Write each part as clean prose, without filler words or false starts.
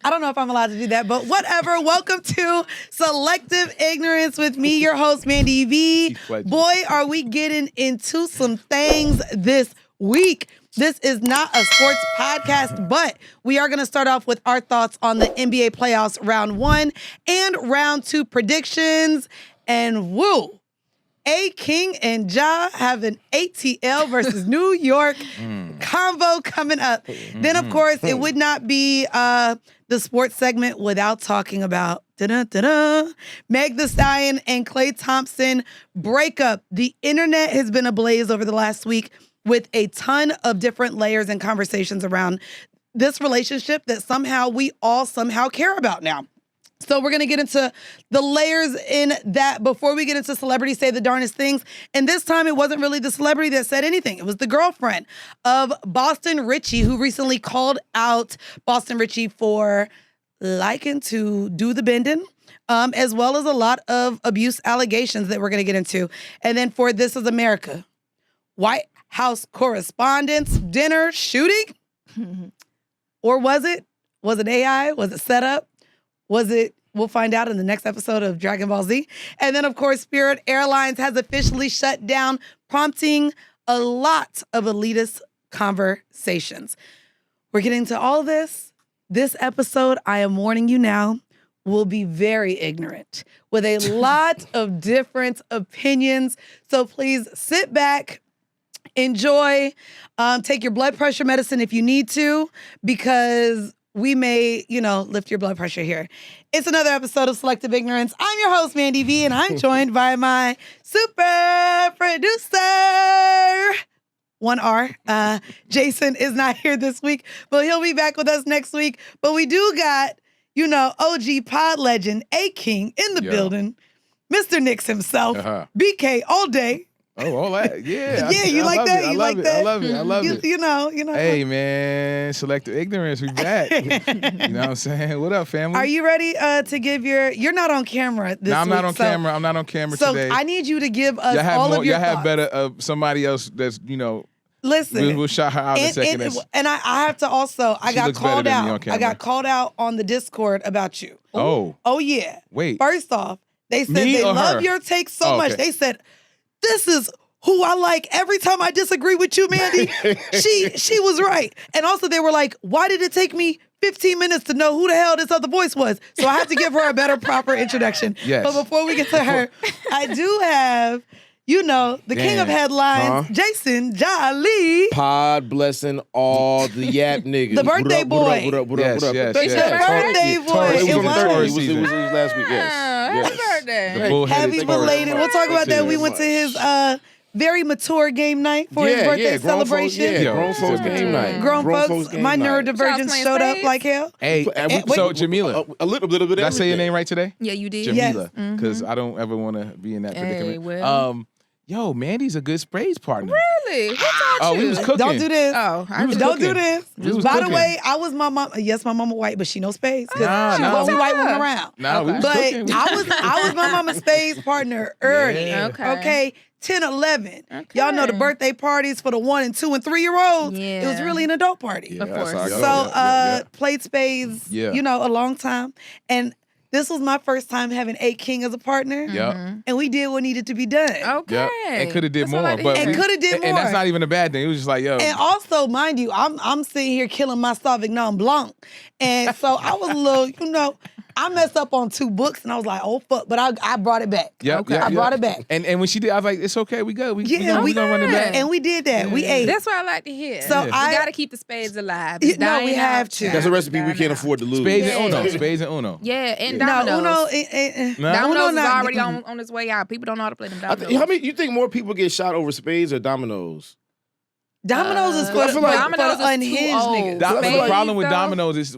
I don't know if I'm allowed to do that, but whatever. Welcome to Selective Ignorance with me, your host, Mandii V. Boy, are we getting into some things this week. This is not a sports podcast, but we are going to start off with our thoughts on the NBA playoffs round 1 and round 2 predictions. And woo, A-King and Ja have an ATL versus New York convo coming up. Then, of course, it would not be the sports segment without talking about Meg Thee Stallion and Klay Thompson breakup. The internet has been ablaze over the last week with a ton of different layers and conversations around this relationship that we all care about now. So we're going to get into the layers in that before we get into celebrities say the darndest things. And this time it wasn't really the celebrity that said anything. It was the girlfriend of Boston Richie, who recently called out Boston Richie for liking to do the bending, as well as a lot of abuse allegations that we're going to get into. And then for This Is America, White House correspondence dinner shooting? Or was it? Was it AI? Was it set up? Was it? We'll find out in the next episode of Dragon Ball Z. And then, of course, Spirit Airlines has officially shut down, prompting a lot of elitist conversations. We're getting to all this. This episode, I am warning you now, will be very ignorant with a lot of different opinions. So please sit back, enjoy, take your blood pressure medicine if you need to, because we may, lift your blood pressure here. It's another episode of Selective Ignorance. I'm your host, Mandii V, and I'm joined by my super producer, 1R. Jason is not here this week, but he'll be back with us next week. But we do got, OG pod legend, A-King in the building, Mr. Nicks himself, BK all day. Oh, all that, yeah. Yeah, you like that? You like that? I love it. You know. Hey, man, Selective Ignorance, we back. You know what I'm saying? What up, family? Are you ready to give you're not on camera this week. No, I'm not on camera. I'm not on camera today. So I need you to give us all of your thoughts. Y'all have better somebody else that's, Listen. We'll shout her out in a second. And I have to also, I got called out. I got called out on the Discord about you. Oh. Oh, yeah. Wait. First off, they said they love your take so much. They said, this is who I like. Every time I disagree with you, Mandii, she was right. And also they were like, why did it take me 15 minutes to know who the hell this other voice was? So I have to give her a better, proper introduction. Yes. But before we get to her, I do have, the king of headlines, Jason Jolly. Pod blessing all the yap niggas. The birthday boy. What up? The birthday boy. It was last week, yes. Happy birthday. Happy belated. We'll talk about that. We went to his very mature game night for his birthday celebration. Grown folks game night. Grown folks. My neurodivergence showed up like hell. Hey, so Jamila. A little bit of it. Did I say your name right today? Yeah, you did. Jamila. Because I don't ever want to be in that predicament. Yo, Mandi's a good sprays partner. Really? Who taught you? We was cooking. Don't do this. Oh, don't do this. By the cooking. way, I was my mom. Yes, my mama white, but she knows spades. Nah, she was the only white woman around. Nah, we was but cooking. I was my mama's spades partner early. Yeah. Okay. 10, 11. Okay. Y'all know the birthday parties for the 1 and 2 and 3 year olds. Yeah. It was really an adult party. Of course. So played spades, a long time. And this was my first time having A-King as a partner. Yeah. And we did what needed to be done. Okay. Yep. And could have did more. And could have did more. And that's not even a bad thing. It was just like, yo. And also, mind you, I'm sitting here killing my Sauvignon Blanc. And so I was a little, I messed up on 2 books and I was like, oh fuck, but I brought it back. I brought it back. And when she did, I was like, it's okay, we good. We gonna run it back. And we did that. We ate. That's what I like to hear. So we gotta keep the spades alive. No, we have to. That's a recipe we can't afford to lose. Spades and Uno. Yeah, and dominoes. Dominoes is already on its way out. People don't know how to play them dominoes. How many you think more people get shot over spades or dominoes? Dominoes is for the unhinged niggas. The problem with dominoes is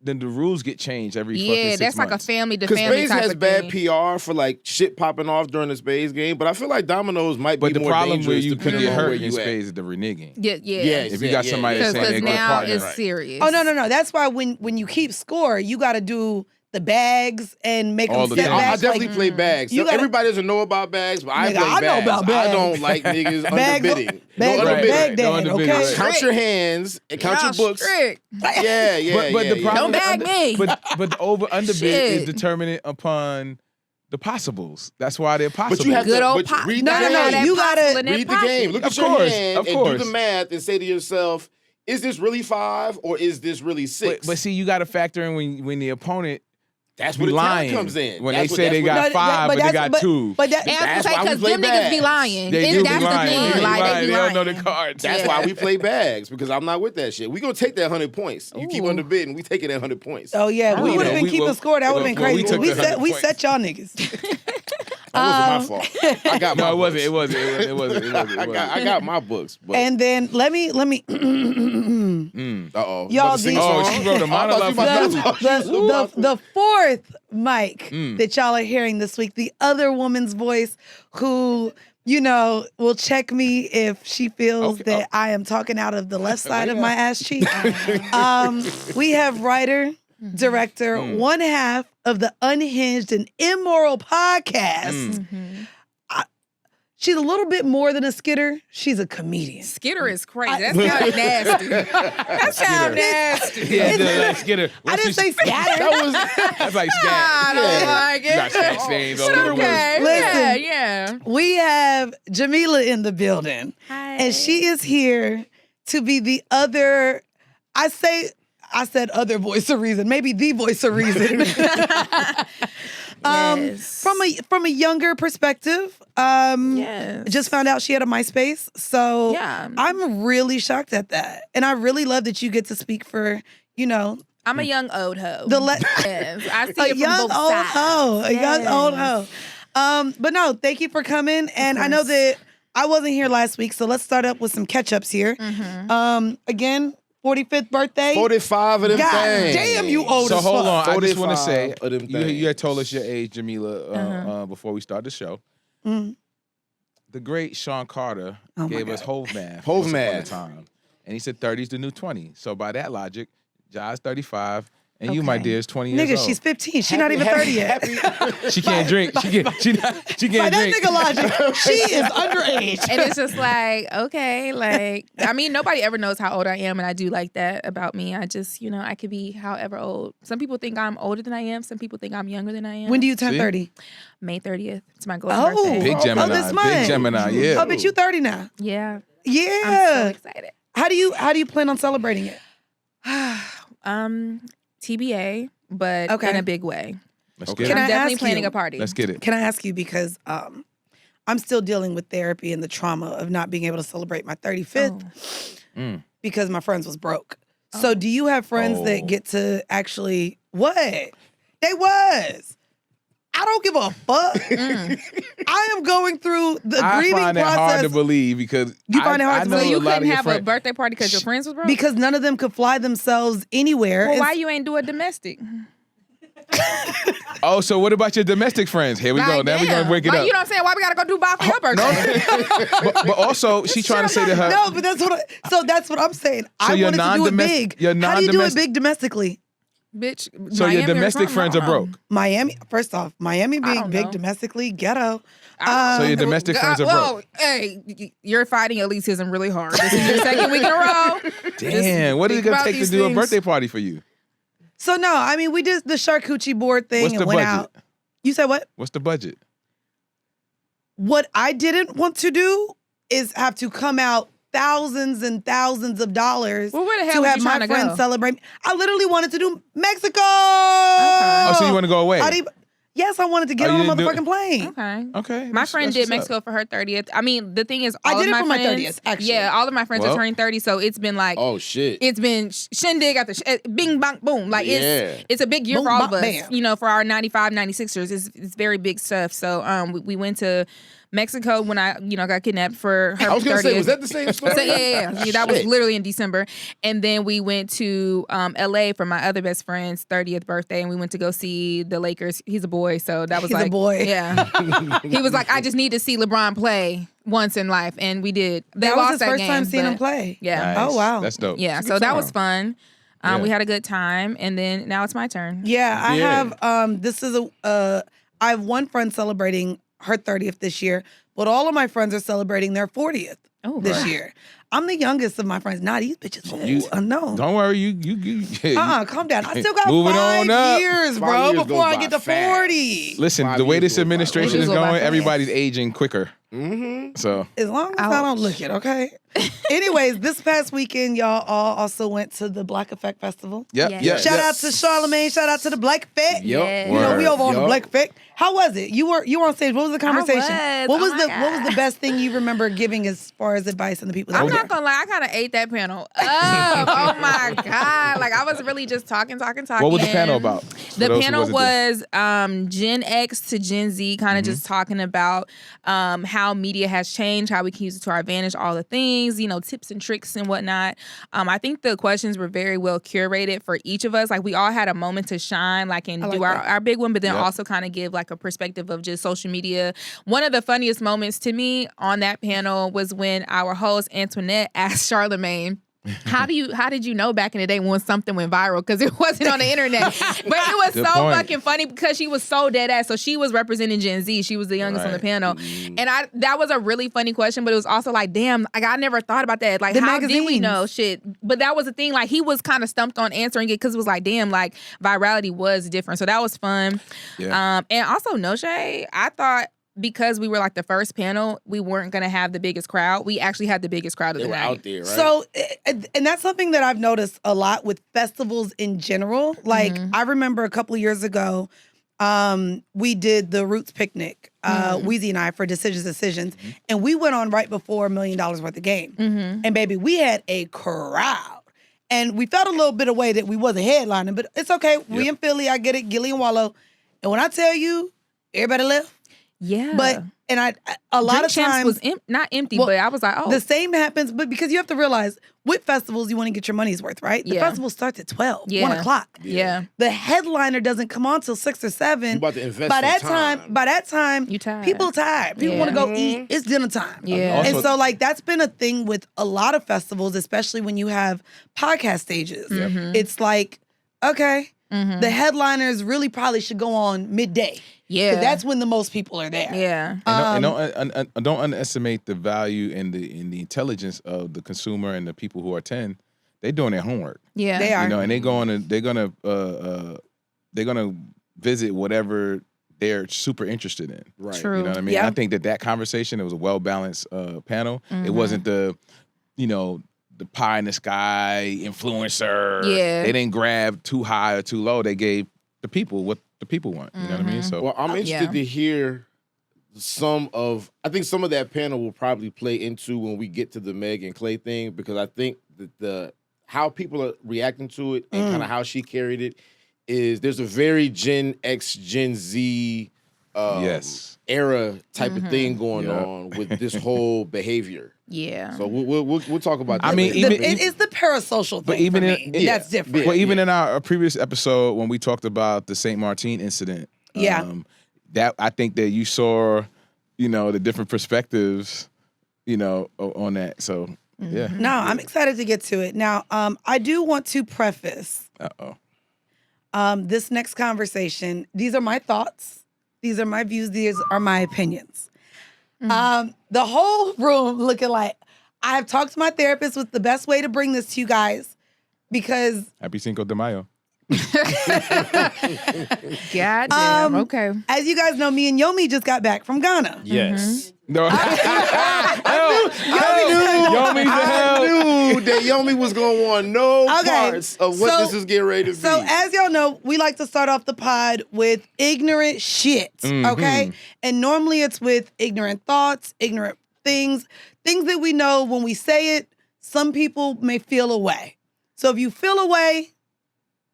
then the rules get changed every fucking 6 months. That's like a family to family type of thing. Because Spades has bad PR for like shit popping off during the Spades game, but I feel like dominoes might be more dangerous. But the problem where you could get hurt in Spades is the reneging. Yeah. If you got somebody that's saying they're now partner, it's serious. Oh, no. That's why when you keep score, you got to do the bags and make All them the step things. back. I definitely play bags. you gotta- Everybody doesn't know about bags, but I Nigga, play I know bags. about bags. I don't like niggas Bag- underbidding. bag- No bag underbidding. dad, No underbidding, okay? right. Count your hands and count your books. Strict. Yeah, yeah, But yeah, the problem Don't bag me. But the over under bid Shit. is determined upon the possibles. That's why they're possible. But you have Good to old but read No, the no, game. you gotta Read the game. Look at Of your course, hand of and course. do the math and say to yourself, is this really 5 or is this really 6? But see, you got to factor in when the opponent that's be where the lying talent comes in. when That's they what- say that's they what- got No, 5 but they got 2. But that, And I was That's gonna why say, we because play them niggas be bags. lying. They And do that's be lying. the thing. They Like, they be They don't know lying. the cards. That's Yeah. why we play bags, because I'm not with that shit. We gonna take that 100 points. You keep Ooh. underbidding, we take it at 100 points. oh yeah, we Oh, would have yeah. been We- keeping well, score. That would have been well, crazy. we took We the 100 we points. set y'all niggas. That wasn't my fault. I got my No, it wasn't. books. It wasn't. It wasn't. I got my books. But, And then let me uh-oh. Y'all About to sing did- Oh, song? she wrote a monologue for the fourth mic that y'all are hearing this week, the other woman's voice who, will check me if she feels Okay. that I am talking out of the left side of my ass cheek. We have writer, director, one half of the Unhinged and Immoral podcast. She's a little bit more than a skitter. She's a comedian. Skitter is crazy. That sounds nasty. That sounds nasty. Yeah, let's get her. I didn't say scatter. That's like scat. I don't like You it. got scat stains all But over the okay. Listen. Yeah. We have Jamila in the building. Hi. And she is here to be the other, I said other voice of reason, maybe the voice of reason. Yes. From a younger perspective, Yes. just found out she had a MySpace. So Yeah. I'm really shocked at that. And I really love that you get to speak for, I'm a young old hoe. yes, I see a it young from both old sides. hoe. A young old Yes. hoe. But no, thank you for coming. And I know course. that I wasn't here last week, so let's start up with some catch-ups here. Again, 45th birthday. 45 of them God things. damn, you old So as hold fuck. on, I just want to 45 say, of them you had things. told us your age, Jamila, before we start the show. The great Sean Carter Oh, my gave us God. Hove math. Hove once upon a math. time. And he said 30 is the new 20. So by that logic, Jai's 35, and you, my Okay. dear, is 20 years Nigga, old. she's 15. She's not even 30 yet. She can't drink. She By can't that drink. nigga logic, she is underage. And it's just like, okay, nobody ever knows how old I am, and I do like that about me. I just, I could be however old. Some people think I'm older than I am. Some people think I'm younger than I am. When do you turn See? 30? May 30th. It's my golden Oh. birthday. Big Gemini. this month. Big Gemini, yeah. Oh, but you 30 now. Yeah. Yeah. I'm so excited. How do you plan on celebrating it? TBA, but Okay. in a big way. Let's Can get I I'm it. definitely ask planning you- a party. Let's get it. Can I ask you, because I'm still dealing with therapy and the trauma of not being able to celebrate my 35th because my friends was broke. So do you have friends that get to actually, what? They was. I don't give a fuck. I am going through the I grieving find that process hard to believe because You find it hard I to know believe? So you a lot couldn't of your have a friends. birthday party because your friends was broke? because none of them could fly themselves anywhere. Well, And why you ain't do a domestic? Oh, so what about your domestic friends? Here we go. Like, Now we're damn. gonna break it Like, up. You know what I'm saying? Why we gotta go Dubai for your birthday? but also, she trying to say to her. No, but that's what I'm saying. I your wanted to do it non-domestic- big. your How do you do it non-domestic- big domestically? Bitch. So Miami your or domestic something? friends I are don't know. broke. Miami, first off, Miami being don't big know. domestically, ghetto. So your domestic friends are Well, broke. hey, you're fighting elitism really hard. This is your second week in a row. Damn, what is it think gonna about take to these do a things. birthday party for you? So no, I mean, we did the charcuterie board thing What's and the went budget? out. You said what? What's the budget? What I didn't want to do is have to come out thousands and thousands of dollars Well, where the hell to was have you my trying to friends go? celebrate. I literally wanted to do Mexico. Oh, so you want to go away? Yes, I wanted to get Oh, on you a didn't do it? motherfucking plane. Okay. Okay. My that's- friend that's did what's up. Mexico for her 30th. I mean, the thing is, I all did of it for my friends, 30th, actually. Yeah, all of my friends Well- are turning 30, so it's been like, Oh shit. it's been shindig after bing, bang, boom. Like, it's a big year Boom, for all of bop, us. bam. You know, for our 95, 96ers, it's very big stuff. So we went to Mexico when I, got kidnapped for her 30th. I was gonna say, was that the same story? So, yeah. That was Shit. literally in December. And then we went to LA for my other best friend's 30th birthday, and we went to go see the Lakers. He's a boy, so that was He's a like, boy. yeah. He was like, I just need to see LeBron play once in life, and we did. They That lost was his that first game, time seeing but- him play. Yeah. Nice. Oh, wow. That's dope. Yeah, It's a so good that time. was fun. We had a good time, and then now it's my turn. Yeah, I have. I have one friend celebrating her 30th this year, but all of my friends are celebrating their 40th this year. I'm the youngest of my friends. Nah, these bitches old. No. Don't worry, you Calm down. I still got moving 5 on up. years, bro, 5 years before I go get to by 40. Listen, 5 the way years this go by administration fast. is Go by going, fast. everybody's aging quicker. Mm-hmm. So As long as I don't look it, okay? Anyways, this past weekend, y'all all also went to the Black Effect Festival. yeah. Shout out to Charlamagne. Shout out to the Black Effect. Yep. You know, we over on the Yup. Black Effect. How was it? You were on stage. What was the conversation? was. What was Oh my what was the best thing you remember giving as far as advice and the people that I'm were not there? gonna lie, I kind of ate that panel up. Oh my God. Like, I was really just talking. what was the panel about? The panel was Gen X to Gen Z, kind of just talking about how media has changed, how we can use it to our advantage, all the things, you know, tips and tricks and whatnot. I think the questions were very well curated for each of us. Like, we all had a moment to shine, like, and do our big one, but then also kind of give like a perspective of just social media. One of the funniest moments to me on that panel was when our host Antoinette asked Charlamagne, how did you know back in the day when something went viral? Because it wasn't on the internet. But it was Good so point. fucking funny because she was so dead ass. So she was representing Gen Z. She was the youngest on the panel. And that was a really funny question, but it was also like, damn, like, I never thought about that. Like, how did we magazines. know shit? But that was the thing. Like, he was kind of stumped on answering it because it was like, damn, like, virality was different. So that was fun. Yeah. And also, no shade, I thought, because we were like the first panel, we weren't gonna have the biggest crowd. We actually had the biggest crowd of They the were night. out there, right? So, and that's something that I've noticed a lot with festivals in general. Like, I remember a couple of years ago, we did the Roots Picnic, Weezy and I, for Decisions, and we went on right before $1 million worth of game. And baby, we had a crowd. And we felt a little bit of way that we wasn't headlining, but it's okay. We in Philly, I get it, Gilly and Wallow. And when I tell you, everybody left. Yeah. But, and a lot Drink of Champs times was not empty, Well, but I was like, oh. the same happens, but because you have to realize with festivals, you want to get your money's worth, right? The Yeah. festival starts at 12, Yeah. 1 o'clock. Yeah. The headliner doesn't come on till 6 or 7. You about to invest by some that time, You tired. people tired. People want to go eat. It's dinner time. Yeah. And Also- so, like, that's been a thing with a lot of festivals, especially when you have podcast stages. It's like, okay, the headliners really probably should go on midday. Yeah. 'Cause that's when the most people are there. Yeah. And don't underestimate the value and the intelligence of the consumer and the people who attend. They're doing their homework. Yeah. They are. You know, and they're gonna visit whatever they're super interested in. right. True. You know what I mean? Yeah. I think that conversation, it was a well balanced panel. It wasn't the pie in the sky influencer. Yeah. They didn't grab too high or too low. They gave the people what the people want. You know what I mean? So Well, I'm interested to hear I think some of that panel will probably play into when we get to the Meg and Klay thing, because I think that how people are reacting to it and kind of how she carried it is there's a very Gen X, Gen Z yes. era type of thing going on with this whole behavior. Yeah. So we'll talk about that. I mean, later. even- It's the parasocial thing. But even for in- me. That's different. Well, even in our previous episode when we talked about the St. Martin incident, that I think that you saw, the different perspectives, on that. So yeah. No, I'm excited to get to it. Now, I do want to preface this next conversation. These are my thoughts. These are my views. These are my opinions. The whole room looking like I have talked to my therapist with the best way to bring this to you guys because Happy Cinco de Mayo. God damn. Okay. as you guys know, me and Yomi just got back from Ghana. Yes. No. Yomi knew that Yomi was going to want no parts of what this is getting ready to be. So as y'all know, we like to start off the pod with ignorant shit, okay? And normally it's with ignorant thoughts, ignorant things that we know when we say it, some people may feel away. So if you feel away,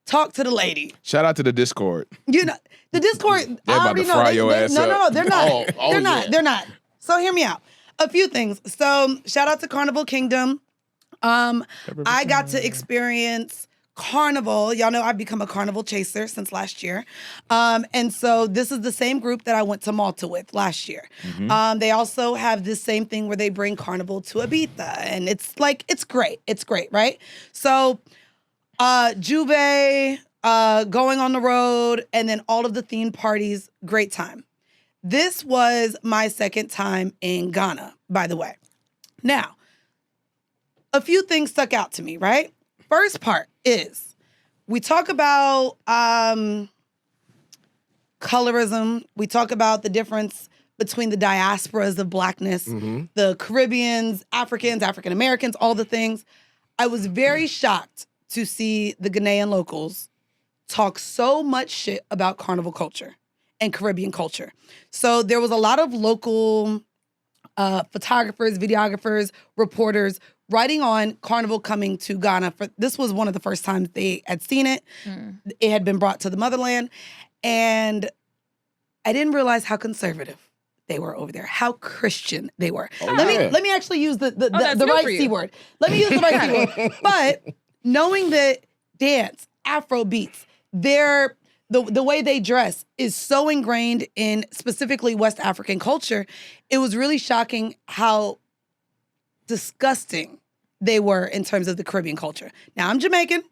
talk to the lady. Shout out to the Discord. You know, the Discord, They're I about already to know. fry your ass no, up. they're not. Oh, they're not. yeah. They're not. So hear me out. A few things. So shout out to Carnival Kingdom. I got to experience Carnival. Y'all know I've become a Carnival chaser since last year. And so this is the same group that I went to Malta with last year. They also have this same thing where they bring Carnival to Ibiza. And it's great. It's great, right? So Juve, going on the road, and then all of the theme parties. Great time. This was my second time in Ghana, by the way. Now, a few things stuck out to me, right? First part is we talk about colorism. We talk about the difference between the diasporas of Blackness, the Caribbeans, Africans, African Americans, all the things. I was very shocked to see the Ghanaian locals talk so much shit about carnival culture and Caribbean culture. So there was a lot of local photographers, videographers, reporters writing on Carnival coming to Ghana. This was one of the first times they had seen it. It had been brought to the motherland. And I didn't realize how conservative they were over there, how Christian they were. Let me actually use the right C word. Let me use the right C word. But knowing that dance, Afro beats, the way they dress is so ingrained in specifically West African culture, it was really shocking how disgusting they were in terms of the Caribbean culture. Now, I'm Jamaican,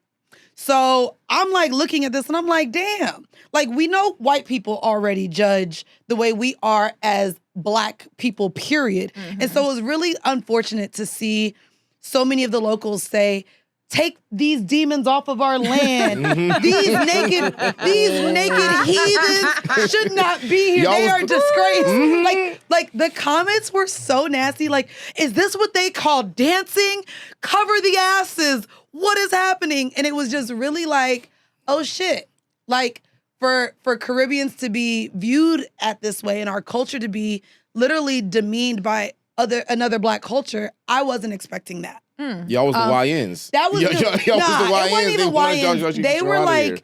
so I'm like looking at this and I'm like, damn. Like, we know white people already judge the way we are as Black people, period. And so it was really unfortunate to see so many of the locals say, take these demons off of our land. These naked heathens should not be here. They are disgraced. Like the comments were so nasty. Like, is this what they call dancing? Cover the asses. What is happening? And it was just really like, oh shit. Like, for Caribbeans to be viewed at this way and our culture to be literally demeaned by another Black culture, I wasn't expecting that. Y'all was the YNs. That was y'all was the YNs. it wasn't even YNs. They were like,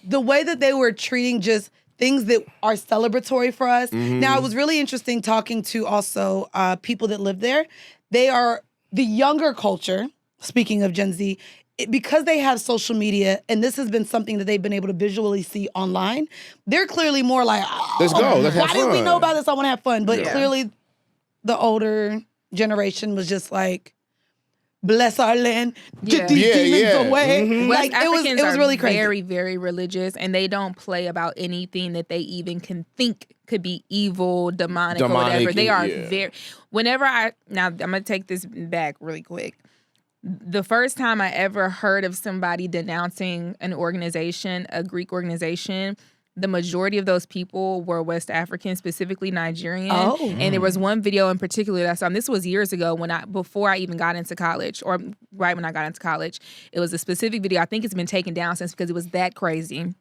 the way that they were treating just things that are celebratory for us. Now, it was really interesting talking to also people that live there. They are the younger culture, speaking of Gen Z, because they have social media, and this has been something that they've been able to visually see online, they're clearly more like, let's go. Let's have why fun. didn't we know about this? I want to have fun. But clearly the older generation was just like, bless our land, get these demons away. Like, it was really crazy. Very, very religious, and they don't play about anything that they even can think could be evil, demonic or whatever. They are very. Now I'm gonna take this back really quick. The first time I ever heard of somebody denouncing an organization, a Greek organization, the majority of those people were West African, specifically Nigerian. And there was one video in particular that I saw, and this was years ago before I even got into college, or right when I got into college. It was a specific video. I think it's been taken down since because it was that crazy.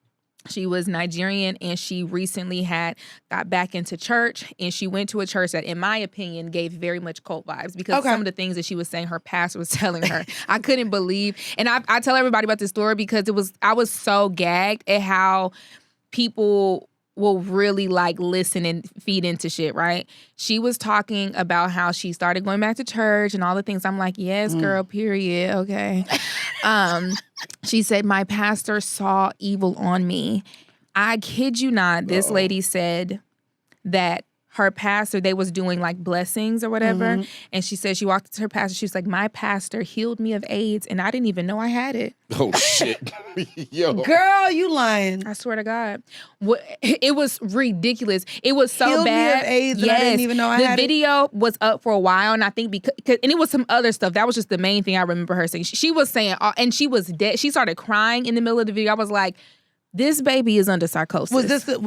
She was Nigerian, and she recently got back into church, and she went to a church that, in my opinion, gave very much cult vibes because some of the things that she was saying, her pastor was telling her. I couldn't believe, and I tell everybody about this story because I was so gagged at how people will really like listen and feed into shit, right? She was talking about how she started going back to church and all the things. I'm like, yes, girl, period. Okay. She said, my pastor saw evil on me. I kid you not. This lady said that her pastor, they was doing like blessings or whatever. And she said she walked up to her pastor. She was like, my pastor healed me of AIDS and I didn't even know I had it. Oh, shit. Yo. Girl, you lying. I swear to God. It was ridiculous. It was so healed bad. Me of AIDS and I didn't even know I had it. The video was up for a while, and I think and it was some other stuff. That was just the main thing I remember her saying. She was saying, and she was dead. She started crying in the middle of the video. I was like, this baby is under psychosis. Was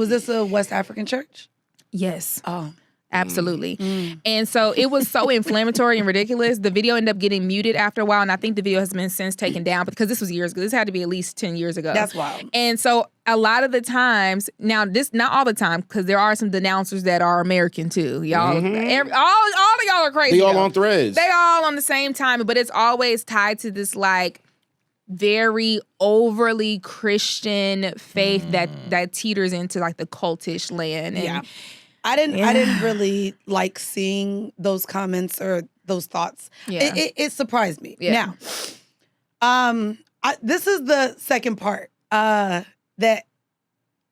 this a West African church? Yes. Oh. Absolutely. And so it was so inflammatory and ridiculous. The video ended up getting muted after a while, and I think the video has been since taken down because this was years ago. This had to be at least 10 years ago. That's wild. And so a lot of the times, now this, not all the time, because there are some denouncers that are American too. Y'all, all of y'all are crazy. They all on threads. They all on the same time, but it's always tied to this like very overly Christian faith that teeters into like the cultish land. And I didn't really like seeing those comments or those thoughts. Yeah. It surprised me. Yeah. Now, this is the second part that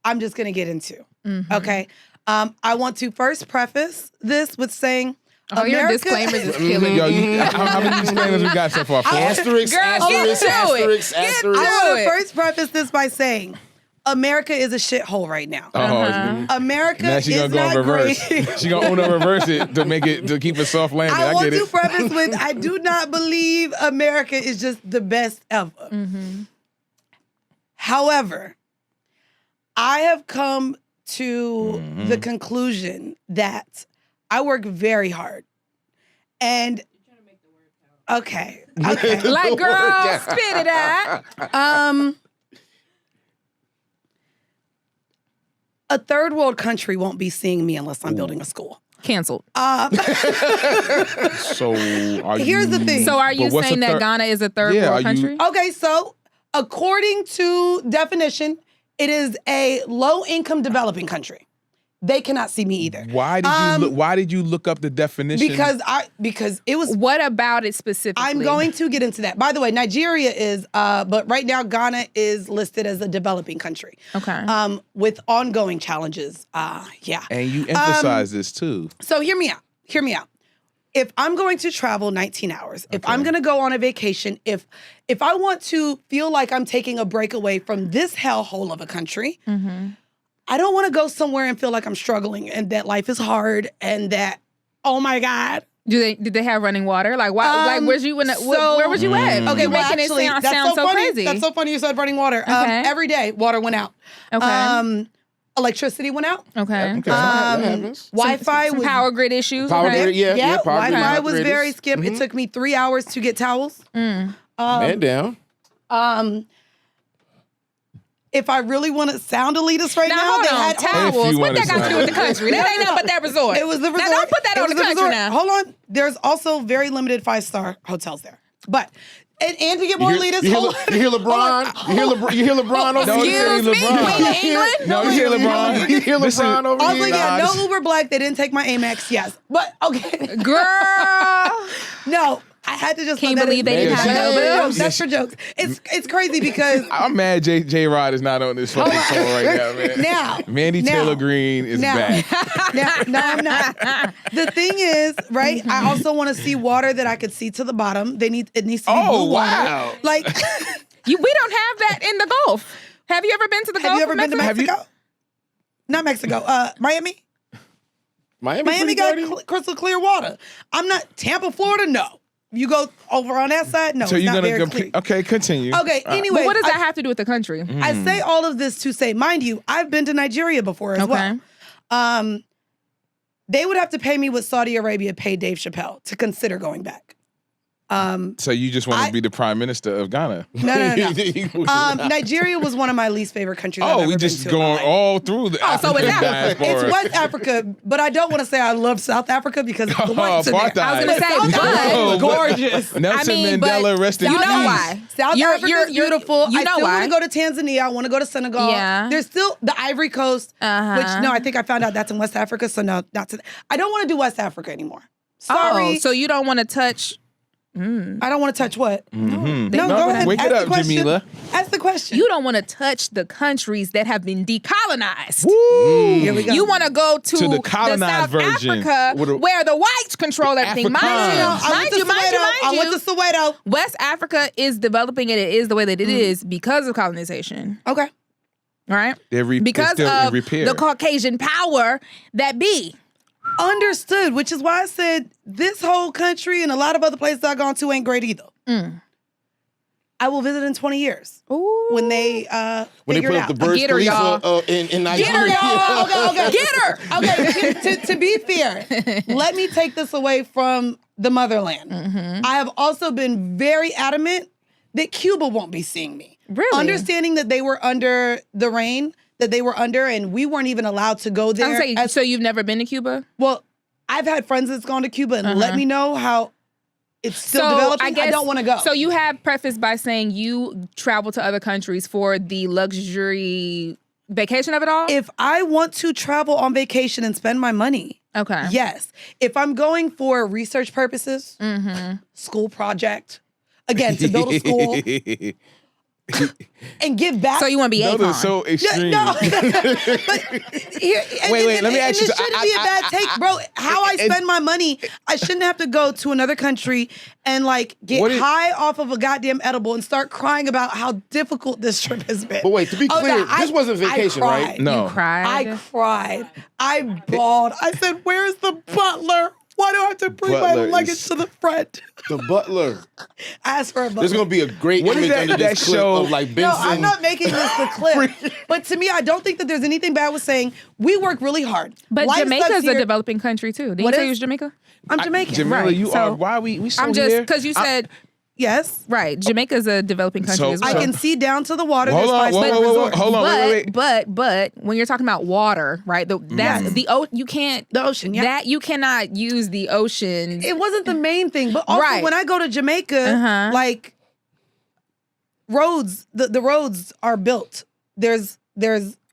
I'm just gonna get into. Okay. I want to first preface this with saying Oh, your America- disclaimers is killing Yo, me. how many disclaimers we got so far? 4? Asterisk, Girl, asterisk, get to it. asterisk, Get asterisk. to I want it. to first preface this by saying America is a shithole right now. America Now she is gonna go in not reverse. great. She gonna Uno reverse it to keep a soft landing. I I want get to it. preface with I do not believe America is just the best ever. However, I have come to the conclusion that I work very hard. And okay. Like, girl, spit it out. A third world country won't be seeing me unless I'm building a school. Canceled. So Here's the thing. So are you But what's saying a that third- Ghana is a third Yeah, world are you- country? Okay, so according to definition, it is a low-income developing country. They cannot see me either. Why did you look up the definition? Because it was. What about it specifically? I'm going to get into that. By the way, Nigeria is, but right now Ghana is listed as a developing country. Okay. With ongoing challenges. Yeah. And you emphasize this too. So hear me out. Hear me out. If I'm going to travel 19 hours, if I'm going to go on a vacation, if I want to feel like I'm taking a break away from this hellhole of a country, I don't want to go somewhere and feel like I'm struggling and that life is hard and that, oh my God. Did they have running water? Like, why? Like, where's you? Where was you at? Okay, You're well, making actually, it that's sound so funny. crazy. That's so funny you said running water. Okay. Every day, water went out. Okay. Electricity went out. Okay. That happens. Wi-Fi Some was power grid issues. Power okay. grid, yeah, power grid. Wi-Fi Power was grid very is- skimp. It took me 3 hours to get towels. Man down. If I really want to sound elitist right Now, now, hold they on. had If Towels. you What wanna that got to do with the sound- country? That ain't nothing but that resort. It was the resort. Now, don't put that It on the was the country resort. now. Hold on. There's also very limited 5-star hotels there. But and to get more elitist, You hold hear on. LeBron? You hear LeBron over No, here? you say Excuse me, LeBron. Queen of England? No, you say LeBron. You hear Listen, LeBron over Also, here? yeah, Nah, no Uber Black. They didn't take my Amex. Yes, but okay. Girl. No, I had to just. Can't let that believe in. they didn't have no That's bills. That's for jokes. It's crazy because I'm mad J Rod is not on this fucking phone right now, man. now Mandy now- Taylor Green is now- back. no, I'm not. The thing is, right? I also want to see water that I could see to the bottom. It needs to be Oh, blue water. wow. Like, We don't have that in the Gulf. Have you ever been to the Gulf? have you ever of been to Mexico? Mexico? Not Mexico. Miami. Miami Miami got pretty dirty? crystal clear water. I'm not Tampa, Florida. No. You go over on that side. No, So it's you're not gonna very clear. okay, continue. Okay. Anyway, But what does that have to do with the country? I say all of this to say, mind you, I've been to Nigeria before as Okay. well. They would have to pay me what Saudi Arabia paid Dave Chappelle to consider going back. So you just want I- to be the prime minister of Ghana? No. Nigeria was one of my least favorite countries. I've Oh, ever we been just to in my going life. all through the so it's African Africa. diaspora. It's West Africa, but I don't want to say I love South Africa because the whites are there. apartheid. I was gonna say, South but- Africa Oh, is but- gorgeous. Nelson I mean, Mandela, but rest in you peace. know why. South Africa is beautiful. You I know still why. want to go to Tanzania. I want to go to Senegal. Yeah. There's still the Ivory Coast, Uh-huh. which no, I think I found out that's in West Africa. So no, not to. I don't want to do West Africa anymore. Sorry. Oh, so you don't want to touch. I don't want to touch what? Mhm. No, go ahead. Wake Ask it the up, question. Jamila. Ask the question. You don't want to touch the countries that have been decolonized. Here we go. You want to go to the colonized South version. Africa With a- where the whites control everything. Mind Afrikaans. you, I went to mind Soweto. you. I went to Soweto. West Africa is developing and it is the way that it is because of colonization. Okay. Right? They're Because still in of repair. the Caucasian power that be. Understood, which is why I said this whole country and a lot of other places I've gone to ain't great either. I will visit in 20 years Ooh. when they When they figure put it up the out. Burj Get her, y'all. Khalifa in Get her, Nigeria. y'all. Okay. Get her. Okay, to be fair, let me take this away from the motherland. I have also been very adamant that Cuba won't be seeing me. Really? Understanding that they were under the reign that they were under, and we weren't even allowed to go there. I'm saying, so you've never been to Cuba? Well, I've had friends that's gone to Cuba and let me know how it's still developing. I don't want to go. So you have prefaced by saying you travel to other countries for the luxury vacation of it all? if I want to travel on vacation and spend my money, Okay. yes. If I'm going for research purposes, school project, again, to build a school, and give back. So you want to be No, Akon? that's so extreme. No. But here, Wait, let me ask you It shouldn't be a bad take, bro. How I spend my money, I shouldn't have to go to another country and like get high off of a goddamn edible and start crying about how difficult this trip has been. But wait, to be clear, this wasn't vacation, right? No. You cried. I cried. I bawled. I said, "Where's the butler? Why do I have to bring my luggage to the front?" The butler. I asked for a butler. There's gonna be a great What is image that- under that this clip show? of like No, Benson. I'm not making this the clip. But to me, I don't think that there's anything bad with saying we work really hard. But Life Jamaica's sucks a here. developing country too. Did What you say is- you was Jamaica? I'm Jamaican. Jamila, Right, you so- are. Why we so I'm just here? because you said Yes. right. Jamaica's a developing country So- as well. I can see down to the water. Hold There's on, five-star whoa, resorts. hold on, wait. But when you're talking about water, right? That's Yes. you can't The ocean, yeah. that you cannot use the ocean. It wasn't the main thing, but also Right. when I go to Jamaica, like roads, the roads are built. There's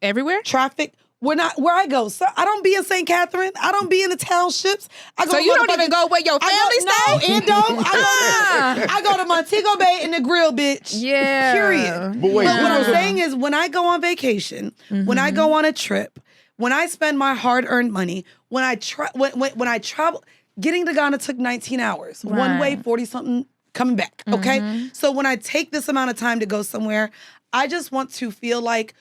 Everywhere. traffic. Where I go, so I don't be in St. Catherine. I don't be in the townships. I go. So to you don't motherfucking- even go where your family stay? No, and don't. I go to Montego Bay in the grill, bitch. Yeah. Period. But wait, But what I'm this was a- saying is, when I go on vacation, when I go on a trip, when I spend my hard-earned money, when I travel, getting to Ghana took 19 hours, one way, 40-something coming back. Okay, so when I take this amount of time to go somewhere, I just want to feel like,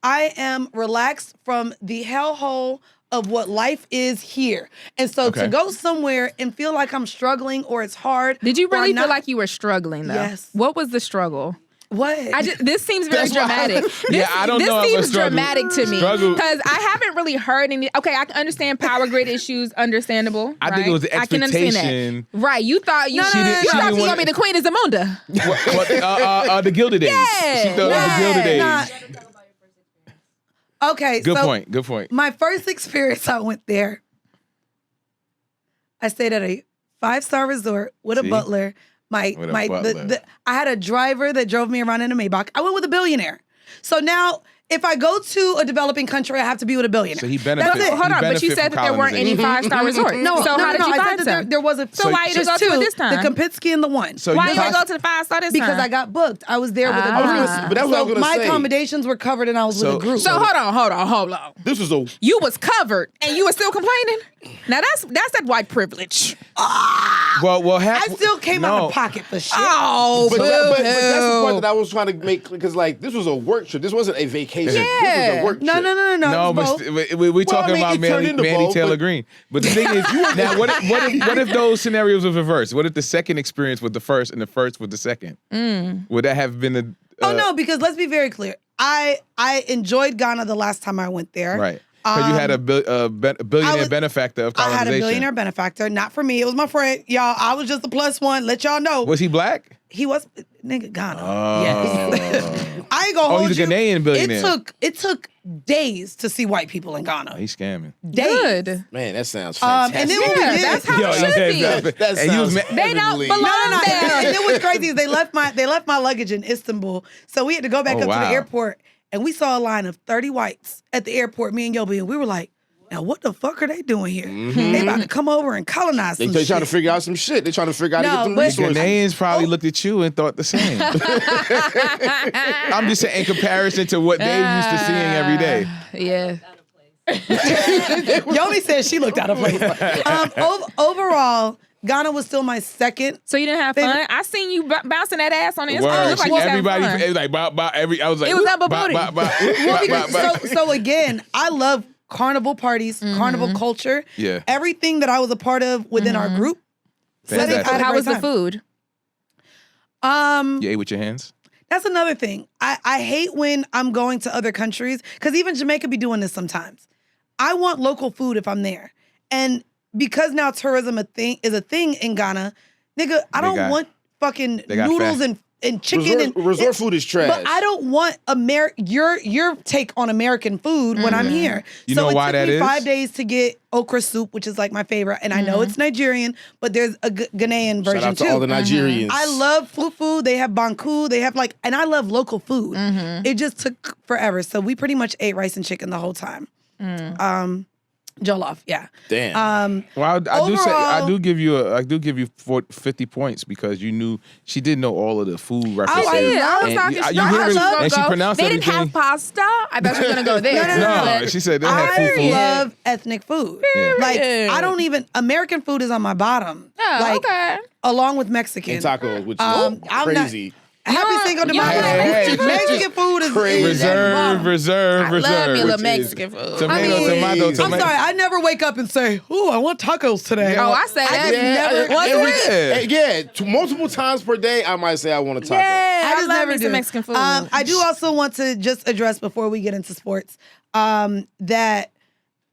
I am relaxed from the hellhole of what life is here. And so to go somewhere and feel like I'm struggling or it's hard. Did you or really not- feel like you were struggling though? Yes. What was the struggle? What? This seems very dramatic. I don't know if This I seems struggle. dramatic to me Struggle. because I haven't really heard any. Okay, I can understand power grid issues, understandable. I think it was the I can understand expectation. that. Right, you thought you No, you no, no, thought no, you no. was gonna be the queen of Zamunda. The Gilded Days. Yeah. She thought it was the Gilded Days. Okay, Good so point. Good point. my first experience, I went there. I stayed at a 5-star resort with a See? butler. With a butler. I had a driver that drove me around in a Maybach. I went with a billionaire. So now, if I go to a developing country, I have to be with a billionaire. So he That's benefits. it. Hold on, but you said that there weren't any 5-star resorts. No, so how did you I find said that some? there was a. So why you didn't just go to it two, this time? The Kempinski and the one. So Why you you didn't go cost- to the 5-star this because time? I got booked. I was there with a I was group. gonna- but that's what I was gonna my say. accommodations were covered and I was with a group. So hold on. This was a You was covered and you were still complaining. Now that's that white privilege. Well, I still came out of pocket for shit. Oh, but that's the boo-hoo. point that I was trying to make because like this was a work trip. This wasn't a vacation. This was Yeah. a work trip. No. No, it was but both. we're talking I mean, about it turned into Mandy both, Taylor but- Green. But the thing is, now what if those scenarios was reversed? What if the second experience was the first and the first was the second? Would that have been the? Oh no, because let's be very clear. I enjoyed Ghana the last time I went there. Right. Because you had a billionaire benefactor of I colonization. had a billionaire benefactor, not for me. It was my friend. Y'all, I was just a plus one. Let y'all know. Was he black? He was nigga Ghana. Oh. Yes. I ain't gonna hold he's a you. Ghanaian billionaire. It took days to see white people in Ghana. He's scamming. Days. Good. Man, that sounds And fantastic. then when we Yeah, did, that's how it should be. That And you was sounds ma- They don't heavenly. belong No. there. And it was crazy. They left my luggage in Istanbul, so we had to go back Oh, up to wow. the airport, and we saw a line of 30 whites at the airport. Me and Yobi, and we were like, "Now what the fuck are they doing here? They about to come over and colonize They some trying to shit." figure out some shit. They trying to figure out how No, to get them but- resources. Ghanaians probably looked at you and thought the same. I'm just saying in comparison to what they're used to seeing every day. Yeah. Yobi said she looked out of place. Overall, Ghana was still my second. So you didn't have fun? I seen you bouncing that ass on Instagram. It Word. looked like you was having Everybody, fun. it was like, I was like, It was whoop, up a booty. So again, I love carnival parties, carnival culture. Yeah. Everything that I was a part of within our group. Fantastic. I had a How great was the time. food? You ate with your hands? That's another thing. I hate when I'm going to other countries, because even Jamaica be doing this sometimes. I want local food if I'm there. And because now tourism is a thing in Ghana, nigga, I don't want fucking got noodles fast- and chicken Resort food is trash. But I don't want your take on American food when I'm here. You so know why it that took me is? 5 days to get okra soup, which is like my favorite. And I know it's Nigerian, but there's a Ghanaian Shout version out to too. all the Nigerians. I love fufu. They have banku. They have and I love local food. It just took forever. So we pretty much ate rice and chicken the whole time. Jollof, yeah. Damn. Well, I do give you 50 points because you knew she did know all of the food references. I was And talking you straight. hear I it, and she go, pronounced they didn't everything. have pasta. I thought you were gonna go there. No, she said they had I fufu. love ethnic food. Like, I don't even, American food is on my bottom. Oh, like, okay. along with Mexican. And tacos, which I'm is not- crazy. Happy Cinco de Mayo. Hey, Mexican food is crazy. at the bottom. Reserve. I love me a little which is Mexican food. Tomato. I'm sorry, I never wake up and say, "Ooh, I want tacos today." Oh, I say that. never- Once a week. Multiple times per day, I might say I want a taco. Yeah, I I just love never me do. some Mexican food. I do also want to just address before we get into sports that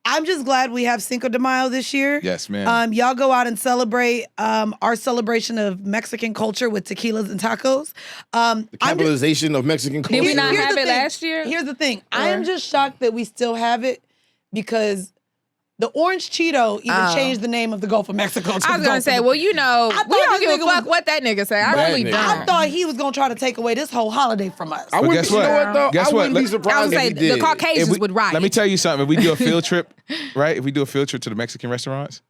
I'm just glad we have Cinco de Mayo this year. Yes, ma'am. Y'all go out and celebrate our celebration of Mexican culture with tequilas and tacos. The capitalization of Mexican culture. Did we not Here's have the it thing. last year? Here's the thing. I am just shocked that we still have it because the Orange Cheeto even changed the name of the Gulf of Mexico. I was gonna say, well, you know, I we thought don't this give a nigga fuck was- what that nigga say. I That really nigga. I don't. thought he was gonna try to take away this whole holiday from us. I wouldn't, guess you know what? what though? Guess I wouldn't what? be Let- surprised I would if say he the did. Caucasians would riot. Let me tell you something. If we do a field trip, right? If we do a field trip to the Mexican restaurants,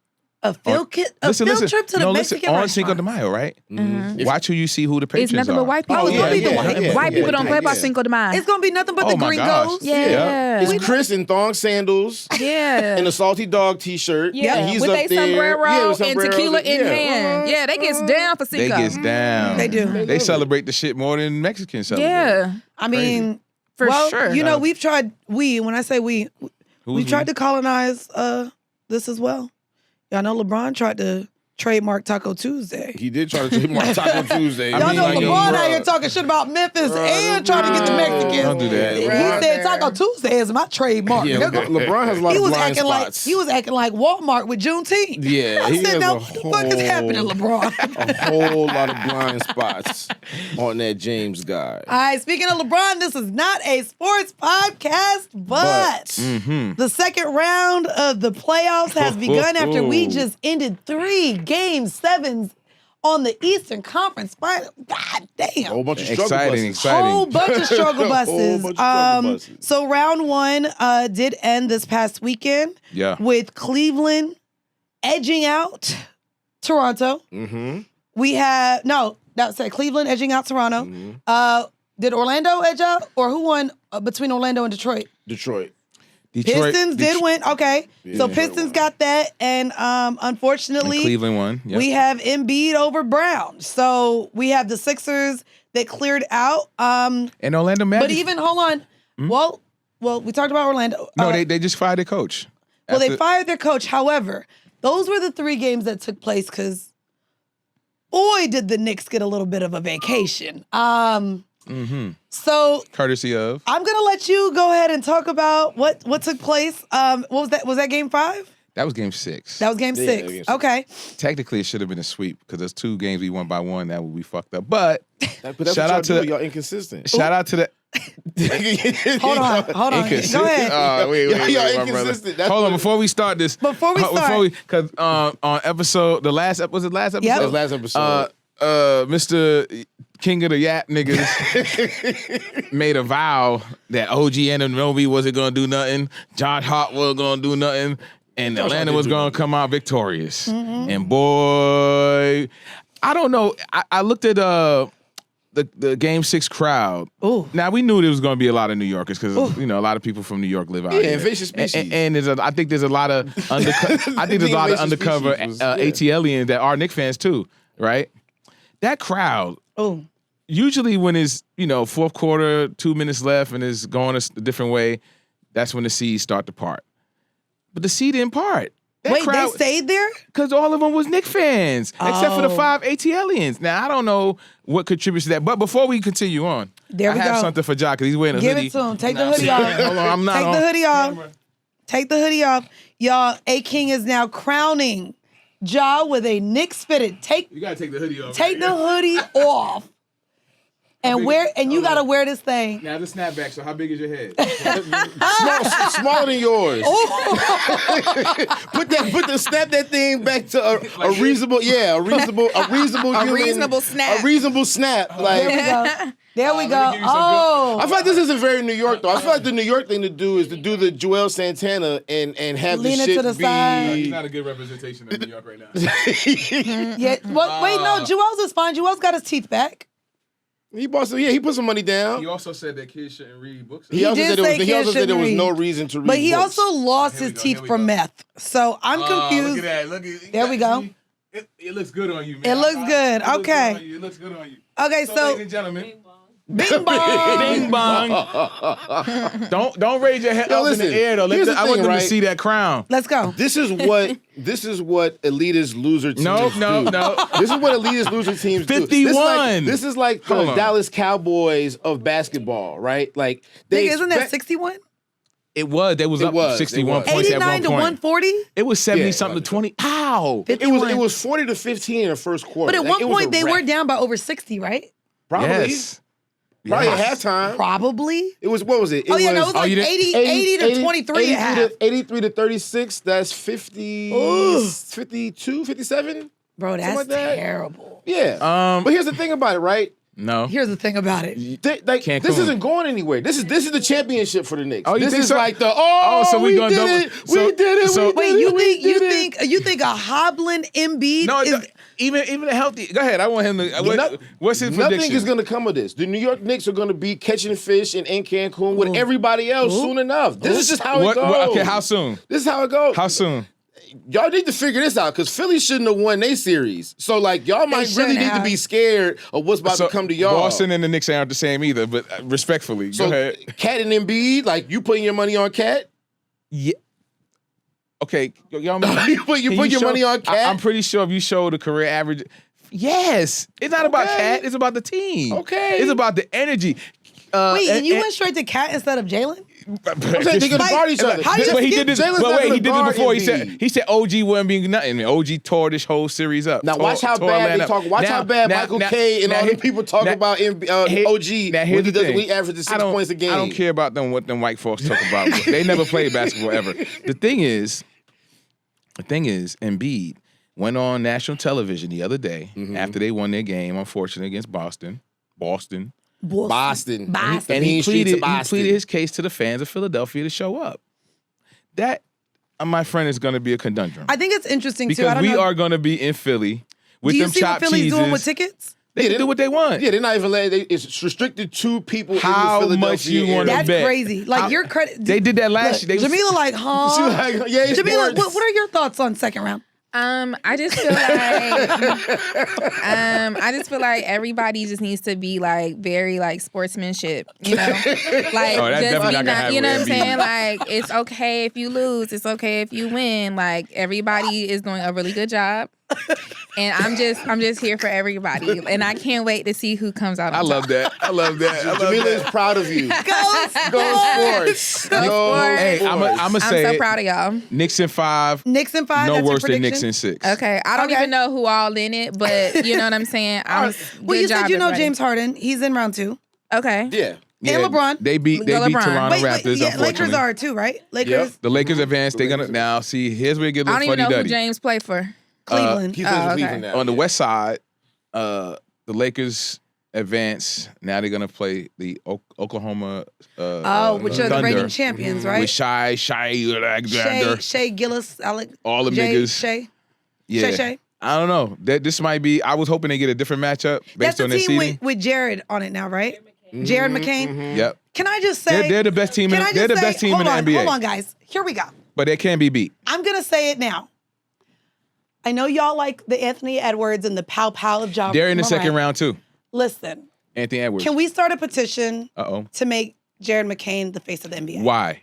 A field trip to the Mexican on restaurant. Cinco de Mayo, right? Watch who you see who the patrons It's nothing are. but white people. Oh, it's gonna be the White people don't play by Cinco de Mayo. It's gonna be nothing but Oh the my gringos. gosh. Yeah. It's Chris in thong sandals Yeah. and a salty dog t-shirt. Yeah, And he's with up their there. sombrero Yeah, with and sombreros tequila and- in yeah. hand. Yeah, they gets down for They Cinco. gets down. They do. They celebrate the shit more than Mexicans celebrate. Yeah, I mean, for well, sure. you know, we've tried. When I say we Who's tried to colonize this as well. Y'all know LeBron tried to trademark Taco Tuesday. He did try to trademark Taco Tuesday. Y'all mean, know like, LeBron yo, out here bruh. talking shit about Memphis and trying to get the Mexicans. Don't do that. He LeBron- said Taco Tuesday is my trademark. Yeah, Nigga. LeBron has a lot He of was blind acting spots. like Walmart with Juneteenth. Yeah, I he said, has now a what the fuck is happening, LeBron? a whole lot of blind spots on that James guy. All right, speaking of LeBron, this is not a sports podcast, but the second round of the playoffs has begun after we just ended 3 Game 7s on the Eastern Conference Final. God A whole damn. bunch of struggle Exciting, buses. exciting. Whole bunch of struggle buses. bunch of struggle buses. So round 1 did end this past weekend Yeah. with Cleveland edging out Toronto. Mm-hmm. We have Cleveland edging out Toronto. Did Orlando edge out, or who won between Orlando and Detroit? Detroit. Pistons did win. Okay, so Yeah. Pistons got that, and And unfortunately, Cleveland won. Yep. we have Embiid over Brown. So we have the Sixers that cleared out. and Orlando Magic. But even hold on, well, we talked about Orlando. no, they just fired their coach. Well, they After- fired their coach. However, those were the 3 games that took place because, boy, did the Knicks get a little bit of a vacation. So courtesy of. I'm gonna let you go ahead and talk about what took place. What was that? Was that Game 5? That was game 6. That was Game Yeah, 6. Game 6. Okay. Technically, it should have been a sweep because there's 2 games we won by 1 that would be fucked up. But But that's Shout what out to y'all do. the- Y'all inconsistent. shout out to the. Hold on. Go Inconsistent. ahead. Wait, Y'all my brother. inconsistent. That's Hold on, what- before we start this. Before we start. because on episode, the last episode, Yep. That was last episode. Mr. King of the Yap niggas made a vow that OG Anunoby wasn't gonna do nothing, Josh Hart wasn't gonna do nothing, and Josh Atlanta Hart was did do gonna nothing. come out victorious. And boy, I don't know. I looked at the Game 6 crowd. Ooh. Now we knew there was going to be a lot of New Yorkers because a lot of people from New York live out here. invasive species. And I think there's a lot of Invasive undercover species was- ATLians that are Knicks fans too, right? That crowd. Oh. Usually when it's, 4th quarter, 2 minutes left and it's going a different way, that's when the seeds start to part. But the seed didn't part. That Wait, crowd, they stayed there? because all of them was Knicks fans, except for the Oh. 5 ATLians. Now, I don't know what contributes to that. But before we continue on, There I we have go. something for Jock because he's wearing a Give hoodie. it to him. Take the hoodie off. Hold on, I'm not Take on. the hoodie off. Take the hoodie off. Y'all, A-King is now crowning Ja with a Knicks fitted. You got to take the hoodie off. Take the hoodie off. And you gotta wear this thing. Now the snapback. So how big is your head? Smaller than yours. Snap that thing back to a reasonable snap. A reasonable snap. Like There we go. I feel like this isn't very New York though. I feel like the New York thing to do is to do the Joel Santana and have Lean the it shit to the be. side. He's not a good representation of New York right now. Yeah. Well, wait, no. Joel's is fine. Joel's got his teeth back. He bought some. Yeah, he put some money down. He also said that kids shouldn't read books. He also did said say there kids was shouldn't no read. reason to read. But he books. also lost Here his we go, teeth here we from go. meth. So I'm confused. Look at that. There we go. It looks good on you, man. It looks good. Okay. It looks good on you. Okay, So, so ladies and gentlemen. bing bong. Bing bong. Don't raise your head Yo, up listen, in the air though. here's the I want thing, them right? to see that crown. Let's go. This is what elitist loser teams do. No. This is what elitist loser teams 51. do. This is like the Hold on. Dallas Cowboys of basketball, right? Like they Nigga, isn't that expect- 61? It was. They was It up was. 61 points at 89 one to point. 140? It was 70 Yeah. something to 20. Ow. It was 40 to 15 in the first quarter. But at Like, one it was point a they wrap. were down by over 60, right? Probably. Yes. Probably Yes. at halftime. Probably. It was, what was it? Oh, yeah, no, it was like you didn't- 80 to 23 at half. 83 to 36, that's 50, Ugh. 52, 57? Bro, that's like that. terrible. Yeah. But here's the thing about it, right? No. Here's the thing about it. Cancun. This isn't going anywhere. This is the championship for the Knicks. Oh, you this think is so? like the so we we gonna did double- it. so- We did it. so- we Wait, did you it, we did it. think a hobbling Embiid No, is even a healthy. Go ahead. I want him to. What's his Nothing prediction? is going to come of this. The New York Knicks are going to be catching fish in Cancun with everybody else soon enough. This is just how it goes. Okay, how soon? This is how it goes. How soon? Y'all need to figure this out because Philly shouldn't have won their series. So, like, y'all might really shouldn't need to have. be scared of what's about to come to y'all. Boston and the Knicks aren't the same either, but respectfully, So, go ahead. Cat and Embiid, like, you putting your money on Cat? Yeah. Okay, y'all. You put your money on Cat? I'm pretty sure if you show the career average, yes, it's not about Okay. Cat. It's about the team. Okay. it's about the energy. Wait, and you went straight to Cat instead of Jalen? I'm saying they're going to guard each other. how do you But he skip did this. Jalen's But not wait, gonna he did this guard before. Embiid. He said OG wasn't being nothing. And OG tore this whole series up. Now watch how Tore bad Atlanta they up. talk. Watch how bad Michael K and all the people talk about OG Now, here's when he the thing. he averages 6 points a game. I don't care about them what them white folks talk about. They never played basketball ever. The thing is, Embiid went on national television the other day after they won their game, unfortunately, against Boston. Boston. And he Mean streets pleaded of Boston. his case to the fans of Philadelphia to show up. That, my friend, is going to be a conundrum. I think it's interesting too. I Because don't we know. are going to be in Philly with Do you them see what chopped Philly's cheeses. doing with tickets? They can do what they want. Yeah, they're not even letting. It's restricted to people How in the Philadelphia much you area. wanna That's bet. crazy. Like your credit. They did that last year. They was- Jamila, like, huh? She like, yeah, it's Jamila, sports. what are your thoughts on second round? I just feel like everybody just needs to be like very like sportsmanship, you know, like Oh, that's just definitely be not gonna not, you know what I'm happen with saying? Embiid. Like it's okay if you lose, it's okay if you win. Like everybody is doing a really good job, and I'm just here for everybody, and I can't wait to see who comes out. On I love top. that. I love that. I love Jamila that. is proud of you. Go Sports. Go sports. Hey, I'm I'm say so it. proud of y'all. Knicks in 5. Knicks in 5. No that's your worse than prediction? Knicks in 6. Okay, I don't Okay. even know who all in it, but you know what I'm saying. Well, Good you job, said you know everybody. James Harden. He's in round 2. Okay. Yeah. And LeBron. They beat Go LeBron. Toronto Raptors. yeah, Unfortunately, Lakers are too, right? Lakers, the Lakers advanced. They're gonna now see. Here's where it gets a I little don't even know who fuddy-duddy. James played for. Cleveland. He plays Oh, for okay. Cleveland now. On the West Side, the Lakers advance. Now they're gonna play the Oklahoma. which are the Thunder reigning champions, right? with Shai Alexander, Shea Gillis, Alec, all the Jay, niggas. Shea. Yeah, Shay. I don't know. This might be. I was hoping they get a different matchup based That's the on their team seeding. with Jared on it now, right? Jared McCain. Yep, Can I just say they're the best team. Can I They're just the best say- team in hold the on, NBA. Hold on, guys. Here we go. But they can be beat. I'm gonna say it now. I know y'all like the Anthony Edwards and the pow pow of Ja. They're in the Morant. second round too. Listen, Anthony Edwards. can we start a petition Uh-oh. to make Jared McCain the face of the NBA? Why?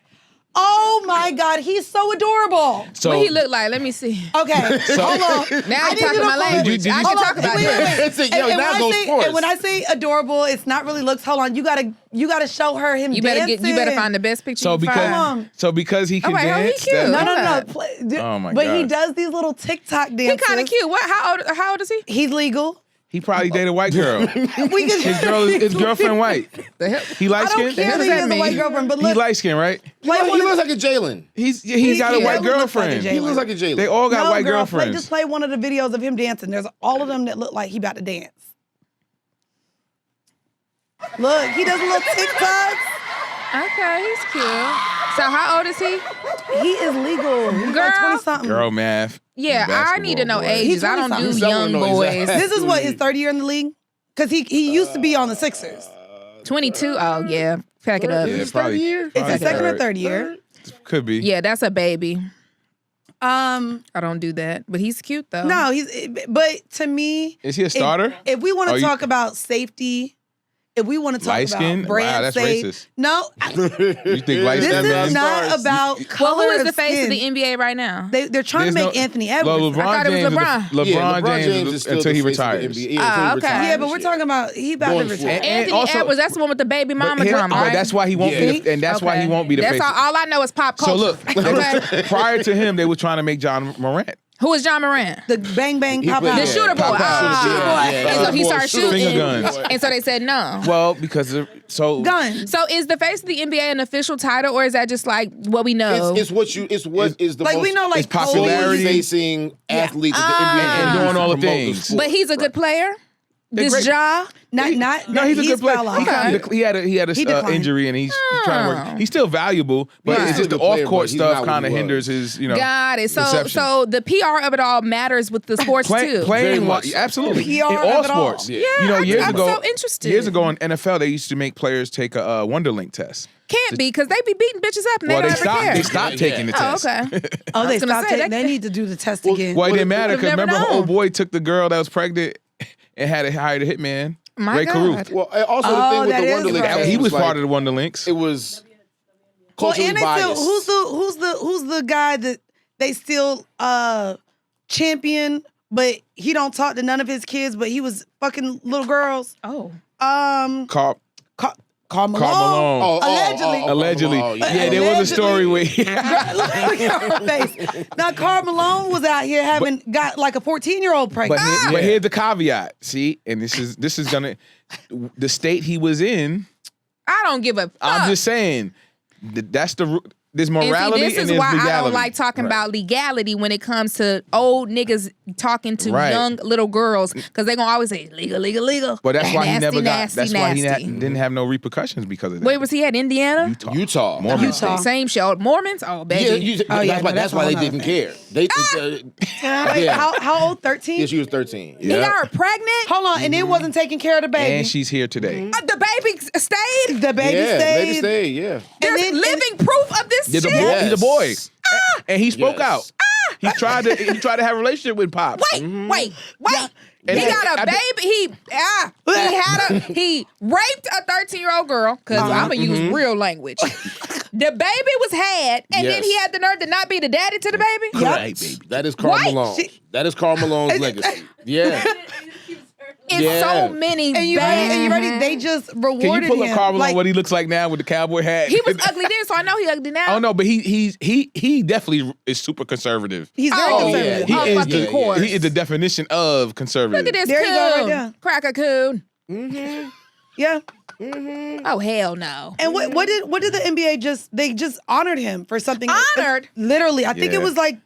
Oh my God, he's so adorable. So What he look like? Let me see. Okay, hold on. Now I you're need talking you to my hold- language. I Hold can on, talk about wait, this. wait. Yo, now go sports. And when I say adorable, it's not really looks. Hold on, you gotta show her him You better dancing. you better find the best picture. So you find. because he can right, oh, he dance. cute. that- No, Hold no. up. Oh my But he gosh. does these little TikTok dances. He kind of cute. What? How old is he? He's legal. He probably dated a white girl. His girlfriend white. He light I don't skinned? care that he has a white girlfriend, but He look, light skinned, right? He looks like a Jalen. He's got a white girlfriend. He looks like a Jalen. They all got white girl, girlfriends. Just play one of the videos of him dancing. There's all of them that look like he about to dance. Look, he does little TikToks. Okay, he's cute. So how old is he? He is legal. He's like 20-something. Girl math. Yeah, I need to know ages. I don't do young boys. This is what, his third year in the league? Because he used to be on the Sixers. 22? Oh, yeah. Pack it up. Yeah, probably. It's his second or third year. Could be. Yeah, that's a baby. I don't do that. But he's cute, though. No, but to me... Is he a starter? If we want to talk about safety... If we want to talk light skin? about brand wow, that's safe, racist. No, You think light this skin is man? not about color. Well, who is of the face skin. of the NBA right now? They're trying to make Anthony Edwards. LeBron I thought it was James LeBron. LeBron James is still until he the face of the retires. NBA. Yeah, until he okay. retires. Yeah, but we're talking about he about Going to for retire. it. Anthony also- Edwards, that's the one with the baby mama But drama, right? that's why he won't be the, and that's why he won't be the That's face. all I know is pop culture. So look, Okay. prior to him, they were trying to make John Morant. Who is John Morant? The bang bang pop The out. shooter boy. And so he started shooting. Finger guns. And so they said no. Well, because Guns. So is the face of the NBA an official title, or is that just like what we know? It's what is the Like most we know, like it's popularity. facing athlete that the NBA And doing all the promote things. sport. But he's a good player. They're This great. jaw. No, he's a good player. fell off. He had a declined. injury, and he's trying to work. He's still valuable, but Yeah, it's he's just a the good player, off court but he's not stuff what kind of he was. hinders his Got it. So reception. so the PR of it all matters with the sports too. Very Playing much. absolutely PR in of all it all. sports. Yeah. You know, years I'm ago, so interested. Years ago in NFL, they used to make players take a Wonderlink test. Can't be because they be beating bitches up and Well, they they don't ever care. stopped taking the Oh, test. okay. Oh, they was gonna stopped say, taking. that- They need to do the test again. Well, it didn't matter because would've never remember, known. old boy took the girl that was pregnant and had hired a hitman. My Ray God. Caruth. Well, also the Oh, thing with that the is Wonderlic right. test He was like, part of the Wonderlinks. It was Well, culturally and they still, biased. who's the guy that they still champion, but he don't talk to none of his kids, but he was fucking little girls. Oh. Karl Malone. Malone. Allegedly. Allegedly. Yeah, there was a story where Look at her face. Now, Karl Malone was out here got like a 14-year-old pregnant. but here's the caveat. See, and this is gonna the state he was in. I don't give a fuck. I'm just saying that's there's morality and see, this and is there's why legality. I don't like talking about legality when it comes to old niggas talking to Right. young little girls because they gonna always say legal. But that's why he never got. Nasty, That's why he nasty. didn't have no repercussions because of that. Where was he at? Indiana? Utah. Mormons. Utah. Same show. Mormons? Oh, baby. yeah, that's why they didn't care. They Wait, yeah. how old? 13? Yeah, she was 13. He got her pregnant? Hold on, and it wasn't taking care of the baby. And she's here today. The baby stayed? The baby Yeah, stayed. baby stayed. Yeah. There's then- living proof of this He's shit? a boy, and he spoke Yes. out. He tried to have a relationship with Pops. Wait. And He then- got a baby. He raped a 13-year-old girl, because I'm going to use real language. The baby was had, and then Yes. he had the nerve to not be the daddy to the baby? Correct, baby. That is Karl What? Malone. That is Karl Malone's legacy. Yeah. It's Yeah. so many And you ready? They just rewarded Can you pull him. up Carl Malone like, what he looks like now with the cowboy hat? He was ugly then, so I know he ugly now. Oh no, but he definitely is super conservative. he's very Oh, conservative. He Oh, is fucking the course. he is the definition of conservative. Look at this There you go, right coon. there. Cracker coon. Yeah. Oh, hell no. And what did the NBA they just honored him for something? Honored? Literally, I think Yeah. it was like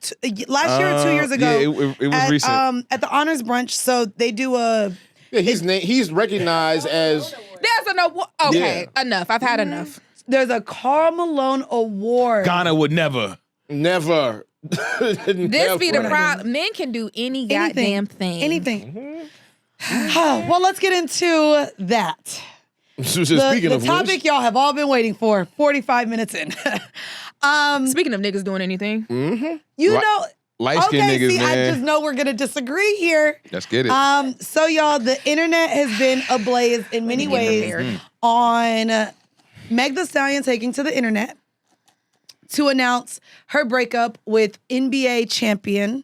last year or 2 years ago. Yeah, it was at, recent. At the honors brunch, so they do a. Yeah, he's recognized as There's an award. Okay, enough. I've had enough. There's a Karl Malone Award. Ghana would never. never. This be the problem. Men can do any goddamn thing. Anything. Well, let's get into that. Speaking The of topic which, y'all have all been waiting for. 45 minutes in. Speaking of niggas doing anything. You know. Light-skinned Okay, niggas, see, I man. just know we're gonna disagree here. Let's get it. So y'all, the internet has been ablaze in many ways on Meg Thee Stallion taking to the internet to announce her breakup with NBA champion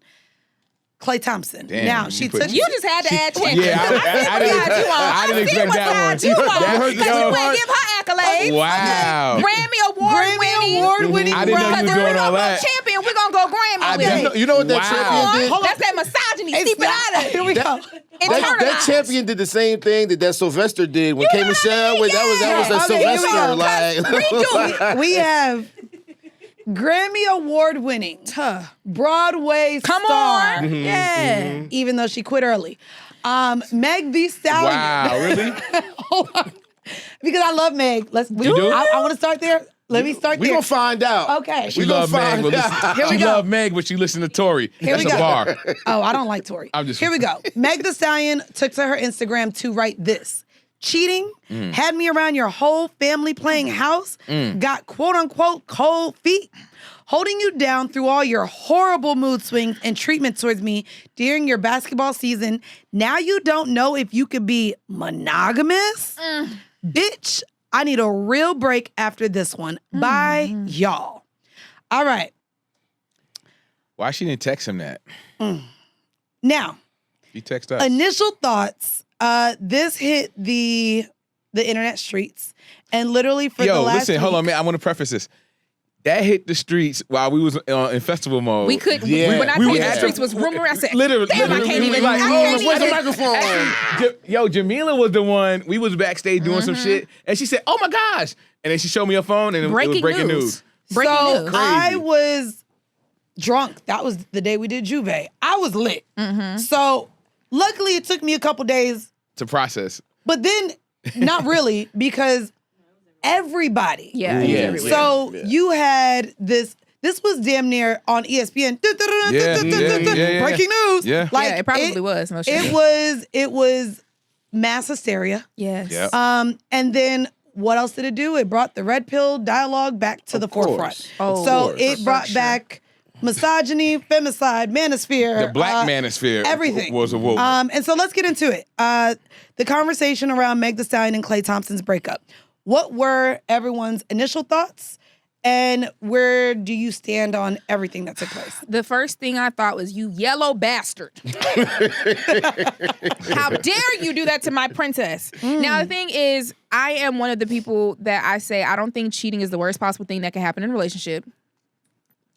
Klay Thompson. Damn, now you she put- took. You just had to add champion. Yeah, I didn't expect that one. You want. That hurt Because you wouldn't give her accolades. Wow. Grammy award-winning. I didn't know you was doing all that. Champion, we're going to go Grammy with it. you know what that Wow. champion did? That's that misogyny me. Steepanada. Here we go. That champion did the same thing that Sylvester did when K. Michelle. That was Sylvester. We have Grammy Award winning Broadway star. On. Yeah. Even though she quit early. Meg Thee Stallion. Wow, really? Hold on. Because I love Meg. I want to start there. Let me start there. We're going to find out. Okay. She loved Meg, but she listened to Tory. That's a bar. Oh, I don't like Tory. Here we go. Meg Thee Stallion took to her Instagram to write this. Cheating, had me around your whole family playing house, got quote unquote cold feet, holding you down through all your horrible mood swings and treatment towards me during your basketball season. Now you don't know if you could be monogamous? Bitch, I need a real break after this one. Bye, y'all. All right. Why she didn't text him that? Now, She text us. initial thoughts. This hit the internet streets, and literally for the last listen, week, hold on, man. I want to preface this. That hit the streets while we was in festival mode. We could. Yeah. When I We told was you the at streets the- was rumor, I said, Literally, damn, I we can't was even. like, I oh, can't where's the even. microphone? Jamila was the one. We was backstage doing some shit, and she said, "Oh my gosh!" And then she showed me her phone, and it was breaking news. Breaking so news. I was drunk. That was the day we did Juve. I was lit. So luckily it took me a couple days, To process. but then not really because everybody. Yeah. Yeah. Everywhere. So you had this. This was damn near on ESPN. Yeah. Breaking news. Yeah. Like it probably was. Most It was mass hysteria. Yes. Yep. And then what else did it do? It brought the red pill dialogue back to the forefront. Oh, so course. it brought back misogyny, femicide, manosphere. The black manosphere everything. was awoke. And so let's get into it. The conversation around Meg Thee Stallion and Klay Thompson's breakup. What were everyone's initial thoughts? And where do you stand on everything that took place? The first thing I thought was, you yellow bastard. How dare you do that to my princess? Now, the thing is, I am one of the people that I say, I don't think cheating is the worst possible thing that can happen in a relationship,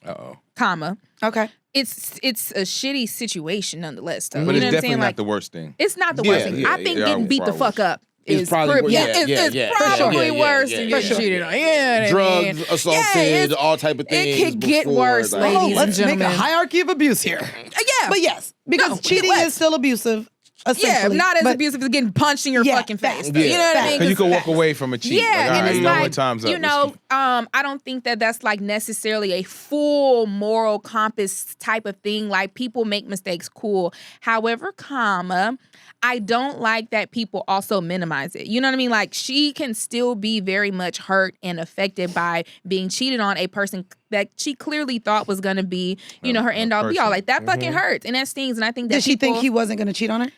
Uh-oh. comma. Okay. It's a shitty situation nonetheless, though. But You it's know what I'm definitely saying? not Like, the worst thing. it's not the Yeah, worst thing. yeah, I think yeah, getting beat the far fuck up It's is probably it's probably worse than getting cheated on. Yeah, Drugs, assaulted, it's- all type of things. it could get before, worse, like- ladies Oh, and let's make a gentlemen. hierarchy of abuse here. Yeah. But yes, because No, cheating let's. is still abusive. Yeah, Essentially. not as But abusive as getting punched in your Yeah, fucking face. facts. though. You know what I Facts. mean? Because you can walk facts. away from a cheat. Yeah, Like, all and right, it's you know like, what, time's up. you know, I don't think that that's like necessarily a full moral compass type of thing. Like, people make mistakes, cool. However, comma, I don't like that people also minimize it. You know what I mean? Like, she can still be very much hurt and affected by being cheated on, a person that she clearly thought was going to be, you know, her end all be all. person. Like, that fucking hurts and that stings. And I think that did she think he wasn't going to cheat on her?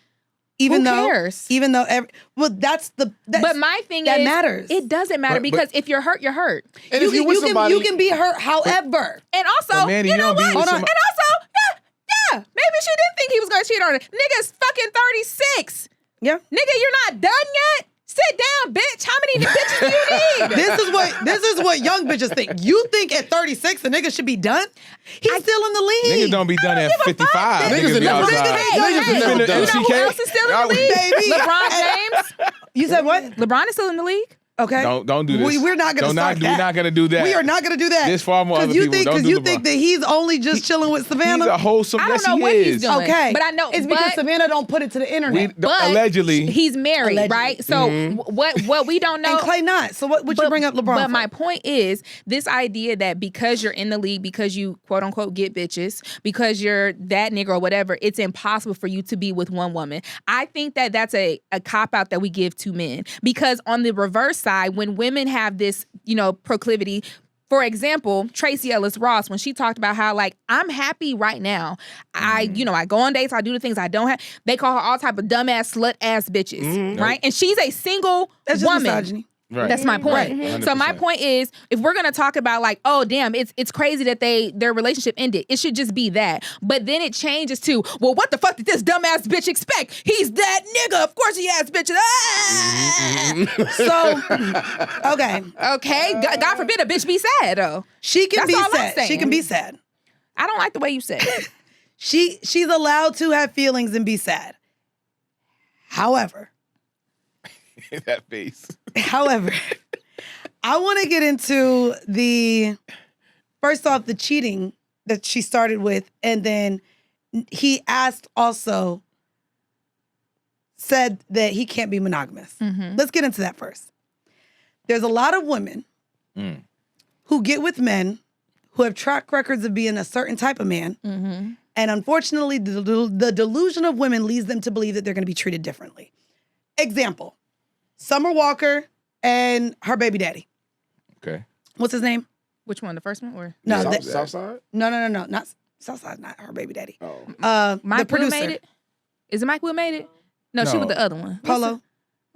Even though, cares? Even though, that's But my thing that is, matters. it doesn't matter But- because if you're hurt, you're hurt. And if you're with somebody, you can be hurt. However, And also, But Mandy, you know you don't be what? with And somebody- also, yeah, maybe she didn't think he was gonna cheat on her. Nigga's fucking 36. yeah. Nigga, you're not done yet? Sit down, bitch. How many bitches do you need? This is what young bitches think. You think at 36 a nigga should be done? He's still in the league. Niggas don't be done at 55. Niggas be never outside. done. Hey, Niggas hey, never you done. know who else is still in the league? Baby. LeBron James. You said what? LeBron is still in the league. Okay. Don't do this. We're not going to start that. We're not going to do that. We are not going to do that. There's far more other you people. think Don't because do you LeBron. think that he's only just chilling with Savannah. He's a wholesome. I don't Yes, know he what is. he's doing. Okay, But I know it's because but- Savannah don't put it to the internet. But Allegedly. he's married, Allegedly. right? So what we don't know. And Klay not. So what would you bring up LeBron? But for? my point is this idea that because you're in the league, because you quote unquote get bitches, because you're that nigga or whatever, it's impossible for you to be with one woman. I think that that's a cop out that we give to men, because on the reverse side, when women have this, you know, proclivity. For example, Tracy Ellis Ross, when she talked about how, like, I'm happy right now. I go on dates, I do the things I don't have. They call her all type of dumbass, slut ass bitches, right? And she's a single That's just woman. misogyny. Right. That's my point. Right. So my 100%. point is, if we're gonna talk about like, oh damn, it's crazy that their relationship ended, it should just be that. But then it changes to, well, what the fuck did this dumbass bitch expect? He's that nigga. Of course he has bitches. So, okay. God forbid a bitch be sad though. She can That's be all I'm sad. saying. She can be sad. I don't like the way you said it. She's allowed to have feelings and be sad. However, that face. However, I want to get into first off, the cheating that she started with, and then he said that he can't be monogamous. Mm-hmm. Let's get into that first. There's a lot of women who get with men who have track records of being a certain type of man. Mm-hmm. And unfortunately, the delusion of women leads them to believe that they're going to be treated differently. Example, Summer Walker and her baby daddy. Okay. What's his name? Which one? The first one or No, Southside? No, not Southside, not her baby daddy. Oh. The producer. Will made it? Is it Mike Will made it? No, she No. was the other one. Polo.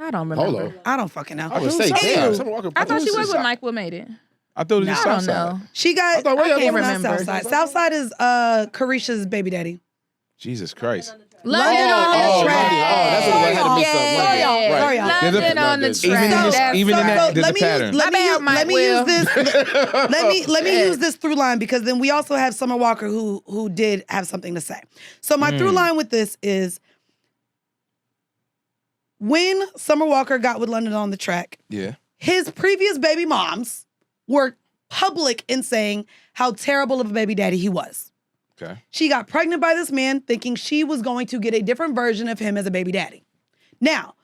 I don't remember. Polo. I don't fucking know. I would say, Anywho, damn. Summer Walker. I thought she was was with Mike Will made it. I thought it was I just don't Southside. know. She got, I can't it's not remember. Southside. Southside is Carisha's baby daddy. Jesus Christ. London on the track. that's what I had to mix up. Sorry, y'all. Right. Sorry, y'all. London on the Even track. in this- even in that, there's a pattern. Let me use this. Let me Yeah. use this through line, because then we also have Summer Walker who did have something to say. So my through line with this is when Summer Walker got with London on the track, Yeah. his previous baby moms were public in saying how terrible of a baby daddy he was. Okay. She got pregnant by this man thinking she was going to get a different version of him as a baby daddy. Now,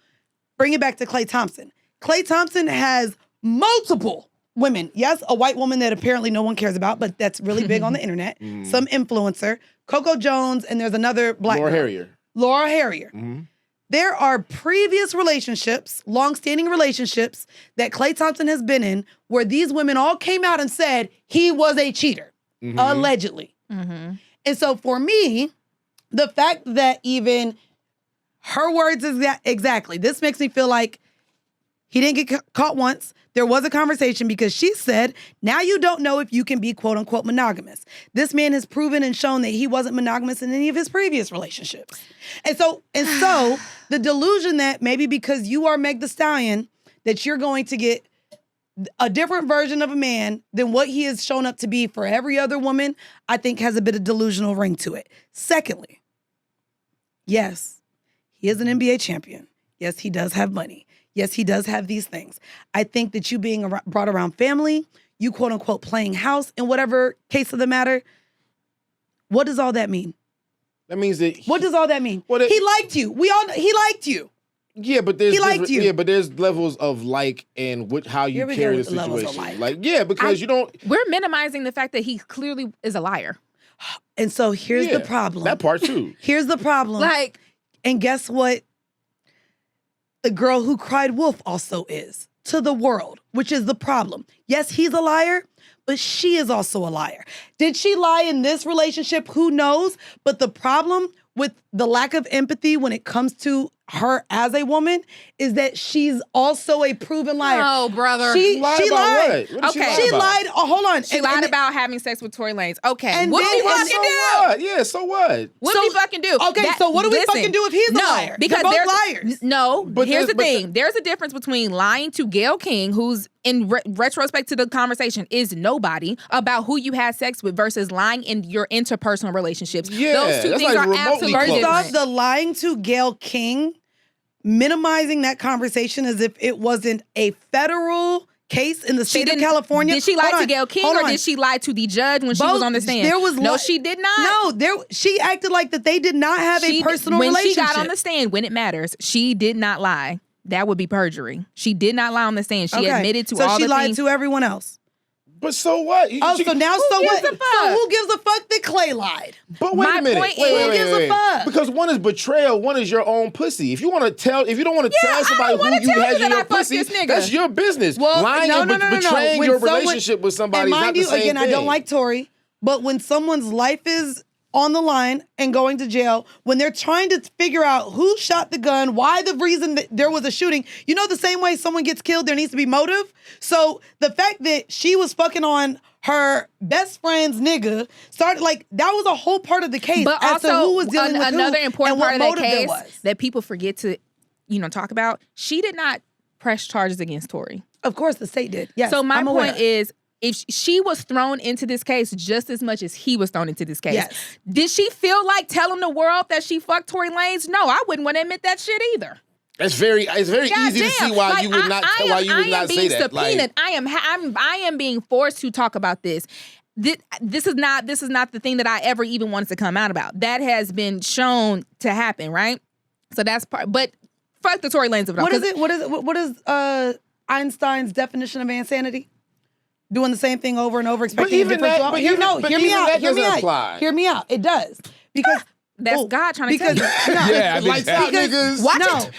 bring it back to Klay Thompson. Klay Thompson has multiple women. Yes, a white woman that apparently no one cares about, but that's really big on the internet. Some influencer, Coco Jones, and there's another black Laura girl. Harrier. Laura Harrier. Mm-hmm. There are previous relationships, long-standing relationships that Klay Thompson has been in where these women all came out and said he was a cheater, allegedly. Mm-hmm. And so for me, the fact that even her words exactly, this makes me feel like he didn't get caught once. There was a conversation because she said, now you don't know if you can be quote unquote monogamous. This man has proven and shown that he wasn't monogamous in any of his previous relationships. And so the delusion that maybe because you are Meg the Stallion, that you're going to get a different version of a man than what he has shown up to be for every other woman, I think has a bit of delusional ring to it. Secondly, yes, he is an NBA champion. Yes, he does have money. Yes, he does have these things. I think that you being brought around family, you quote unquote playing house in whatever case of the matter, what does all that mean? That means that. What does all that mean? Well, he liked you. He liked you. Yeah, but there's He liked you. Yeah, but there's levels of like and how you Here we carry go the with the levels of situation. like. Yeah, because you don't. We're minimizing the fact that he clearly is a liar. And so here's Yeah, the problem. That part too. Here's the problem. Like, And guess what? The girl who cried wolf also is to the world, which is the problem. Yes, he's a liar, but she is also a liar. Did she lie in this relationship? Who knows? But the problem with the lack of empathy when it comes to her as a woman is that she's also a proven liar. no, brother. She Lied lied. about what? What did Okay. She about? lied. Oh, hold on. She lied about having sex with Tory Lanez. Okay. And What then- do we and fucking so do? What? Yeah, so what? What do we fucking do? Okay, so what do we listen, fucking do if he's a no, liar? Because They're both there's liars. No, But here's the there's- thing. There's a difference between lying to Gayle King, who's in retrospect to the conversation is nobody, about who you had sex with versus lying in your interpersonal relationships. Yeah, those two that's things like are remotely absolutely close. First off, different. the lying to Gayle King, minimizing that conversation as if it wasn't a federal case in the state of California. Did she lie Hold to on, Gayle King hold or on. did she lie to the judge when she was Both. on the stand? There was no, she did not. No, she acted like that they did not have a personal when relationship. she got on the stand, when it matters, she did not lie. That would be perjury. She did not lie on the stand. She admitted to all the things. So she lied to everyone else. But so what? Oh, so now so what? gives a fuck? So who gives a fuck that Klay lied? But wait My a minute. point Wait, is- wait, Who gives a wait. fuck? Because one is betrayal, one is your own pussy. If you don't want to tell I somebody wanna who you tell had you in that I your fucked pussy, this nigga. that's your business. Well, Lying no, and no, no, no, no. betraying When your someone- relationship with somebody And is not mind the you, same again, thing. I don't like Tory, but when someone's life is on the line and going to jail, when they're trying to figure out who shot the gun, why the reason that there was a shooting, you know the same way someone gets killed, there needs to be motive. So the fact that she was fucking on her best friend's nigga started like that was a whole part of the case. But as to also, who was dealing with another who important and what part of that motive there case was. that people forget to, talk about. She did not press charges against Tory. Of course, the state did. Yes. So my I'm aware. point is, if she was thrown into this case just as much as he was thrown into this case, Yes. did she feel like telling the world that she fucked Tory Lanez? No, I wouldn't want to admit that shit either. It's very God easy to see why you would not I am say being that. subpoenaed. I am being forced to talk about this. This is not the thing that I ever even wanted to come out about. That has been shown to happen, right? So that's part. But fuck the Tory Lanez of it all. What is Einstein's definition of insanity? Doing the same thing over and over, expecting a different result. Hear me out. It does because. That's God trying to tell you. Yeah, lights out, niggas. Watch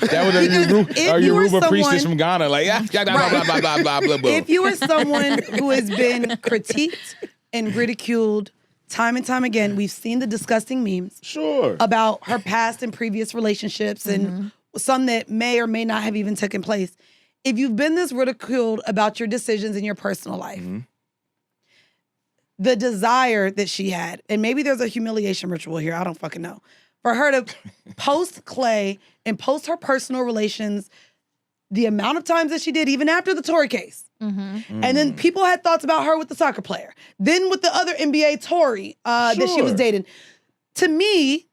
That it. was a Yoruba priestess from Ghana. Like, blah, blah, blah, blah, blah, blah. If you are someone who has been critiqued and ridiculed time and time again, we've seen the disgusting memes about her past and previous relationships and some that may or may not have even taken place. If you've been this ridiculed about your decisions in your personal life, the desire that she had, and maybe there's a humiliation ritual here, I don't fucking know, for her to post Klay and post her personal relations the amount of times that she did, even after the Tory case. And then people had thoughts about her with the soccer player. Then with the other NBA Tory that she was dating. To me,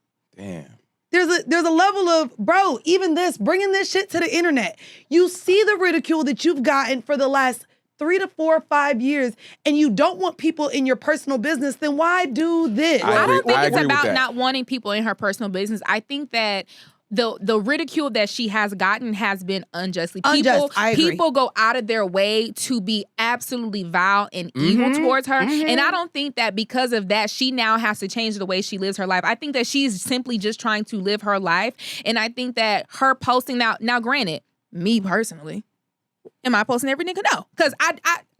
there's a level of, bro, even this, bringing this shit to the internet. You see the ridicule that you've gotten for the last 3 to 4 or 5 years, and you don't want people in your personal business, then why do this? I don't think it's about not wanting people in her personal business. I think that the ridicule that she has gotten has been unjustly. People go out of their way to be absolutely vile and evil towards her. And I don't think that because of that, she now has to change the way she lives her life. I think that she's simply just trying to live her life. And I think that her posting now granted, me personally, am I posting every nigga? No. Because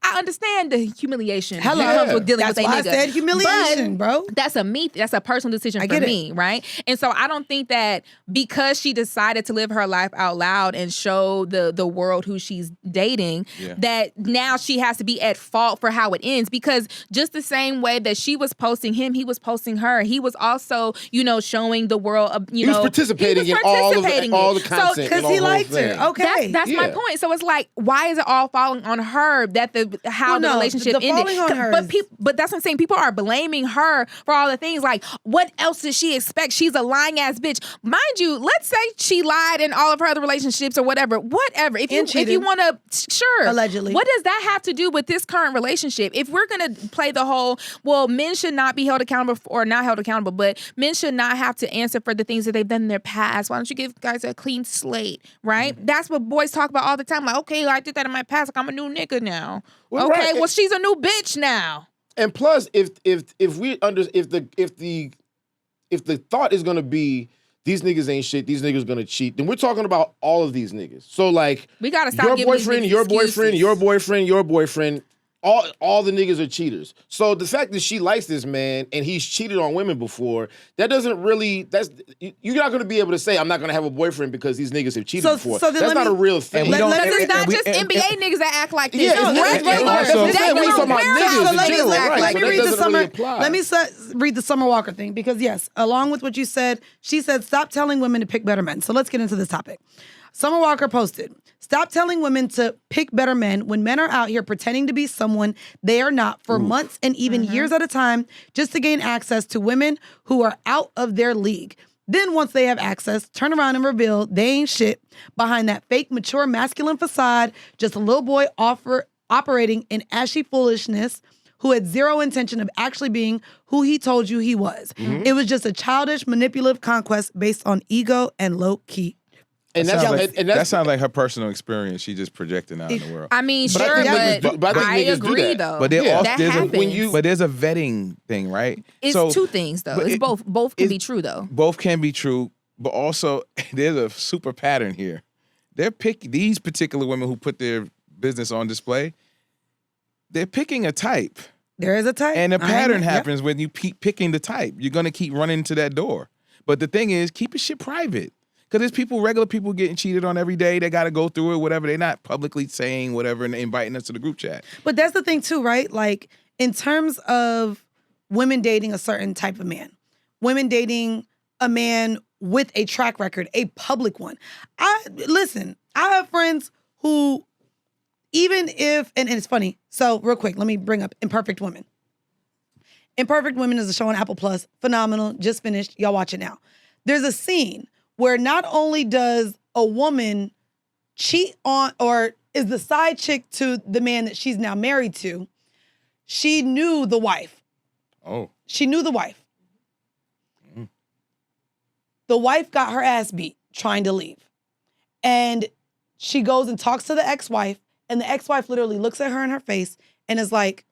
I understand the humiliation that comes with dealing with a nigga. That's why I said humiliation, bro. That's a personal decision for me, right? And so I don't think that because she decided to live her life out loud and show the world who she's dating, that now she has to be at fault for how it ends. Because just the same way that she was posting him, he was posting her. He was also, showing the world, he was participating in all the content. Because he liked her. Okay. That's my point. So it's like, why is it all falling on her that the relationship ended? On her but that's what I'm saying. People are blaming her for all the things. Like, what else does she expect? She's a lying ass bitch. Mind you, let's say she lied in all of her other relationships or whatever. If you want to, sure. Allegedly. What does that have to do with this current relationship? If we're going to play the whole, well, men should not be held accountable or not held accountable, but men should not have to answer for the things that they've done in their past. Why don't you give guys a clean slate, right? That's what boys talk about all the time. Like, okay, I did that in my past. Like, I'm a new nigga now. Well, okay, well, she's a new bitch now. And plus, if the thought is gonna be these niggas ain't shit, these niggas gonna cheat, then we're talking about all of these niggas. So like, we gotta stop your boyfriend, your boyfriend. All the niggas are cheaters. So the fact that she likes this man and he's cheated on women before, that doesn't really, you're not going to be able to say, I'm not going to have a boyfriend because these niggas have cheated before. So that's not a real thing. Because it's not just NBA niggas that act like this. Yeah, Let me read the Summer Walker thing, because yes, along with what you said, she said, stop telling women to pick better men. So let's get into this topic. Summer Walker posted, stop telling women to pick better men when men are out here pretending to be someone they are not for months and even years at a time just to gain access to women who are out of their league. Then once they have access, turn around and reveal they ain't shit behind that fake, mature, masculine facade, just a little boy operating in ashy foolishness who had zero intention of actually being who he told you he was. It was just a childish, manipulative conquest based on ego and low-key. And that sounds like her personal experience. She just projecting out in the world. I mean, but I agree though. But there's a vetting thing, right? It's two things though. It's both. Both can be true though. Both can be true, but also there's a super pattern here. These particular women who put their business on display. They're picking a type. There is a type, and a pattern happens when you keep picking the type. You're gonna keep running to that door. But the thing is, keep your shit private. Because there's regular people getting cheated on every day. They got to go through it, whatever. They're not publicly saying whatever and inviting us to the group chat. But that's the thing too, right? Like, in terms of women dating a certain type of man, women dating a man with a track record, a public one. I have friends who even if, and it's funny. So real quick, let me bring up Imperfect Women. Imperfect Women is a show on Apple Plus. Phenomenal. Just finished. Y'all watch it now. There's a scene where not only does a woman cheat on or is the side chick to the man that she's now married to, she knew the wife. Oh. She knew the wife. The wife got her ass beat trying to leave. And she goes and talks to the ex-wife, and the ex-wife literally looks at her in her face and is like,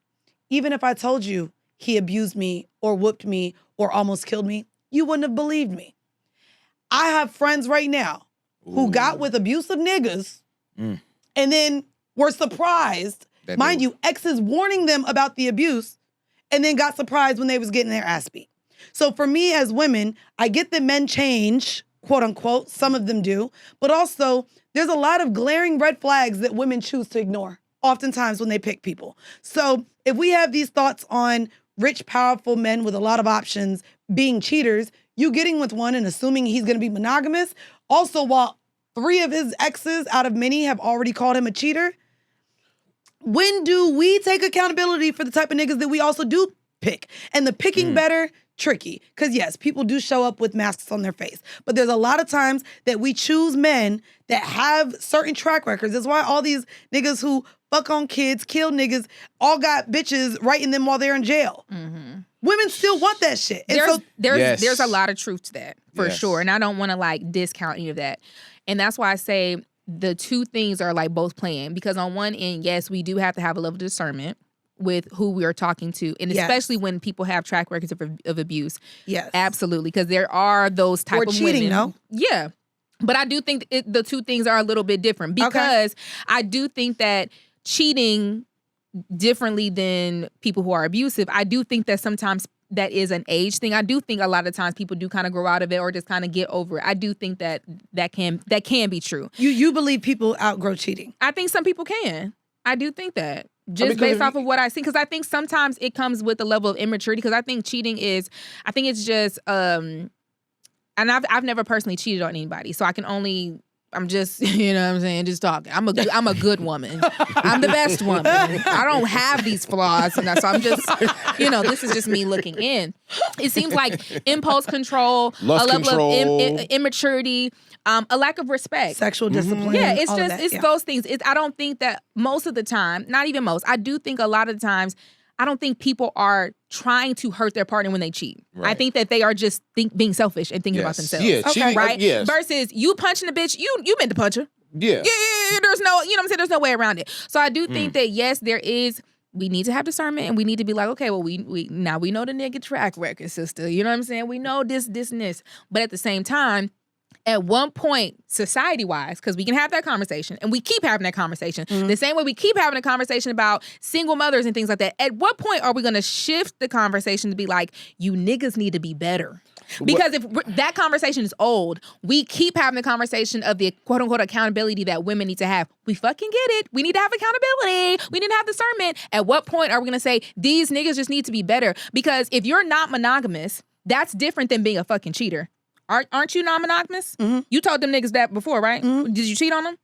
even if I told you he abused me or whooped me or almost killed me, you wouldn't have believed me. I have friends right now who got with abusive niggas and then were surprised. Mind you, exes warning them about the abuse and then got surprised when they was getting their ass beat. So for me as women, I get that men change, quote unquote, some of them do, but also there's a lot of glaring red flags that women choose to ignore oftentimes when they pick people. So if we have these thoughts on rich, powerful men with a lot of options being cheaters, you getting with one and assuming he's going to be monogamous, also while 3 of his exes out of many have already called him a cheater, when do we take accountability for the type of niggas that we also do pick? And the picking better, tricky. Because yes, people do show up with masks on their face. But there's a lot of times that we choose men that have certain track records. That's why all these niggas who fuck on kids, kill niggas, all got bitches writing them while they're in jail. Women still want that shit. And there's a lot of truth to that, for sure. And I don't want to like discount any of that. And that's why I say the two things are like both playing. Because on one end, yes, we do have to have a level of discernment with who we are talking to. And especially when people have track records of abuse. Yes. Absolutely. Because there are those type of cheating, women. no? Yeah. But I do think the two things are a little bit different. Because I do think that cheating differently than people who are abusive, I do think that sometimes that is an age thing. I do think a lot of times people do kind of grow out of it or just kind of get over it. I do think that can be true. You believe people outgrow cheating? I think some people can. I do think that. Just based off of what I see. Because I think sometimes it comes with a level of immaturity. Because I think cheating is, I think it's just, and I've never personally cheated on anybody. So I can only, I'm just, you know what I'm saying, just talking. I'm a good woman. I'm the best woman. I don't have these flaws. And so I'm just, this is just me looking in. It seems like impulse control, Lust a level control. of immaturity, a lack of respect. Sexual discipline. Yeah, it's all of just, that, it's those things. I don't think that most of the time, not even most, I do think a lot of the times, I don't think people are trying to hurt their partner when they cheat. Right. I think that they are just being selfish and thinking about themselves. Yeah, cheating, right? yes. Versus you punching a bitch, you meant to punch her. Yeah. Yeah, there's no, you know what I'm saying? There's no way around it. So I do think that, yes, we need to have discernment and we need to be like, okay, well, we now we know the nigga track record, sister. You know what I'm saying? We know this, and this. But at the same time, at one point, society-wise, because we can have that conversation, and we keep having that conversation, the same way we keep having a conversation about single mothers and things like that, at what point are we going to shift the conversation to be like, you niggas need to be better? Because if that conversation is old, we keep having the conversation of the quote-unquote accountability that women need to have. We fucking get it. We need to have accountability. We need to have discernment. At what point are we going to say, these niggas just need to be better? Because if you're not monogamous, that's different than being a fucking cheater. Aren't you non-monogamous? You told them niggas that before, right? Did you cheat on them?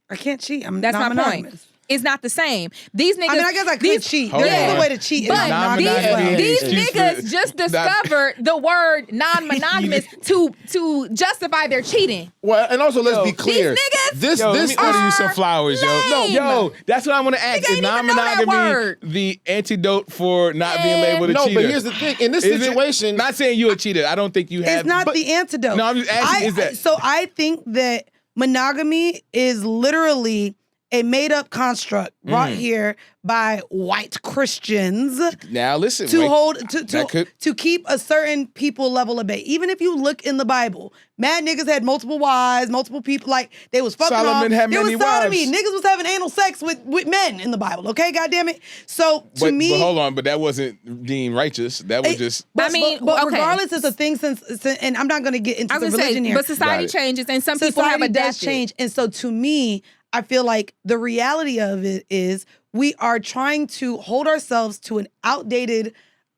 I can't cheat. That's not my monogamous. Point. It's not the same. These niggas. I mean, I guess I could cheat. There's another way to cheat. But these niggas just discovered the word non-monogamous to justify their cheating. Well, and also let's be clear. These niggas, let me order you some flowers, yo. That's what I want to ask. Is non-monogamy the antidote for not being labeled a cheater? No, but here's the thing. In this situation, not saying you're a cheater. I don't think you have. It's not the antidote. No, I'm just asking. Is that so? I think that monogamy is literally a made-up construct brought here by white Christians. Now listen, to keep a certain people level of bait. Even if you look in the Bible, mad niggas had multiple wives, multiple people. Like they was fucking Solomon off. had There many was sodomy. wives. Niggas was having anal sex with men in the Bible. Okay, goddamn it. So to me, but hold on, but that wasn't deemed righteous. That was just. But regardless, it's a thing since, and I'm not going to get into the religion here. But society changes, and some people have adapted. Does change, and so to me, I feel like the reality of it is we are trying to hold ourselves to an outdated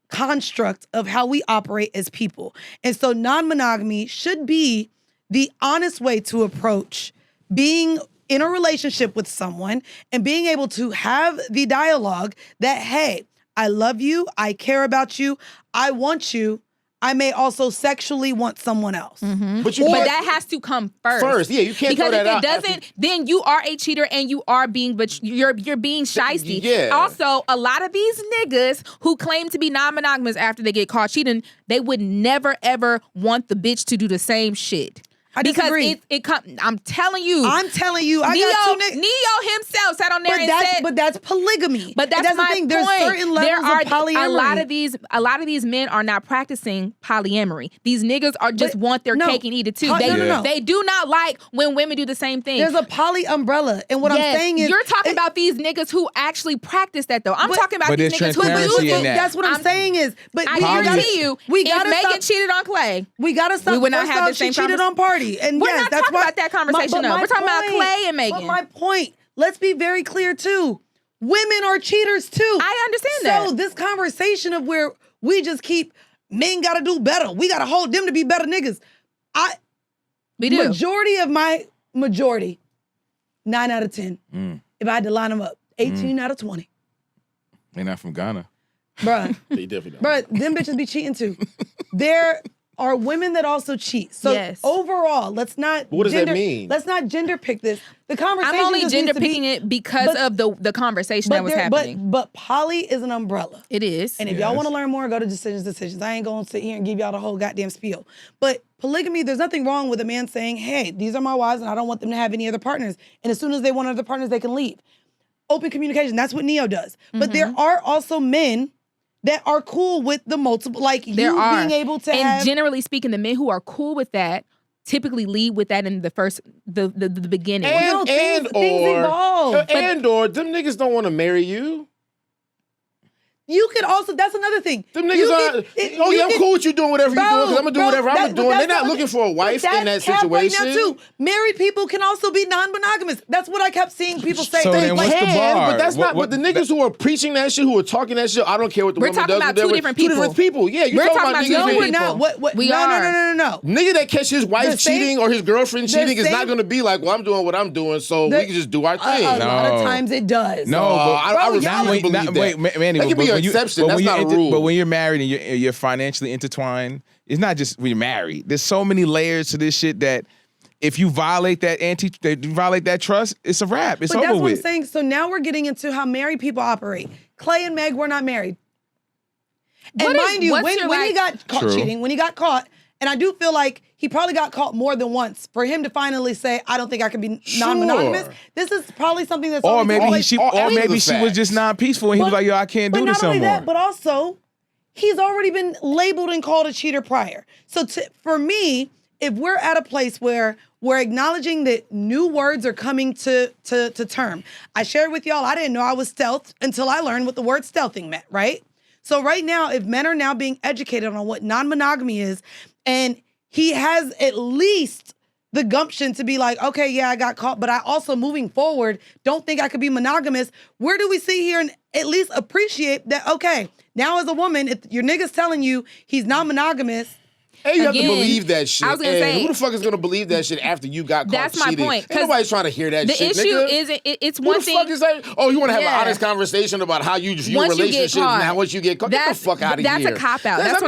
construct of how we operate as people. And so non-monogamy should be the honest way to approach being in a relationship with someone and being able to have the dialogue that, hey, I love you, I care about you, I want you, I may also sexually want someone else. But that has to come first. Yeah, you can't because throw that out. Because if it doesn't, then you are a cheater and you are being, but you're being shiesty. Yeah. Also, a lot of these niggas who claim to be non-monogamous after they get caught cheating, they would never ever want the bitch to do the same shit. I disagree. Because I'm telling you. I got two niggas. Neo himself sat on there and said, but that's polygamy. But that's my the thing. point. There's certain levels of polyamory. A lot of these men are not practicing polyamory. These niggas are just want their cake and eat it too. They do not like when women do the same thing. There's a poly umbrella, and what I'm saying is, you're talking about these niggas who actually practice that though. I'm talking about these niggas who use it. That's what I'm saying is, but I guarantee you, if Megan cheated on Klay, we gotta stop. We would not have the same she cheated on Party, and we're not talking about that conversation though. We're talking about Klay and Megan. But my point, let's be very clear too. Women are cheaters too. I understand that. So this conversation of where we just keep men gotta do better. We gotta hold them to be better niggas. We do. Majority, 9 out of 10. If I had to line them up, 18 out of 20. They're not from Ghana. Bruh. They definitely don't. Bruh, them bitches be cheating too. There are women that also cheat. So overall, let's not what does that mean? Let's not gender pick this. The conversation I'm only gender picking it because of the conversation that was happening. But poly is an umbrella. It is. And if y'all want to learn more, go to Decisions. I ain't going to sit here and give y'all the whole goddamn spiel. But polygamy, there's nothing wrong with a man saying, hey, these are my wives and I don't want them to have any other partners. And as soon as they want other partners, they can leave. Open communication, that's what Neo does. But there are also men that are cool with the multiple, like being able to have. And generally speaking, the men who are cool with that typically lead with that in the beginning. Things evolve. Or them niggas don't want to marry you. You could also, that's another thing. Them niggas I'm cool with you doing whatever you're doing because I'm going to do whatever I'm doing. They're not looking for a wife in that situation. Right now too. Married people can also be non-monogamous. That's what I kept seeing people say. So then what's the bar? But that's not, but the niggas who are preaching that shit, who are talking that shit, I don't care what the woman does. We're talking about two different people. Two different people. Yeah, you're talking about niggas. No, we're not. No. Nigga that catch his wife cheating or his girlfriend cheating is not going to be like, well, I'm doing what I'm doing, so we can just do our thing. A lot of times it does. No, I refuse to believe that. Wait, Mandy, that could be an exception. That's not a rule. But when you're married and you're financially intertwined, it's not just when you're married. There's so many layers to this shit that if you violate that trust, it's a wrap. It's over with. That's what I'm saying. So now we're getting into how married people operate. Klay and Meg were not married. And mind you, when he got caught cheating, when he got caught, and I do feel like he probably got caught more than once for him to finally say, I don't think I can be non-monogamous. This is probably something that's or maybe she was just non-peaceful and he was like, yo, I can't do this no more. Not only that, but also he's already been labeled and called a cheater prior. So for me, if we're at a place where we're acknowledging that new words are coming to term. I shared with y'all, I didn't know I was stealthed until I learned what the word stealthing meant, right? So right now, if men are now being educated on what non-monogamy is, and he has at least the gumption to be like, okay, yeah, I got caught, but I also moving forward don't think I could be monogamous. Where do we sit here and at least appreciate that, okay, now as a woman, if your nigga's telling you he's non-monogamous, hey, you have to believe that shit. I was gonna say, who the fuck is gonna believe that shit after you got caught that's cheating? My point. Ain't nobody's trying to hear that shit, The issue is, it's one thing. Who the fuck is that? Oh, you want to have an honest conversation about how you view relationships now once you get caught? Get the fuck out of here. That's a cop-out. That's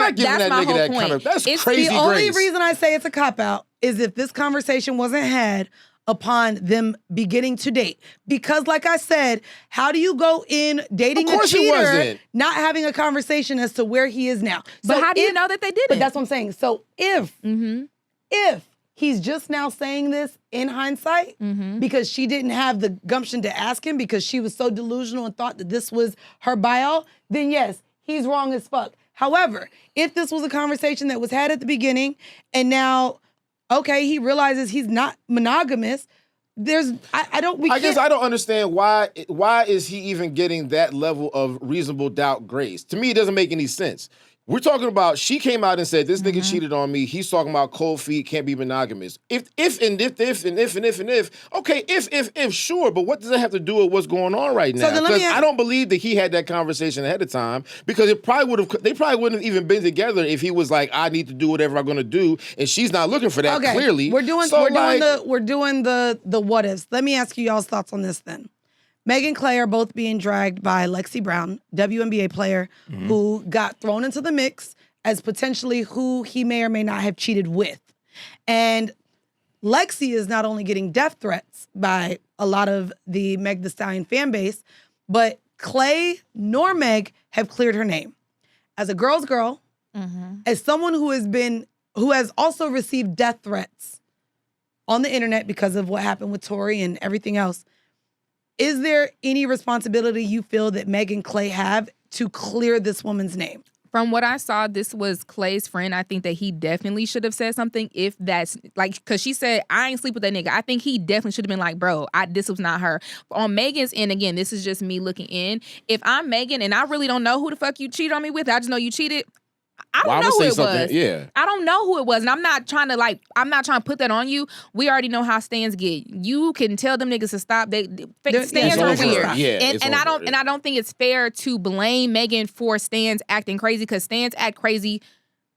my whole point. That's crazy. The only reason I say it's a cop-out is if this conversation wasn't had upon them beginning to date. Because like I said, how do you go in dating a cheater, not having a conversation as to where he is now? But how do you know that they didn't? But that's what I'm saying. So if he's just now saying this in hindsight because she didn't have the gumption to ask him because she was so delusional and thought that this was her bio, then yes, he's wrong as fuck. However, if this was a conversation that was had at the beginning and now, okay, he realizes he's not monogamous. I don't understand why is he even getting that level of reasonable doubt grace. To me, it doesn't make any sense. We're talking about, she came out and said, this nigga cheated on me. He's talking about cold feet, can't be monogamous. If, sure. But what does that have to do with what's going on right now? Because I don't believe that he had that conversation ahead of time, because they probably wouldn't have even been together if he was like, I need to do whatever I'm going to do. And she's not looking for that, clearly. We're doing the what ifs. Let me ask you y'all's thoughts on this then. Meg and Klay are both being dragged by Lexi Brown, WNBA player, who got thrown into the mix as potentially who he may or may not have cheated with. And Lexi is not only getting death threats by a lot of the Meg Thee Stallion fan base, but Klay nor Meg have cleared her name. As a girl's girl, as someone who has also received death threats on the internet because of what happened with Tory and everything else, is there any responsibility you feel that Meg and Klay have to clear this woman's name? From what I saw, this was Klay's friend. I think that he definitely should have said something, if that's like, because she said, I ain't sleep with that nigga. I think he definitely should have been like, bro, this was not her. On Megan's end, again, this is just me looking in. If I'm Megan and I really don't know who the fuck you cheated on me with, I just know you cheated, I don't know who it was. Yeah. I don't know who it was. And I'm not trying to put that on you. We already know how stans get. You can tell them niggas to stop. Stans are weird. Yeah, and I don't think it's fair to blame Megan for stans acting crazy, because stans act crazy,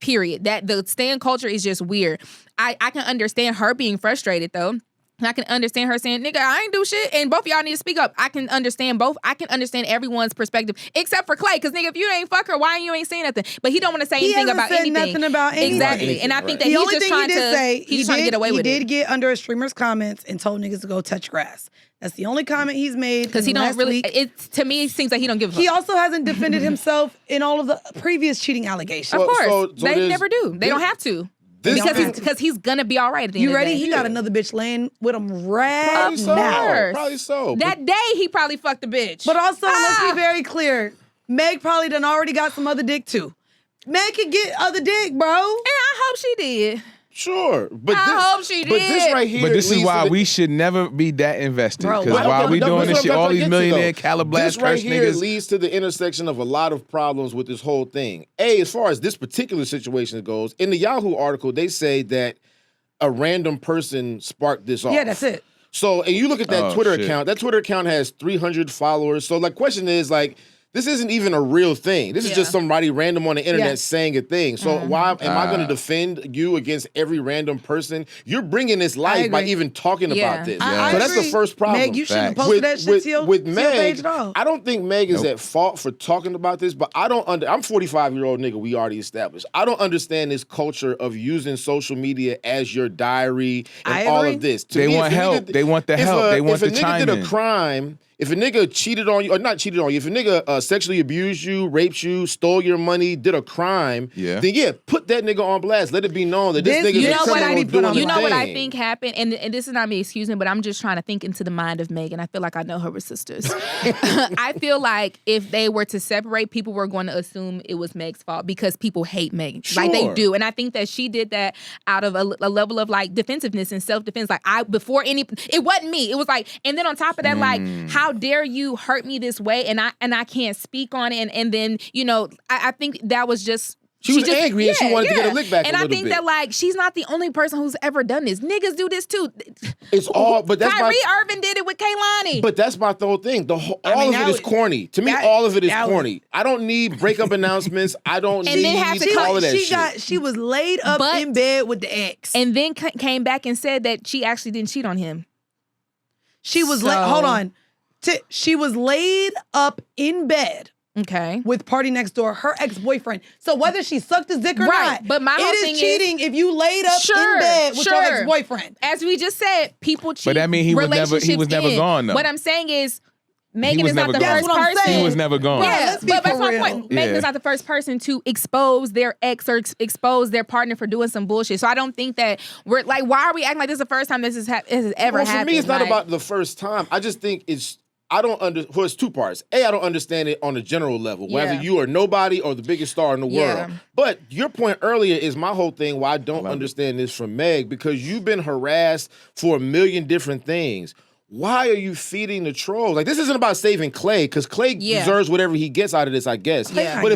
period. That the stan culture is just weird. I can understand her being frustrated though. I can understand her saying, nigga, I ain't do shit, and both of y'all need to speak up. I can understand both. I can understand everyone's perspective, except for Klay, because nigga, if you ain't fuck her, why you ain't saying nothing? But he don't want to say anything about anything. Nothing about anything. Exactly. And I think that he's just trying to get away with it. He did get under a streamer's comments and told niggas to go touch grass. That's the only comment he's made. Because he don't really, to me, it seems like he don't give a fuck. He also hasn't defended himself in all of the previous cheating allegations. Of course. They never do. They don't have to. Because he's gonna be all right at the end of the day. You ready? He got another bitch laying with him right now. Probably so. That day, he probably fucked a bitch. But also, let's be very clear. Meg probably done already got some other dick, too. Meg could get other dick, bro. And I hope she did. Sure, but I hope she did. But this right here. But this is why we should never be that invested. Because while we doing this shit, all these millionaire calabash this right here niggas leads to the intersection of a lot of problems with this whole thing. As far as this particular situation goes, in the Yahoo article, they say that a random person sparked this off. Yeah, that's it. So, and you look at that Twitter account. That Twitter account has 300 followers. So, the question is like, this isn't even a real thing. This is just somebody random on the internet saying a thing. So why am I going to defend you against every random person? You're bringing this life by even talking about this. So that's the first problem. Meg, you shouldn't post that shit to your page at all. I don't think Meg is at fault for talking about this, but I'm 45-year-old nigga, we already established. I don't understand this culture of using social media as your diary and all of this. They want help. They want the help. They want the chime in. If a nigga did a crime, if a nigga cheated on you, or not cheated on you, if a nigga sexually abused you, raped you, stole your money, did a crime, then put that nigga on blast. Let it be known that this nigga is a criminal doing a thing. You know what I think happened? And this is not me excusing, but I'm just trying to think into the mind of Megan. I feel like I know her with sisters. I feel like if they were to separate, people were going to assume it was Meg's fault because people hate Meg. Sure. Like they do. And I think that she did that out of a level of like defensiveness and self-defense. Like it wasn't me. It was like, and then on top of that, like, how dare you hurt me this way, and I can't speak on it, and then I think that was just she was angry and she wanted to get a lick back. And I think that like she's not the only person who's ever done this. Niggas do this too. It's all, but that's Kyrie Irving did it with Kehlani. But that's my whole thing. All of it is corny. To me, all of it is corny. I don't need breakup announcements. I don't need all of that shit. She was laid up in bed with the ex, and then came back and said that she actually didn't cheat on him. She was hold on. She was laid up in bed with Party Next Door, her ex-boyfriend. So whether she sucked his dick or not, but my whole thing is cheating if you laid up in bed with your ex-boyfriend. As we just said, people cheat. But that means he was never gone though. What I'm saying is Megan is not the first person. He was never gone. Yeah, but that's my point. Megan is not the first person to expose their ex or expose their partner for doing some bullshit. So I don't think that we're like, why are we acting like this is the first time this has ever happened? For me, it's not about the first time. I just think it's two parts. I don't understand it on a general level, whether you are nobody or the biggest star in the world. But your point earlier is my whole thing why I don't understand this from Meg, because you've been harassed for a million different things. why are you feeding the trolls? Like, this isn't about saving Klay, because Klay deserves whatever he gets out of this, I guess. Yeah. But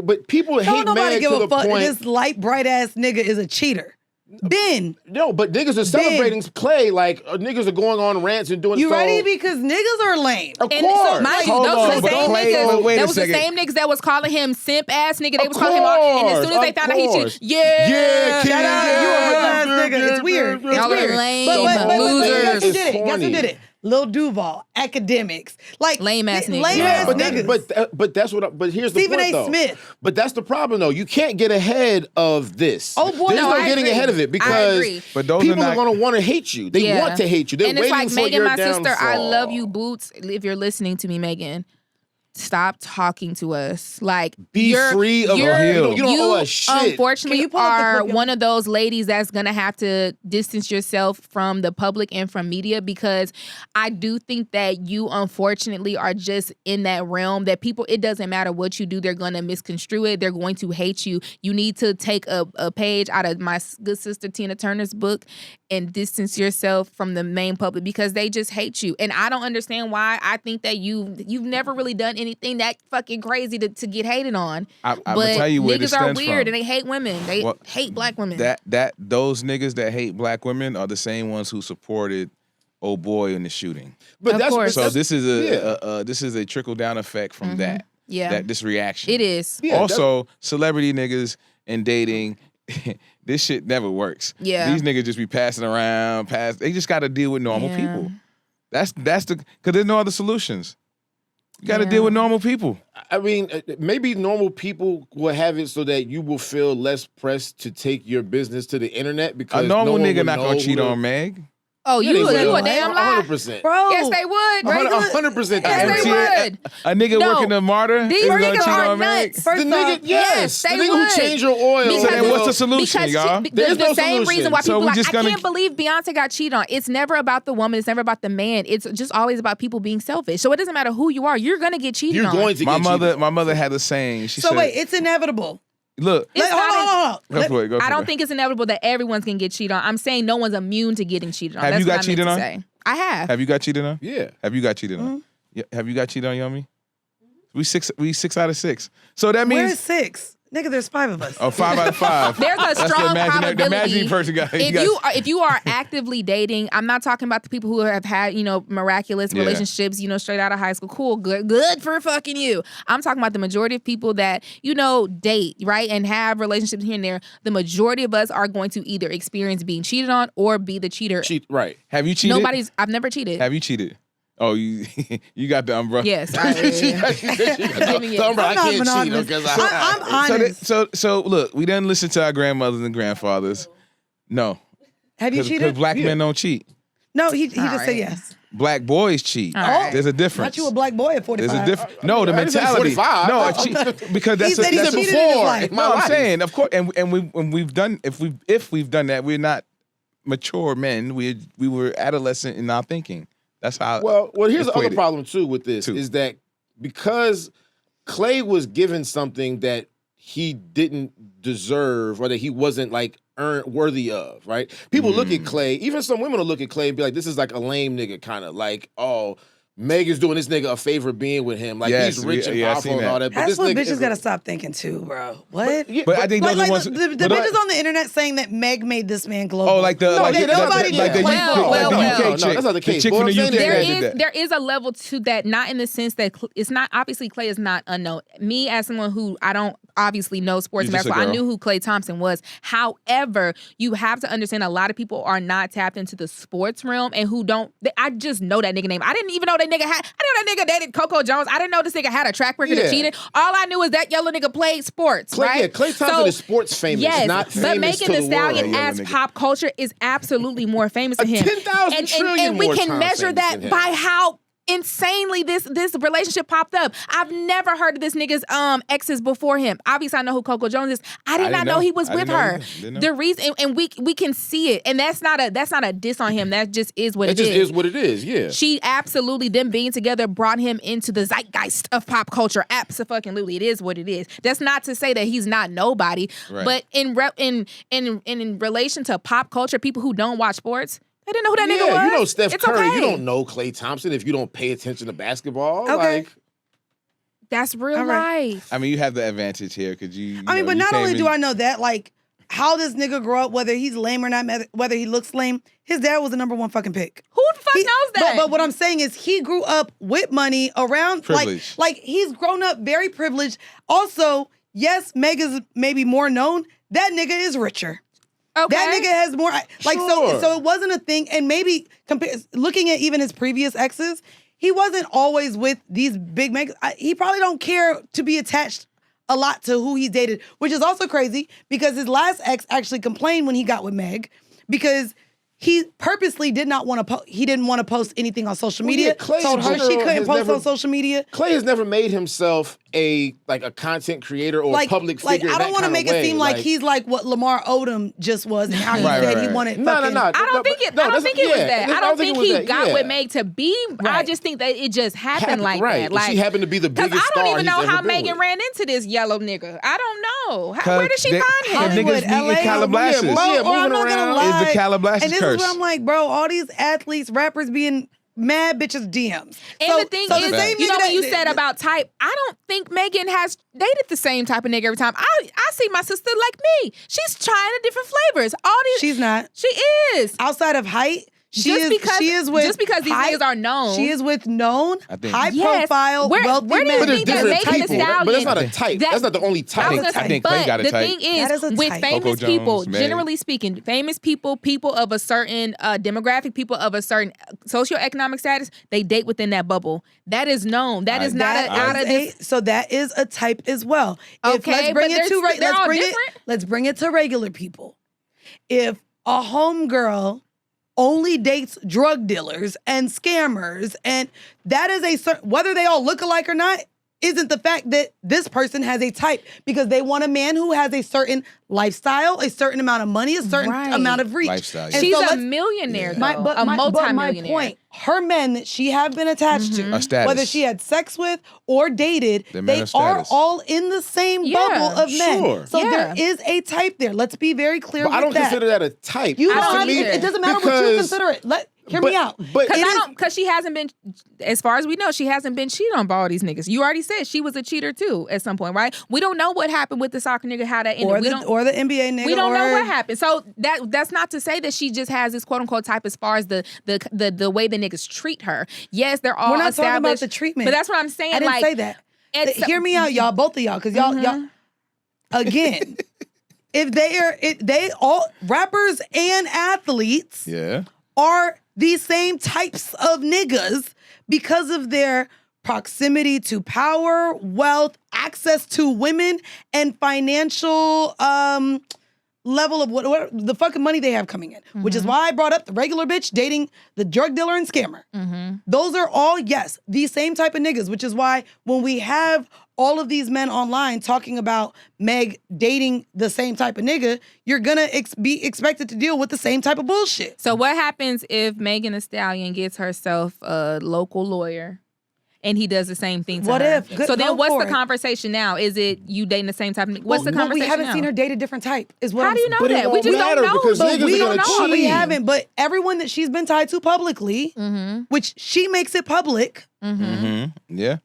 but people hate Meg to the point. This light, bright ass nigga is a cheater. Ben. No, but niggas are celebrating Klay. Like, niggas are going on rants and doing. You ready? Because niggas are lame. Of course. So, mind you, those the same niggas. That was the same niggas that was calling him simp ass nigga. They was calling him all. And as soon as they found out he cheated, yeah, shout out, you a real ass nigga. It's weird. It's weird. Lame Guess who did it? Lil Duval, academics, like lame ass niggas. Lame ass niggas. But that's what. But here's Stephen the point, A. Smith. But that's the problem, though. You can't get ahead of this. Oh boy, there's no getting ahead of it because people are going to want to hate you. They want to hate you. They're waiting like for Megan, your my downfall. sister. I love you, Boots. If you're listening to me, Megan. Stop talking to us. Like, be free of a hill. You don't owe us shit. Unfortunately, are one of those ladies that's gonna have to distance yourself from the public and from media, because I do think that you unfortunately are just in that realm that people, it doesn't matter what you do, they're gonna misconstrue it. They're going to hate you. You need to take a page out of my good sister Tina Turner's book and distance yourself from the main public, because they just hate you. And I don't understand why. I think that you've never really done anything that fucking crazy to get hated on. I'm gonna tell you where this niggas are stems weird from. and they hate women. They hate black women. Those niggas that hate black women are the same ones who supported old boy in the shooting. But this is a trickle down effect from that. Yeah, this reaction. It is. Yeah, also, celebrity niggas and dating. This shit never works. Yeah, these niggas just be passing around. They just got to deal with normal people. That's because there's no other solutions. You got to deal with normal people. I mean, maybe normal people will have it so that you will feel less pressed to take your business to the internet, because a normal nigga not gonna cheat on Meg. Oh, you a damn lie. 100%. Bro. Yes, they would. 100%. Yes, they would. A nigga working a martyr these is gonna niggas cheat are on Meg? nuts. The nigga, yes. The they nigga would. who changed your oil. Because So then what's the solution, y'all? There's the no same solution. reason why So people we like, just I gonna- can't believe Beyonce got cheated on. It's never about the woman. It's never about the man. It's just always about people being selfish. So it doesn't matter who you are. You're going to get cheated on. You're going to get cheated on. My mother had a saying. She said, wait, it's inevitable. Look, Hold on. Go I don't think it's inevitable that everyone's going to get cheated on. I'm saying no one's immune to getting cheated on. Have That's you got what I meant cheated to on? say. I have. Have you got cheated on? Yeah. Have you got cheated on? Yeah. Have you got cheated on, Yomi? We 6 out of 6. So that means Where's 6? Nigga, there's 5 of us. Oh, 5 out of 5. There's a strong probability. The imaginary person got If you are actively dating, I'm not talking about the people who have had, miraculous relationships, straight out of high school. Cool, good for fucking you. I'm talking about the majority of people that, date, right? And have relationships here and there. The majority of us are going to either experience being cheated on or be the cheater. Right. Have you cheated? I've never cheated. Have you cheated? Oh, you got the umbrella. Yes. I can't cheat because I'm honest. So look, we didn't listen to our grandmothers and grandfathers. No. Have you cheated? Because black men don't cheat. No, he just said yes. Black boys cheat. Right. There's a difference. Not you a black boy at 45. There's a difference. No, the mentality. 45. No, because that's he said he cheated in his life. No, I'm saying, of course, and we've done if we've done that, we're not mature men. We were adolescent in our thinking. That's how. Well, here's the other problem too with this is that because Klay was given something that he didn't deserve or that he wasn't worthy of, right? People look at Klay, even some women will look at Klay and be like, this is like a lame nigga kind of like, oh, Meg is doing this nigga a favor being with him. Like, he's rich and powerful and all that. But that's this what nigga bitches gotta stop thinking too, bro. What? But I think those are ones. The bitches on the internet saying that Meg made this man global. Oh, like the UK chick. No, that's not the case. The chick from the UK did that. There is a level to that, not in the sense that it's not, obviously Klay is not unknown. Me as someone who I don't obviously know sports and basketball, I knew who Klay Thompson was. However, you have to understand a lot of people are not tapped into the sports realm and who don't, I just know that nigga name. I didn't even know that nigga had, I didn't know that nigga dated Coco Jones. I didn't know this nigga had a track record of cheating. All I knew is that yellow nigga played sports, right? Yeah, Klay Thompson is sports famous, not famous but Megan to Thee the Stallion world. as pop culture is absolutely more famous than him. 10,000 trillion and we more can times measure famous that than him. by how insanely this relationship popped up. I've never heard of this nigga's exes before him. Obviously, I know who Coco Jones is. I did not know he was with her. The reason, and we can see it, and that's not a diss on him. That just is what it is. It just is what it is. Yeah. She absolutely, them being together brought him into the zeitgeist of pop culture. Absolutely, it is what it is. That's not to say that he's not nobody, right. But in relation to pop culture, people who don't watch sports, They didn't know who that nigga was. You know Steph It's Curry. okay. You don't know Klay Thompson if you don't pay attention to basketball. Okay. Like, That's real All right. life. I mean, you have the advantage here because you. I mean, know, but you not came only in- do I know that, like, how this nigga grow up, whether he's lame or not, whether he looks lame, his dad was the number one fucking pick. Who the fuck knows that? But what I'm saying is he grew up with money around, Privilege. like he's grown up very privileged. Also, yes, Meg is maybe more known. That nigga is richer. okay. That nigga has more, like, Sure. so it wasn't a thing. And maybe looking at even his previous exes, he wasn't always with these big Meg. He probably don't care to be attached a lot to who he dated, which is also crazy because his last ex actually complained when he got with Meg because he purposely did not want to he didn't want to post anything on social media. yeah, Klay Told in her she general couldn't has post never- on social media. Klay has never made himself a content creator or a public figure. I don't want to make it seem like he's like what Lamar Odom just was and how he Right, said right, he right. wanted No. fucking... I don't think it was that. I don't think he got with Meg to be. I Right. just think that it just happened like right. that. Like She happened to be the because biggest I don't star even he's know ever how been Megan with. ran into this yellow nigga. I don't know. Cause Where did she they- find him? Hollywood, Niggas be in LA. Calabasas. Yeah, Bro, yeah, or I'm moving not gonna around. lie. It's the Calabasas And this curse. is where I'm like, bro, all these athletes, rappers being mad bitches DMs. And the thing is, same you know nigga what you that- said about type, I don't think Megan has dated the same type of nigga every time. I see my sister like me. She's trying the different flavors. All these She's not. She is. Outside of height, she Just is with just because these height, niggas are known. She is with known, I think- high Yes. profile, Where wealthy do you men. But it's think that different Megan Thee people. But that's not a Stallion- type. that- That's not the only I type. was gonna I say, think Klay but got a the type. thing That is a is, with type. famous Coco people, Jones, Meg. generally speaking, famous people of a certain demographic, people of a certain socioeconomic status, they date within that bubble. That is known. That is not out of this. So that is a type as well. Okay, Let's bring but it to they're all different. let's bring it to regular people. If a homegirl only dates drug dealers and scammers, and that is a certain, whether they all look alike or not, isn't the fact that this person has a type because they want a man who has a certain lifestyle, a certain amount of money, a certain Right. amount of reach. Lifestyle, yeah. And She's so a let's- millionaire, though. my multi-millionaire. point, her men that she have been attached to, A status. whether she had sex with or dated, The men they of are status. all in the same Yeah, bubble of men. sure. So Yeah. there is a type there. Let's be very clear But with I don't that. consider that a type. You I don't don't have, either. it doesn't matter what you Because- consider it. Hear me out. But It is- Because she hasn't been, as far as we know, she hasn't been cheated on by all these niggas. You already said she was a cheater too at some point, right? We don't know what happened with the soccer nigga, how that ended. or the NBA nigga. We don't know or- what happened. So that's not to say that she just has this quote unquote type as far as the way the niggas treat her. Yes, they're all We're not talking about established, the treatment. but that's what I'm saying. I didn't like, say that. it's- Hear me out, y'all, both of y'all, because y'all, again, if they all rappers and athletes Yeah. are these same types of niggas because of their proximity to power, wealth, access to women, and financial level of what the fucking money they have coming in. Which is why I brought up the regular bitch dating the drug dealer and scammer. Those are all, yes, these same type of niggas, which is why when we have all of these men online talking about Meg dating the same type of nigga, you're gonna be expected to deal with the same type of bullshit. So what happens if Megan Thee Stallion gets herself a local lawyer and he does the same thing to What her? if? Good, So then go what's for the it. conversation now? Is it you dating the same type of What's the Well, conversation we haven't now? seen her date a different type. Is what How I'm do you know But it that? We won't just don't matter know. because But niggas we are don't gonna know. We cheat. haven't. But everyone that she's been tied to publicly, which she makes it public, Yeah.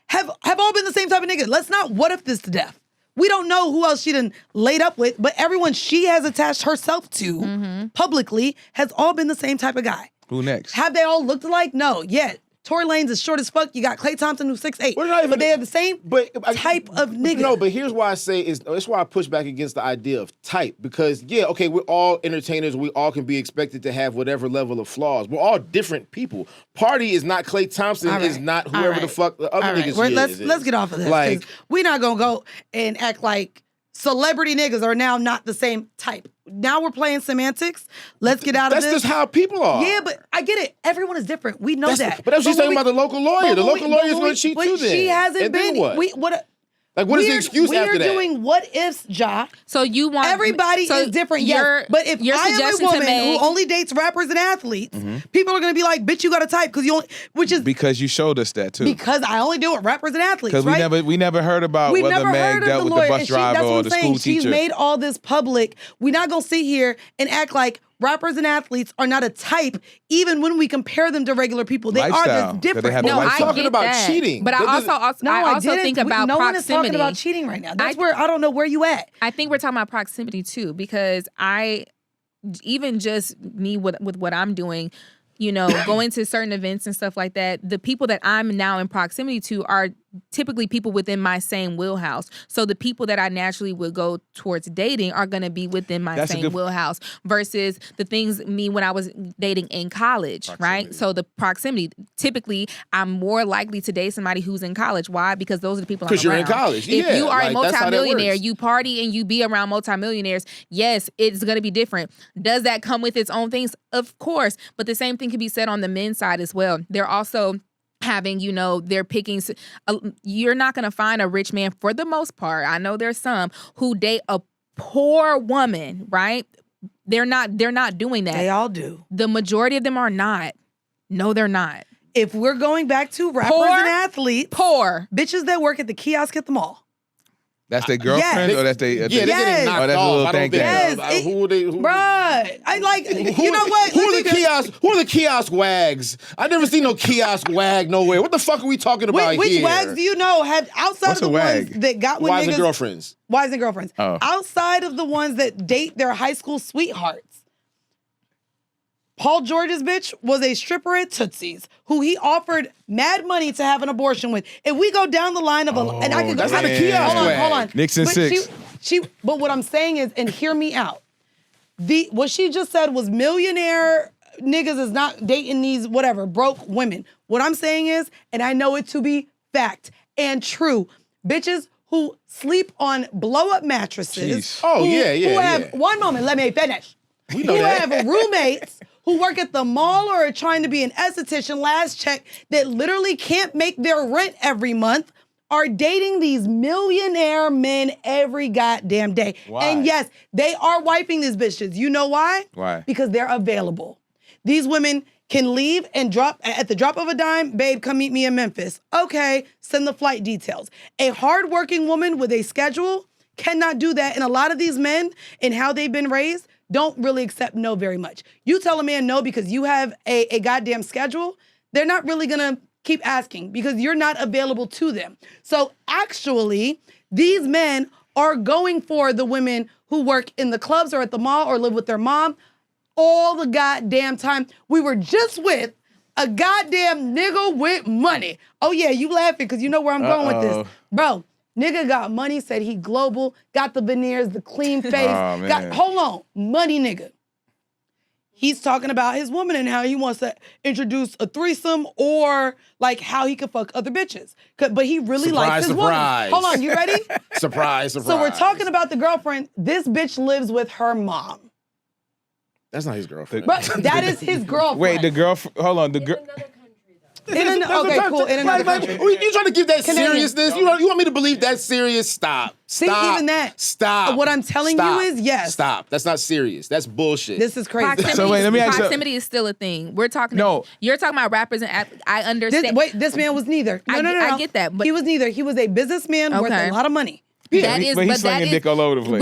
have all been the same type of nigga. Let's not what if this to death. We don't know who else she done laid up with, but everyone she has attached herself to publicly has all been the same type of guy. Who next? Have they all looked alike? No. Yet. Tory Lanez is short as fuck. You got Klay Thompson who's 6'8". We're not even- But they are the same But type of nigga. No, but here's why I say that's why I push back against the idea of type because okay, we're all entertainers. We all can be expected to have whatever level of flaws. We're all different people. Party is not Klay Thompson. All right. Is not All whoever the right. fuck the other All right, niggas we're- is. let's get off of this. Like, 'cause we're not gonna go and act like celebrity niggas are now not the same type. Now we're playing semantics. Let's get out of that's this. just how people are. Yeah, but I get it. Everyone is different. We know that. But that's what she's when talking about the local lawyer. but The when local lawyer is but going when to cheat but too. Then She hasn't and been. Then what? What What is the excuse we after are that? doing what ifs, Ja. So you want Everybody so is different, your- yes. But if your I am a suggestion to woman who Meg- only dates rappers and athletes, people are gonna be like, "Bitch, you got a type," because you only, which is Because you showed us that too. because I only deal with rappers and athletes, Because right? we never heard about We've whether never Meg heard of dealt the with lawyer. the bus And driver that's what or I'm the saying. school She's teacher. made all this public. We're not gonna sit here and act like rappers and athletes are not a type, even when we compare them to regular people. They Lifestyle, are that this they different. have a No, I lifestyle. talking get about that. cheating. But I also didn't. think about no one is proximity. talking about cheating right now. That's where I don't know where you at. I think we're talking about proximity too, because even just me with what I'm doing, going to certain events and stuff like that, the people that I'm now in proximity to are typically people within my same wheelhouse. So the people that I naturally would go towards dating are going to be within my same wheelhouse versus the things when I was dating in college, right? So the proximity, typically I'm more likely to date somebody who's in college. Why? Because those are the people I'm around. Because you're in college. If you are a multimillionaire, you you party and you be around multimillionaires, yes, it's going to be different. Does that come with its own things? Of course. But the same thing can be said on the men's side as well. They're also having, they're picking. You're not going to find a rich man for the most part. I know there's some who date a poor woman, right? They're not doing that. They all do. The majority of them are not. No, they're not. If we're going back to rappers and athletes, bitches that work at the kiosk at the mall. That's their girlfriend, or that's they? They're getting knocked that's off. a little I don't thing. think. Yes, Who are they? Bruh, I like. You know what? Who are the kiosk wags? I never seen no kiosk wag nowhere. What the fuck are we talking about Which here? wags do you know have outside What's of the a wag? ones that got with Wives niggas? and girlfriends. Wives and girlfriends. Oh. Outside of the ones that date their high school sweethearts. Paul George's bitch was a stripper at Tootsie's who he offered mad money to have an abortion with. If we go down the line of and I could go. that's not a kiosk wag. Hold on. Nixon but 6. But what I'm saying is, and hear me out. What she just said was millionaire niggas is not dating these whatever broke women. What I'm saying is, and I know it to be fact and true, bitches who sleep on blow up mattresses. Jeez. Oh, Who have one moment? Let me finish. We know who that. have roommates who work at the mall or are trying to be an esthetician last check that literally can't make their rent every month are dating these millionaire men every goddamn day. Why? And yes, they are wiping these bitches. You know why? Why? Because they're available. These women can leave and drop at the drop of a dime, babe, come meet me in Memphis. Okay, send the flight details. A hardworking woman with a schedule cannot do that. And a lot of these men and how they've been raised don't really accept no very much. You tell a man no because you have a goddamn schedule, they're not really gonna keep asking because you're not available to them. So actually, these men are going for the women who work in the clubs or at the mall or live with their mom all the goddamn time. We were just with a goddamn nigga with money. Oh yeah, you laughing because you know where I'm going with this. Bro, nigga got money, said he global, got the veneers, the clean face. Hold on, money nigga. He's talking about his woman and how he wants to introduce a threesome or like how he could fuck other bitches. But he really likes his woman. Hold on, you ready? Surprise. So we're talking about the girlfriend. This bitch lives with her mom. That's not his girlfriend. But that is his girlfriend. Wait, the girlfriend. Hold on, the girl. Okay, cool. In another country. You trying to give that Canadian. seriousness? You want me to believe that serious? Stop. See, Stop. even that. Stop. What I'm telling you is yes. Stop. That's not serious. That's bullshit. This is crazy. Proximity, So wait, let me ask you- proximity is still a thing. We're talking. No. You're talking about rappers and I understand. This man was neither. No. I get that, but he was neither. He was a businessman worth a lot of money. But he's slinging dick all over the place.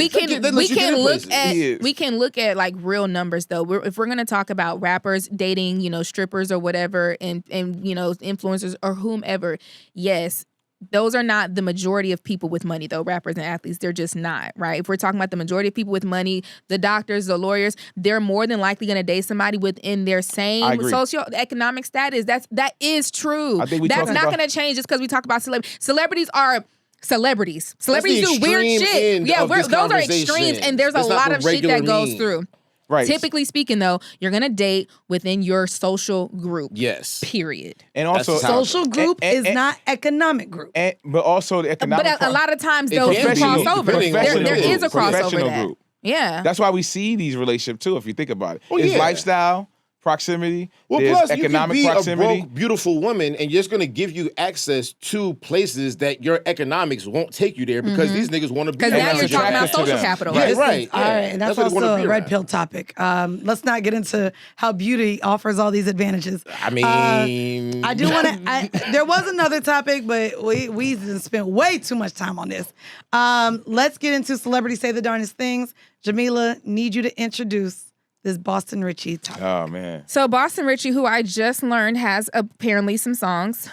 We can look at like real numbers though. If we're gonna talk about rappers dating, strippers or whatever, and influencers or whomever, yes. Those are not the majority of people with money, though, rappers and athletes. They're just not, right? If we're talking about the majority of people with money, the doctors, the lawyers, they're more than likely going to date somebody within their same socioeconomic status. That is true. That's not going to change just because we talk about celebrities. Celebrities are celebrities. Celebrities do weird shit. Yeah, those are extremes, and there's a lot of shit that goes through. Right. Typically speaking, though, you're going to date within your social group. Yes. Period. And also, social group is not economic group. But also the economic. But a lot of times those do cross over. There is a crossover there. Group. Yeah. That's why we see these relationships too. If you think about it, Well, it's yeah. lifestyle, proximity. Well, there's plus economic you can be proximity. a broke, beautiful woman, and just going to give you access to places that your economics won't take you there because these niggas want to be. Because now you're talking about attracted to social them. capital. Yeah, Right. right. All right, and that's what they wanna also be a red around. pill topic. Let's not get into how beauty offers all these advantages. I mean, I do want to. There was another topic, but we spent way too much time on this. Let's get into celebrities say the darndest things. Jamila, need you to introduce this Boston Richie topic. Oh man. So Boston Richie, who I just learned has apparently some songs.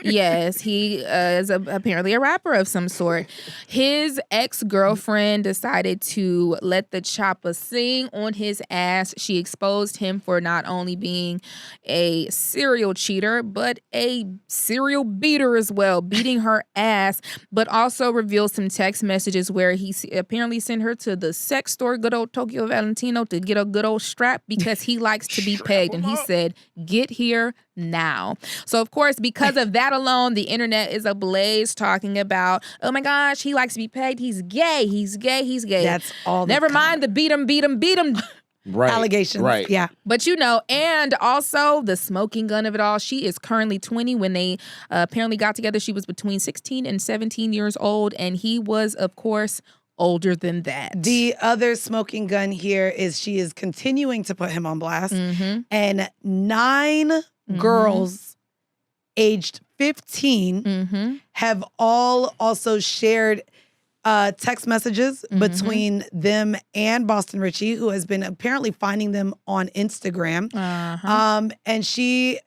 Yes, he is apparently a rapper of some sort. His ex-girlfriend decided to let the chopper sing on his ass. She exposed him for not only being a serial cheater, but a serial beater as well, beating her ass, but also revealed some text messages where he apparently sent her to the sex store, good old Tokyo Valentino, to get a good old strap because he likes to be pegged. And he said, get here now. So, of course, because of that alone, the internet is ablaze talking about, oh my gosh, he likes to be pegged. He's gay. He's gay. He's gay. That's all. Never mind the beat him. Right. Allegations. Right. Yeah. But and also the smoking gun of it all. She is currently 20. When they apparently got together, she was between 16 and 17 years old. And he was, of course, older than that. The other smoking gun here is she is continuing to put him on blast. Mm-hmm. And 9 girls aged 15 have all also shared text messages between them and Boston Richie, who has been apparently finding them on Instagram. And she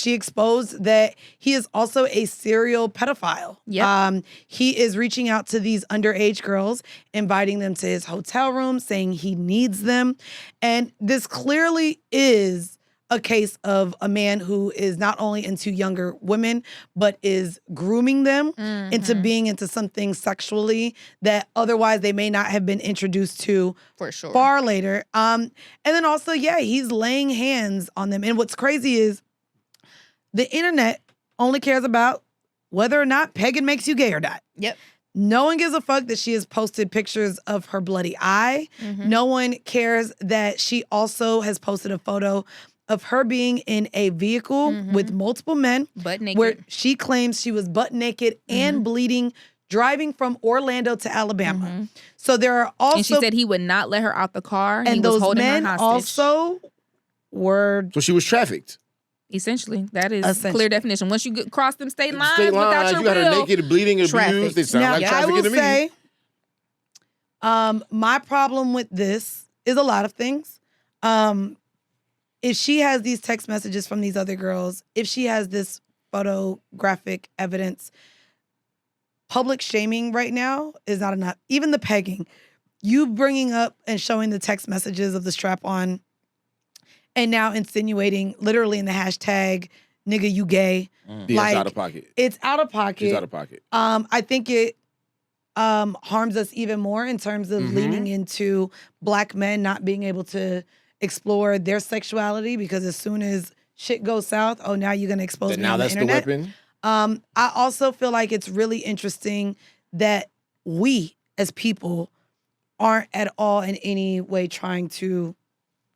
exposed that he is also a serial pedophile. Yep. He is reaching out to these underage girls, inviting them to his hotel room, saying he needs them. And this clearly is a case of a man who is not only into younger women, but is grooming them into being into something sexually that otherwise they may not have been introduced to For sure. far later. And then also, he's laying hands on them. And what's crazy is the internet only cares about whether or not pegging makes you gay or not. Yep. No one gives a fuck that she has posted pictures of her bloody eye. No one cares that she also has posted a photo of her being in a vehicle with multiple men. Butt naked. Where she claims she was butt naked and bleeding, driving from Orlando to Alabama. So there are also... And she said he would not let her out the car. And he was those holding men her hostage. also were... So she was trafficked. Essentially, that is clear definition. Once you cross them state lines, State without lines, your you got her will, naked, bleeding, abused. traffic. They sound Now, like I trafficking will to me. say, my problem with this is a lot of things. If she has these text messages from these other girls, if she has this photographic evidence, public shaming right now is not enough. Even the pegging, you bringing up and showing the text messages of the strap-on and now insinuating literally in the hashtag, nigga, you gay. Yeah, Like, it's out of pocket. It's out of pocket. She's out of pocket. I think it harms us even more in terms of leaning into Black men not being able to explore their sexuality, because as soon as shit goes south, now you're going to expose me on the internet. The weapon. I also feel like it's really interesting that we as people aren't at all in any way trying to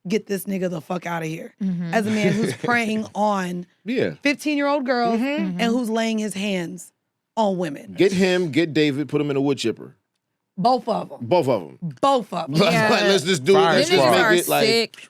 get this nigga the fuck out of here. As a man who's preying on 15-year-old girls and who's laying his hands on women. Get him, get David, put him in a wood chipper. Both of them. Both of them. Both of them. Yeah. Like, let's just do it. Let's just Niggas are make it like... sick.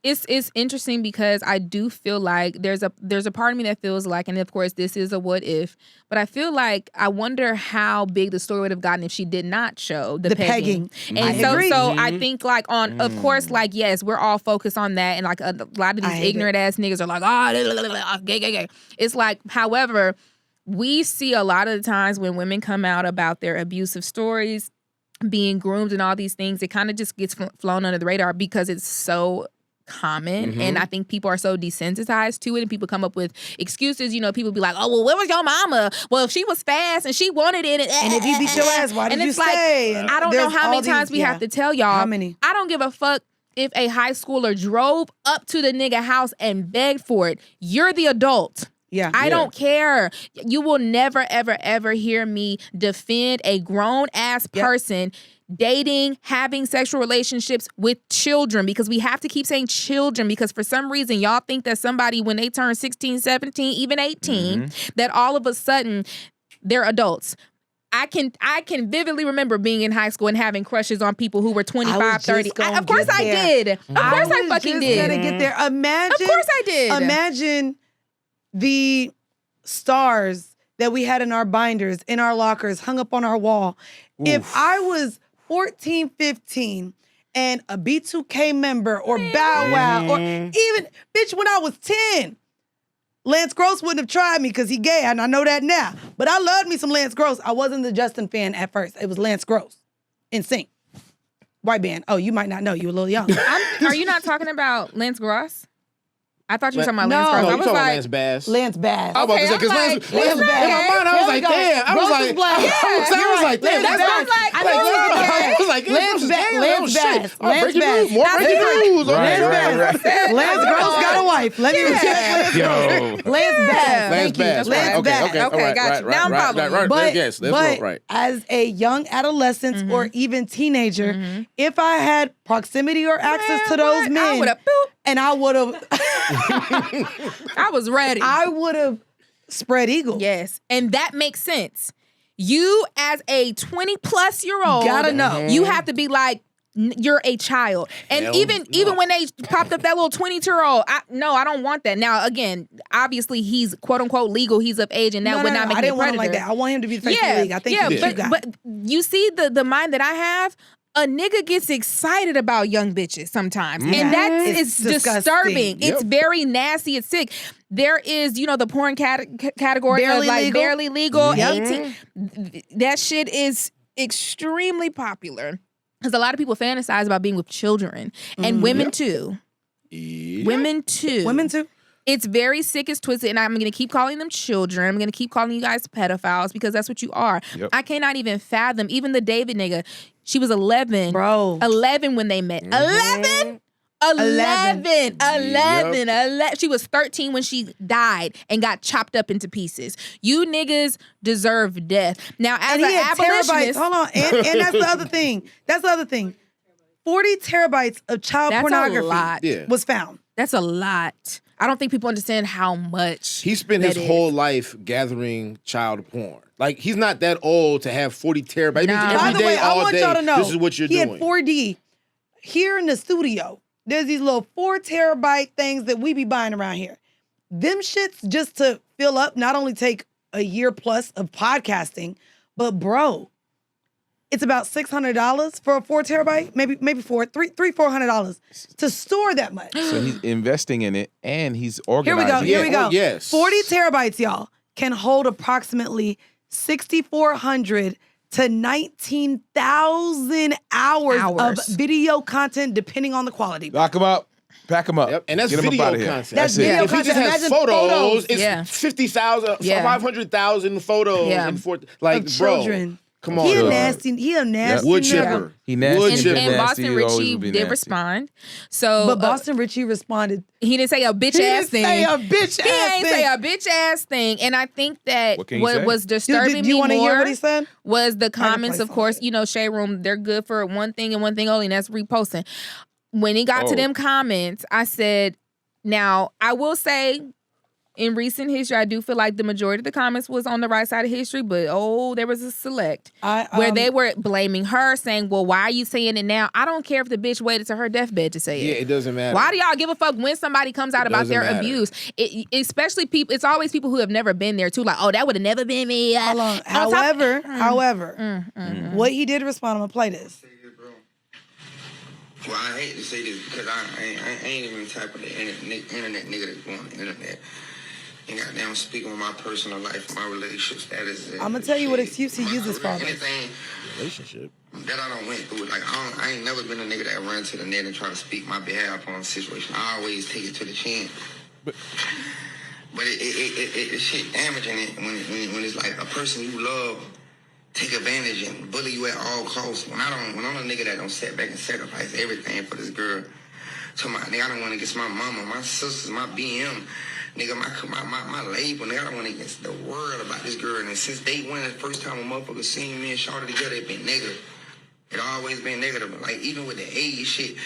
It's interesting because I do feel like there's a part of me that feels like, and of course this is a what if, but I feel like I wonder how big the story would have gotten if she did not show the pegging. And I agree. I think like of course, like, yes, we're all focused on that, and like a lot of these ignorant ass niggas are like, gay. It's like, however, we see a lot of the times when women come out about their abusive stories, being groomed and all these things, it kind of just gets flown under the radar because it's so common. And I think people are so desensitized to it, and people come up with excuses. You know, people be like, oh, well, where was your mama? Well, if she was fast and she wanted it. And if you beat your ass, why did you stay? Like, I don't know how many times we have to tell y'all. How many? I don't give a fuck if a high schooler drove up to the nigga house and begged for it. You're the adult. Yeah. I don't care. You will never, ever, ever hear me defend a grown-ass person dating, having sexual relationships with children, because we have to keep saying children, because for some reason y'all think that somebody, when they turn 16, 17, even 18, that all of a sudden they're adults. I can vividly remember being in high school and having crushes on people who were 25, 30. Of course I did. Of course I fucking did. Gonna get there. Imagine. Of course I did. Imagine the stars that we had in our binders, in our lockers, hung up on our wall. Oof. If I was 14, 15, and a B2K member or Bow Wow or even, bitch, when I was 10, Lance Gross wouldn't have tried me because he gay, and I know that now. But I loved me some Lance Gross. I wasn't the Justin fan at first. It was Lance Gross. NSYNC. White band. Oh, you might not know. You a little young. Are you not talking about Lance Gross? I thought you were talking about No. Lance Gross. No, I you was talking like, about Lance Bass. Lance Bass. I was about to say, Okay, because I'm Lance like, in my mind, I was like, damn. I was like, black. I was like, damn. Lance That's Bass. like, I know I was like, Lance Bass. Lance Bass. Lance Bass. More breaking news. Right. Lance Gross got a wife. Let me check Lance Gross. Lance Bass. Lance Bass. Lance Bass. Okay, got you. Now I'm following. But, yes, let's but go. Right. as a young adolescent or even teenager, if I had proximity or access to those men, I would have. and I would have, I was ready. I would have spread eagle. Yes, and that makes sense. You, as a 20-plus-year-old, Gotta know. You have to be like, you're a child. And Hell even no. when they popped up that little 22-year-old, I don't want that. Now, again, obviously he's quote unquote legal, he's of age, and that would not make I him a didn't want predator. him like that. I want him to be the face of the league. I think yeah, he's what you got. but you see the mind that I have. A nigga gets excited about young bitches sometimes. And that is disgusting. disturbing. Yep. It's very nasty. It's sick. There is, the porn category Barely of like legal. barely legal, 18. That shit is extremely popular. Because a lot of people fantasize about being with children. And women too. Yeah. Women too. Women too. It's very sick, it's twisted, and I'm going to keep calling them children. I'm going to keep calling you guys pedophiles because that's what you are. Yep. I cannot even fathom. Even the David nigga, she was 11. Bro. 11 when they met. 11? 11. She was 13 when she died and got chopped up into pieces. You niggas deserve death. Now, as And he an had terabytes. abolitionist... Hold on. And that's the other thing. 40 terabytes of child That's a pornography lot. Yeah. was found. That's a lot. I don't think people understand how much He spent that his is. whole life gathering child porn. Like, he's not that old to have 40 terabytes. It means Nah. By every the day, way, I all want day, y'all to know, this is what you're he doing. had 4D. Here in the studio, there's these little 4 terabyte things that we be buying around here. Them shits just to fill up not only take a year plus of podcasting, but bro, it's about $600 for a 4 terabyte, maybe $400 to store that much. So he's investing in it and he's Here we organizing go. it. Here we go. Oh, yes. 40 terabytes, y'all, can hold approximately 6,400 to 19,000 hours of video content, depending on the quality. Lock him up. Pack him up. Yep, and that's Get him up video out of here. content. That's it. video If he just content. has Imagine photos, it's Yeah. 50,000, Yeah. 500,000 photos. Yeah. And Of bro, children. come on. He a dog. nasty Wood nigga. chipper. He nasty. Wood and chipper. And nasty, Boston he always Richie will be did nasty. respond. So, But Boston Richie responded. he didn't say a bitch He ass didn't thing. say a bitch He ass ain't thing. say a bitch ass thing. And I think that What can you say? was Do disturbing you me want to hear more what he said? was the comments, play of some course, of it. Shade Room, they're good for one thing and one thing only, and that's reposting. When he got to Oh. them comments, I said, now, I will say, in recent history, I do feel like the majority of the comments was on the right side of history, but there was a select where they were blaming her, saying, well, why are you saying it now? I don't care if the bitch waited to her deathbed to say it. Yeah, it doesn't matter. Why do y'all give a fuck when somebody comes out about doesn't their matter. abuse? Especially people, it's always people who have never been there too, like, oh, that would have never been me. Hold on. However, what he did respond, I'm going to play this. Well, I hate to say this because I ain't even the type of the internet nigga that's going on the internet and goddamn speaking on my personal life, my relationship status. I'm going to tell you what excuse he uses for this. Anything Relationship. that I don't went through, like I ain't never been a nigga that run to the net and try to speak my behalf on a situation. I always take it to the chin. But it shit damaging it when it's like a person you love take advantage and bully you at all costs. When I'm a nigga that don't sit back and sacrifice everything for this girl. So nigga, I don't want to against my mama, my sisters, my BM, nigga, my label, nigga, I don't want to against the world about this girl. And since day one, the first time a motherfucker seen me and Shawty together, it been negative. It always been negative. Like even with the age shit,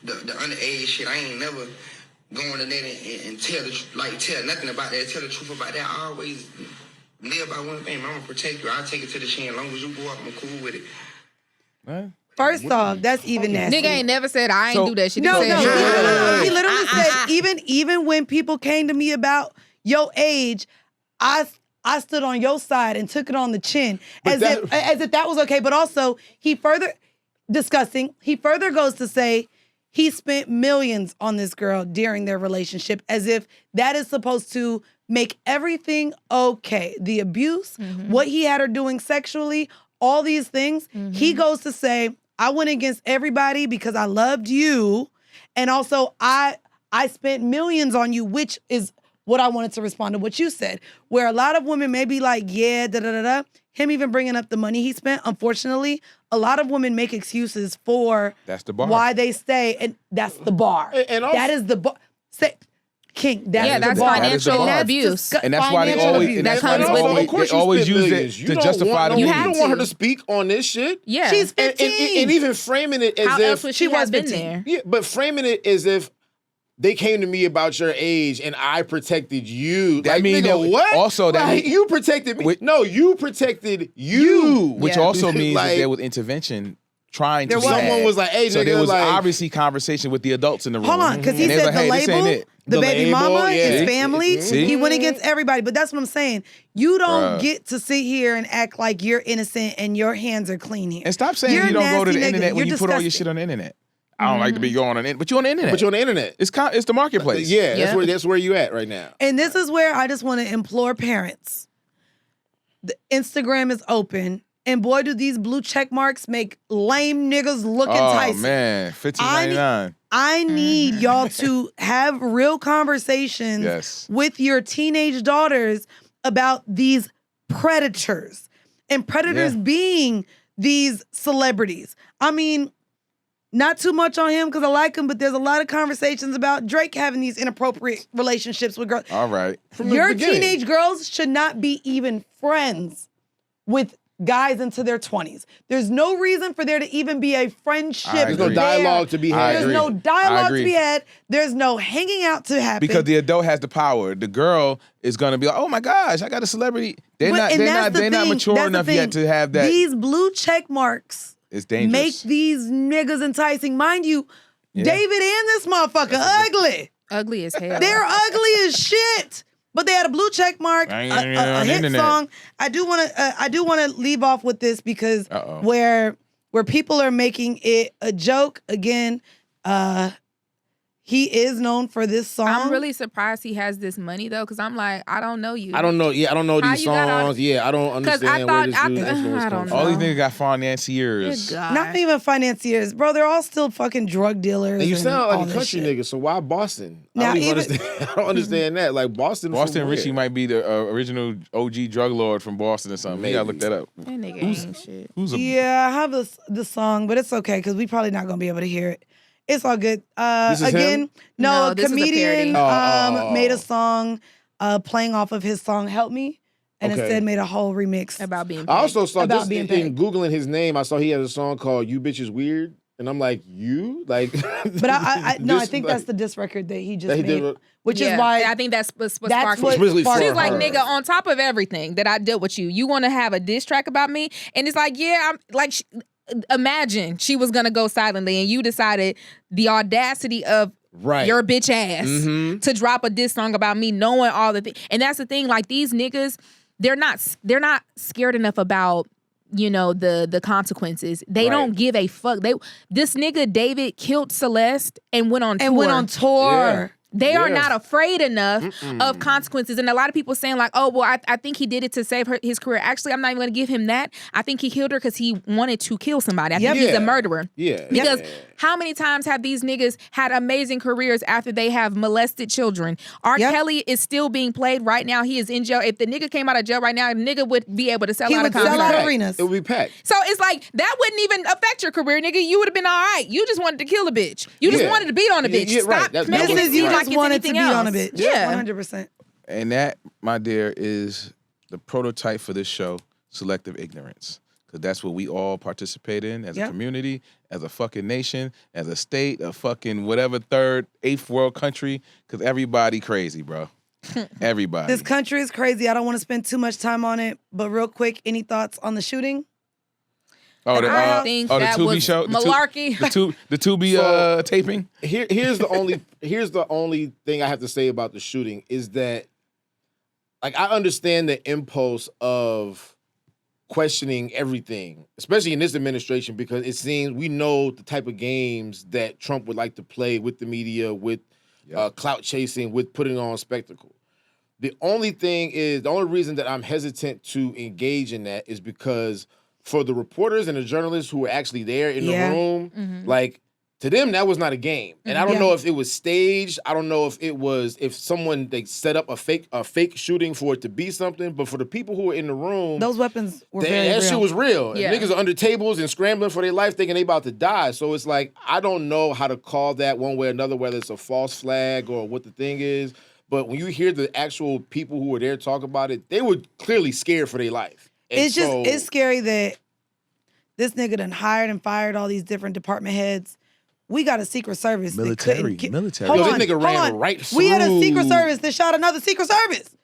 the underage shit, I ain't never going to that and tell nothing about that, tell the truth about that. I always live by one thing, I'm gonna protect you. I'll take it to the chin. As long as you go up, I'm cool with it. First off, that's even nasty. Nigga ain't never said I ain't So- do that shit. No, He no. said, He literally said, even when people came to me about your age, I stood on your side and took it on the chin as if that was okay. But also, he further, disgusting. He further goes to say he spent millions on this girl during their relationship, as if that is supposed to make everything okay. The abuse, what he had her doing sexually, all these things. He goes to say, I went against everybody because I loved you. And also I spent millions on you, which is what I wanted to respond to what you said, where a lot of women may be like, yeah, da-da-da-da. Him even bringing up the money he spent, unfortunately, a lot of women make excuses for That's the bar. why they stay, and that's the bar. And also, that is the bar. Say, King, that's bar. financial That is abuse. And that's why they financial always, abuse. and that's That why comes they with always, of course they always you use spend it millions. to You don't justify want the no- You You have don't want her to. to speak on this shit. Yeah. She's And 15. and even framing it as How if else would she she was have been 15. there? yeah, but framing it as if they came to me about your age and I protected you. That like, mean nigga, that- what? also that Like, mean- you protected me. Which- No, you protected you. Which Yeah. also means that Like- there was intervention trying There to was. be Someone had. was like, hey, so nigga, there was like- obviously conversation with the adults in the room. Hold on, because he And they was said like, the hey, this ain't label, it. the The baby label, mama, yeah. his family, See? he went against everybody. But that's what I'm saying. You don't Bruh. get to sit here and act like you're innocent and your hands are clean here. And stop saying You're you don't go to nasty the nigga. internet when You're you put all your disgusting. shit on the internet. I don't like to be going on the internet, but you're on the internet. But you're on the internet. It's the marketplace. Yeah, Yeah. that's where you at right now. And this is where I just want to implore parents. The Instagram is open. And boy, do these blue check marks make lame niggas look Oh enticing. man, $15.99. I need y'all to have real conversations Yes. with your teenage daughters about these predators. And predators Yeah. being these celebrities. I mean, not too much on him because I like him, but there's a lot of conversations about Drake having these inappropriate relationships with girls. All right. From the Your beginning. teenage girls should not be even friends with guys into their 20s. There's no reason for there to even be a friendship. I There's no agree. dialogue to be I had. There's agree. no dialogue to agree. be had. There's no hanging out to happen. Because the adult has the power. The girl is gonna be like, "Oh my gosh, I got a celebrity." They're But- not. and They're that's not. the They're not thing. mature That's the enough yet thing. to have that. These blue check marks It's dangerous. make these niggas enticing. Mind you, Yeah. David and this motherfucker ugly. Ugly as hell. They're ugly as shit. But they had a blue check mark, I a ain't on the hit internet. song. I do want to leave off with this because Uh-oh. where people are making it a joke again. He is known for this song. I'm really surprised he has this money though, because I'm like, I don't know you. I don't know. Yeah, I don't know How these you got all- songs. Yeah, I don't 'Cause I understand thought- where this I- dude's influence I comes don't from. All these know. niggas got financiers. Good God. Not even financiers, bro. They're all still fucking drug dealers. And you sound all like a this country shit. nigga, so why Boston? Now, I don't even even- understand. I don't understand that. Like Boston. Boston from Richie where? might be the original OG drug lord from Boston or something. You gotta look Maybe. that up. That nigga ain't shit. Who's a Yeah, I have the song, but it's okay because we probably not gonna be able to hear it. It's all good. This is Again, him? no, No, a this is a comedian parody. made a song playing off of his song "Help Me," and Okay. instead made a whole remix. About being I also saw About this being in paid. Googling his name. I saw he has a song called "You Bitches Weird," and I'm like, you like. But I no, I this, think like, that's the diss record that he just that he made, did. which Yeah, is why I think that's what that's sparked what it. really sparked for She's like, her. nigga, on top of everything that I dealt with you want to have a diss track about me? And it's like, yeah, I'm like, imagine she was gonna go silently and you decided the audacity of Right. your bitch ass Mhm. to drop a diss song about me, knowing all the things. And that's the thing, like these niggas, they're not scared enough about, you know, the consequences. They Right. don't give a fuck. This nigga David killed Celeste and went on tour. Yeah. They are Yeah. not afraid enough of consequences. And a lot of people saying like, oh, well, I think he did it to save his career. Actually, I'm not even going to give him that. I think he killed her because he wanted to kill somebody. I think he's Yeah. a murderer. Yeah. Because Yeah. how many times have these niggas had amazing careers after they have molested children? R. Yep. Kelly is still being played right now. He is in jail. If the nigga came out of jail right now, the nigga would be able to sell He out would a sell concert. out Packed. arenas. It would be packed. So it's like, that wouldn't even affect your career, nigga. You would have been all right. You just wanted to kill a bitch. You just Yeah. wanted to beat on a Yeah, bitch. yeah, right. Stop That making was it This is you seem like just it's wanted to anything be else. on a bitch. Yeah. 100%. And that, my dear, is the prototype for this show, Selective Ignorance. Because that's what we all participate in as a Yep. community, as a fucking nation, as a state, a fucking whatever third, eighth world country. Because everybody crazy, bro. Everybody. This country is crazy. I don't want to spend too much time on it, but real quick, any thoughts on the shooting? Oh, the I think the that Tubi was show, malarkey. the Tubi So- taping. Here's the only thing I have to say about the shooting is that, like, I understand the impulse of questioning everything, especially in this administration, because it seems we know the type of games that Trump would like to play with the media, with clout chasing, with putting on spectacle. The only reason that I'm hesitant to engage in that is because for the reporters and the journalists who were actually there in the room, like, to them, that was not a game. And I don't know if it was staged. I don't know if someone, they set up a fake shooting for it to be something. But for the people who were in the room, those weapons were very real. That shit was real. Yeah. And niggas are under tables and scrambling for their life thinking they about to die. So it's like, I don't know how to call that one way or another, whether it's a false flag or what the thing is. But when you hear the actual people who were there talk about it, they were clearly scared for their life. And it's scary that this nigga done hired and fired all these different department heads. We got a Secret Service. Military. Hold this on, nigga ran hold on. right through. We had a Secret Service that shot another Secret Service.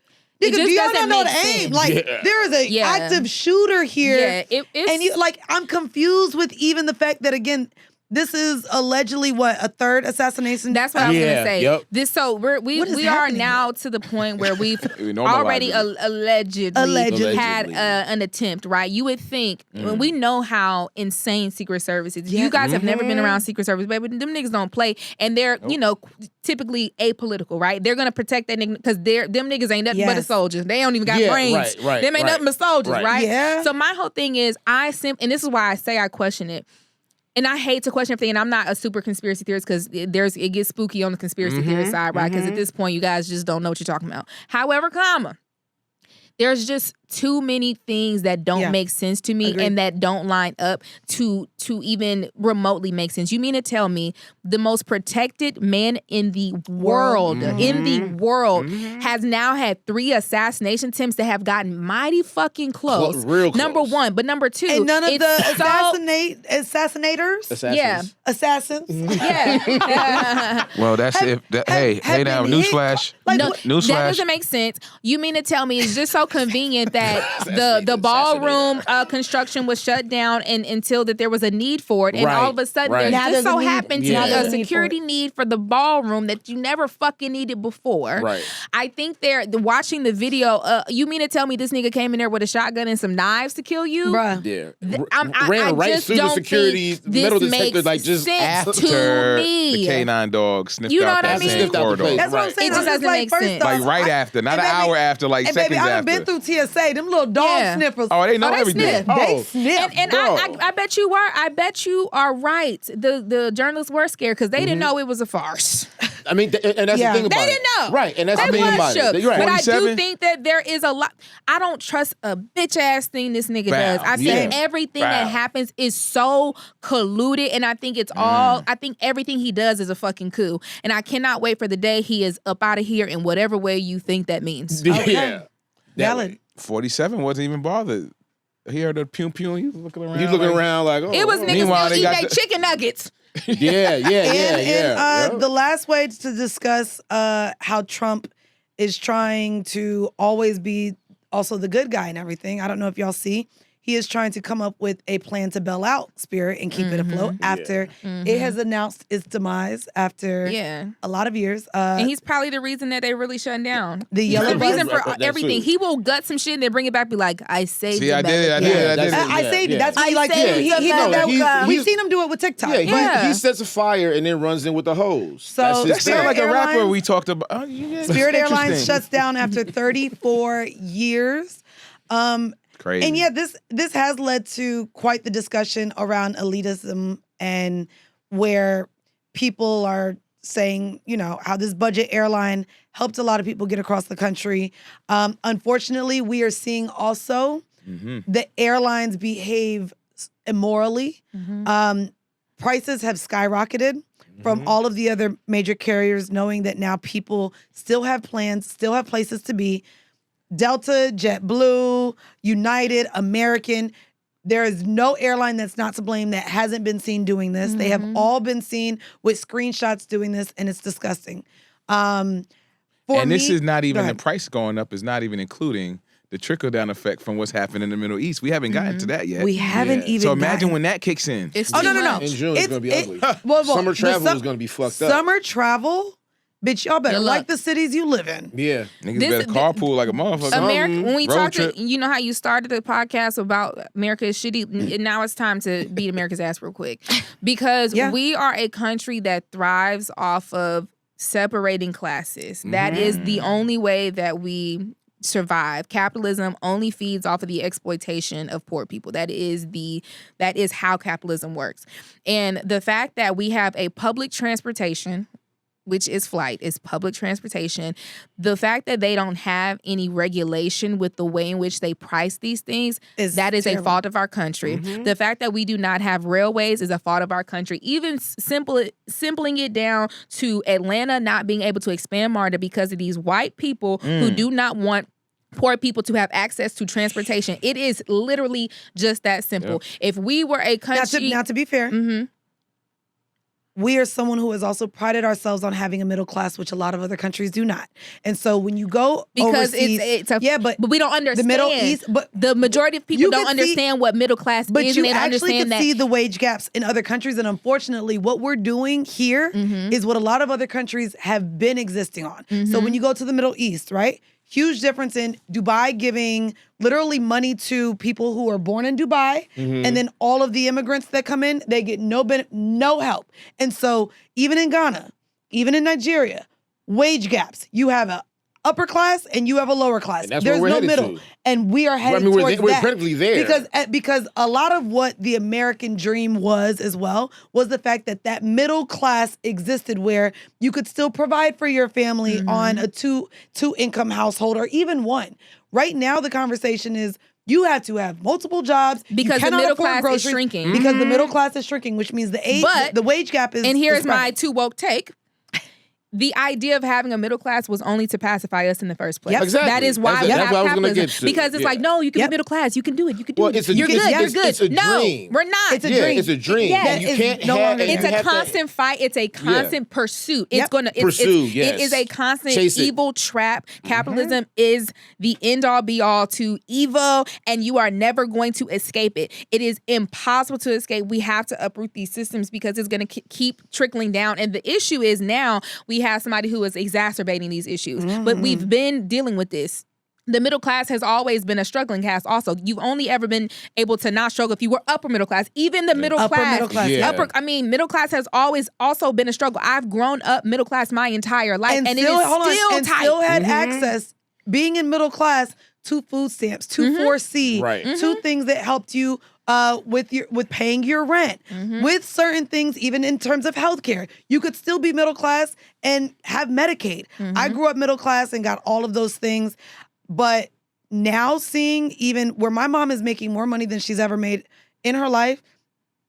Nigga, do y'all not know the aim? Like, there is an active shooter here. Yeah, and you, like, I'm confused with even the fact that, again, this is allegedly a third assassination? That's what I was gonna say. Yep. We are now to the point where we've already allegedly had an attempt, right? You would think when we know how insane Secret Service is. You guys have never been around Secret Service, baby. Them niggas don't play, and they're typically apolitical, right? They're gonna protect that nigga because them niggas ain't nothing but a soldiers. They don't even got brains. Right, them ain't nothing but soldiers, right? Yeah. So my whole thing is and this is why I say I question it. And I hate to question everything, and I'm not a super conspiracy theorist because it gets spooky on the conspiracy theorist side, right? Because at this point, you guys just don't know what you're talking about. However, there's just too many things that don't make sense to me and that don't line up to even remotely make sense. You mean to tell me the most protected man in the world, has now had 3 assassination attempts that have gotten mighty fucking close. Real close. Number one, but number two, and none of the assassinators? Assassins? Yeah. Well, that's hey, now, newsflash. Newsflash. That doesn't make sense. You mean to tell me it's just so convenient that the ballroom construction was shut down until that there was a need for it, and all of a sudden there just so happened to be a security need for the ballroom that you never fucking needed before. Right. I think watching the video. You mean to tell me this nigga came in there with a shotgun and some knives to kill you? Bruh. Yeah. I right just through the don't security think this metal detector, makes like just sense after to me. the K9 dog sniffed You know out what I that mean? same Sniffed out the corridor. place. That's what I'm saying. It just doesn't make sense. Like right after, not an hour after, like seconds baby, I done after. been through TSA. Them little dog sniffers. Oh, they know they everything. sniff. They sniff. And I bet you were. I bet you are right. The journalists were scared because they didn't know it was a farce. I mean, and that's the thing about it. They didn't know. Right, and that's the thing about it. You're right. But I do 47? think that there is a lot. I don't trust a bitch ass thing this nigga does. I think everything that happens is so colluded, and I think it's all. I think everything he does is a fucking coup, and I cannot wait for the day he is up out of here in whatever way you think that means. Yeah. Valid. 47 wasn't even bothered. He heard the pew pew. He was looking around. He's looking around like, It was niggas Meanwhile, still they eating got their chicken nuggets. And the last way to discuss how Trump is trying to always be also the good guy and everything. I don't know if y'all see. He is trying to come up with a plan to bail out Spirit and keep it afloat after it has announced its demise after a lot of years. And he's probably the reason that they really shut down. The yellow the reason for That's everything. true. He will gut some shit and then bring it back, be like, I saved See, it. I did it. I saved it. That's what he like to do. saved He it. did that. We've seen him do it with TikTok. He sets a fire and then runs in with the hose. So That's his That sounds like a rapper Airlines- we talked about. Spirit Airlines shuts down after 34 years. Crazy. And this has led to quite the discussion around elitism and where people are saying, how this budget airline helped a lot of people get across the country. Unfortunately, we are seeing also the airlines behave immorally. Prices have skyrocketed from all of the other major carriers, knowing that now people still have plans, still have places to be. Delta, JetBlue, United, American. There is no airline that's not to blame that hasn't been seen doing this. They have all been seen with screenshots doing this, and it's disgusting. This is not even the price going up is not even including the trickle-down effect from what's happened in the Middle East. We haven't gotten to that yet. We haven't even So imagine gotten... when that kicks in. It's no. In June, it's going to be ugly. Well, Summer travel is going to be fucked up. Summer travel Bitch, y'all better Good like luck. the cities you live in. Yeah. Niggas This- better carpool like a motherfucker. America, when we Road talk, trip. you know how you started the podcast about America is shitty. And now it's time to beat America's ass real quick, because Yeah. we are a country that thrives off of separating classes. That is the only way that we survive. Capitalism only feeds off of the exploitation of poor people. That is how capitalism works. And the fact that we have a public transportation, which is flight, is public transportation. The fact that they don't have any regulation with the way in which they price these things, that is terrible. a fault of our country. The fact that we do not have railways is a fault of our country. Even simpling it down to Atlanta not being able to expand MARTA because of these white people who do not want poor people to have access to transportation. It is literally just that simple. If we were a country... Now, to be fair, we are someone who has also prided ourselves on having a middle class, which a lot of other countries do not. And so when you go because overseas, but we don't understand the Middle East. But the majority of people you don't could see- understand what middle class But is, you and they don't actually understand can that. see the wage gaps in other countries, and unfortunately, what we're doing here is what a lot of other countries have been existing on. So when you go to the Middle East, right? Huge difference in Dubai giving literally money to people who are born in Dubai, and then all of the immigrants that come in, they get no help. And so even in Ghana, even in Nigeria, wage gaps. You have a upper class and you have a lower class. And that's There's where we're no headed middle. to. And we are heading we're towards we're that. practically there. Because a lot of what the American dream was as well was the fact that that middle class existed where you could still provide for your family on a two income household or even one. Right now the conversation is you have to have multiple jobs Because you the cannot middle afford class is groceries shrinking. because the middle class is shrinking, which means the wage gap is. And here's is my spreading. too woke take. The idea of having a middle class was only to pacify us in the first place. Yep. Exactly. That is why That's we have what I was gonna capitalism. get to. Because it's Yeah. like, no, you can Yep. be middle class. You can do it. You can do Well, it. it's a- You're it's- good. it's- You're good. it's a no, dream. we're not. It's a dream. It's a dream. That You is can't no have- longer you It's there. a have to- constant fight. It's a constant pursuit. It's Yep. gonna Pursue, it yes. is a constant Chase it. evil trap. Capitalism is the end all be all to evil, and you are never going to escape it. It is impossible to escape. We have to uproot these systems because it's gonna keep trickling down. And the issue is now we have somebody who is exacerbating these issues. But we've been dealing with this. The middle class has always been a struggling class also. You've only ever been able to not struggle if you were upper middle class. Even the middle Upper class. middle class, Yeah. Middle class has always also been a struggle. I've grown up middle class my entire life, and it is still tight. Still had access, being in middle class, to food stamps, to 4C, Right. to things that helped you with paying your rent, with certain things, even in terms of healthcare. You could still be middle class and have Medicaid. I grew up middle class and got all of those things, but now seeing even where my mom is making more money than she's ever made in her life,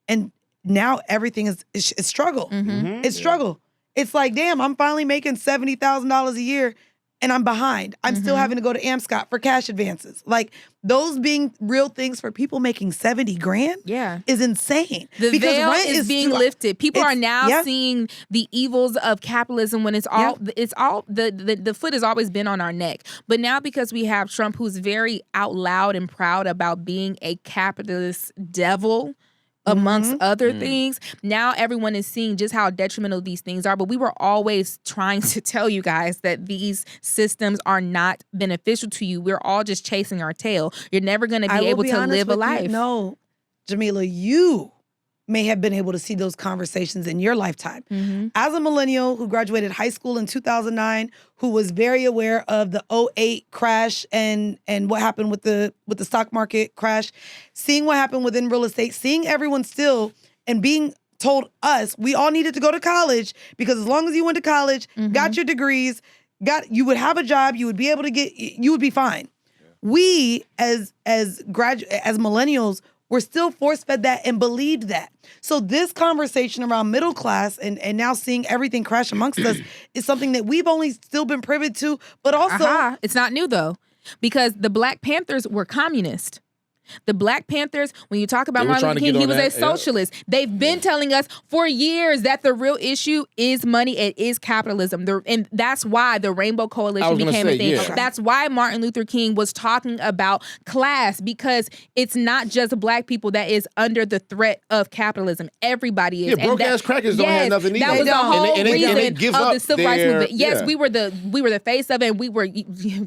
and now everything is struggle. It's struggle. It's like, damn, I'm finally making $70,000 a year and I'm behind. I'm still having to go to AmScot for cash advances. Like, those being real things for people making 70 grand is insane. The because veil rent is being lifted. People are now yeah. seeing the evils of capitalism when it's all the foot has always been on our neck. But now because we have Trump, who's very out loud and proud about being a capitalist devil, amongst other things, now everyone is seeing just how detrimental these things are. But we were always trying to tell you guys that these systems are not beneficial to you. We're all just chasing our tail. You're never going to be able to live a life. No, Jamila, you may have been able to see those conversations in your lifetime. As a millennial who graduated high school in 2009, who was very aware of the 2008 crash and what happened with the stock market crash, seeing what happened within real estate, seeing everyone still and being told us we all needed to go to college because as long as you went to college, got your degrees, you would have a job, you would be able to you would be fine. We as millennials, we're still force-fed that and believed that. So this conversation around middle class and now seeing everything crash amongst us is something that we've only still been privy to, but also... It's not new, though, because the Black Panthers were communist. The Black Panthers, when you talk about They were Martin trying Luther to King, get he on was that, a socialist. They've been telling us for years that the real issue is money. It is capitalism. And that's why the Rainbow Coalition became a thing. yeah. That's why Martin Luther King was talking about class, because it's not just Black people that is under the threat of capitalism. Everybody is. Yeah, broke-ass crackers don't have nothing either. That was the whole And they reason give of up the civil rights movement. Yes, yeah. we were the face of it, and we were,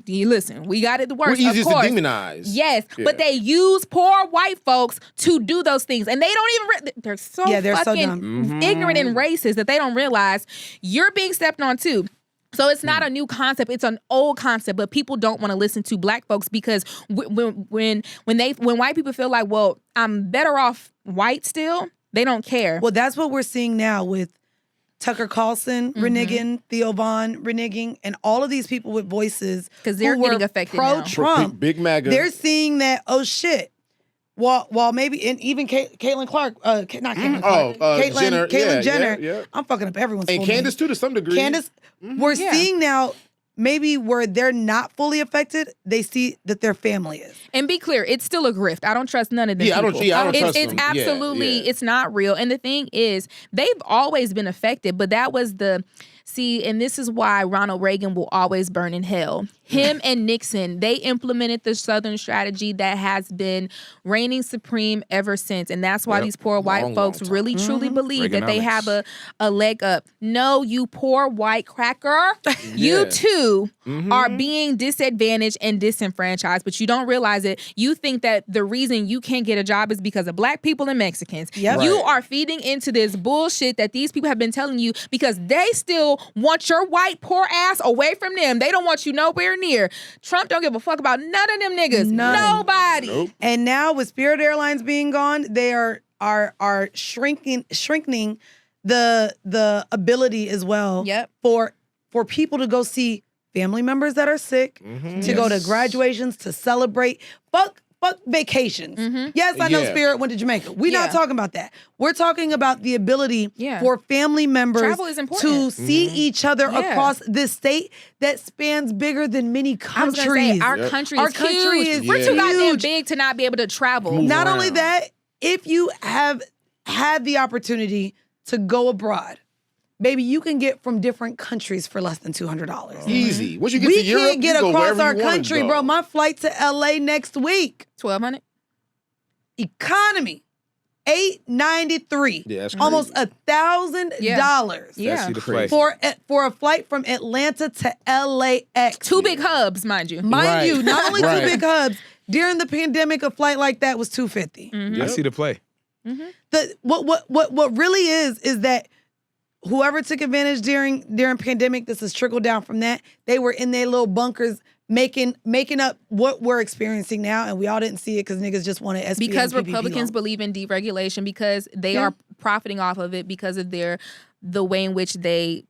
listen, we got it the worst, We're easiest of course. to demonize. Yes, Yeah. but they use poor white folks to do those things, and they don't even. They're so they're so fucking dumb. ignorant and racist that they don't realize you're being stepped on too. So it's not a new concept; it's an old concept. But people don't want to listen to Black folks because when white people feel like, well, I'm better off white still, they don't care. Well, that's what we're seeing now with Tucker Carlson reneging, Theo Von reneging, and all of these people with voices because they're who were getting affected now. pro-Trump. Big MAGA. They're seeing that, oh shit. While maybe, and even Caitlyn Clark, not Caitlyn Clark, Caitlyn Jenner. Yeah. I'm fucking up everyone's And full Candace name. too, to some degree. Candace, we're seeing now, maybe where they're not fully affected, they see that their family is. And be clear, it's still a grift. I don't trust none of them Yeah, I people. don't trust It's them. absolutely, Yeah. it's not real. And the thing is, they've always been affected, but that was and this is why Ronald Reagan will always burn in hell. Him and Nixon, they implemented the Southern strategy that has been reigning supreme ever since. And that's why these poor white folks long really, truly believe that they have Reaganomics. a leg up. No, you poor white cracker. You too are being disadvantaged and disenfranchised, but you don't realize it. You think that the reason you can't get a job is because of Black people and Mexicans. Yep. You Right. are feeding into this bullshit that these people have been telling you because they still want your white poor ass away from them. They don't want you nowhere near. Trump don't give a fuck about none of them niggas. None. Nobody. Nope. And now with Spirit Airlines being gone, they are shrinking the ability as well Yep. for people to go see family members that are sick, to go to graduations, to celebrate. Fuck vacations. Yes, I know Yeah. Spirit went to Jamaica. We're not Yeah. talking about that. We're talking about the ability Yeah. for family members Travel is to important. see each other Yeah. across this state that spans bigger than many I was countries. gonna say, our country is Our country huge. is We're too goddamn huge. big to not be able to travel. Move Not around. only that, if you have had the opportunity to go abroad, baby, you can get from different countries for less than $200. Easy. Once you get We to Europe, can't get you go across wherever our you wanna country, go. bro. My flight to LA next week. 1,200. Economy, $893. Yeah, that's almost crazy. $1,000. Yeah. See the play. For a flight from Atlanta to LAX. Two big hubs, mind you. Mind Right. you, not only Right. two big hubs. During the pandemic, a flight like that was $250. I see the play. What really is that whoever took advantage during pandemic, this has trickled down from that. They were in their little bunkers making up what we're experiencing now, and we all didn't see it because niggas just wanted SBA Because and PPP Republicans loans. believe in deregulation, because they Yeah. are profiting off of it because of the way in which they,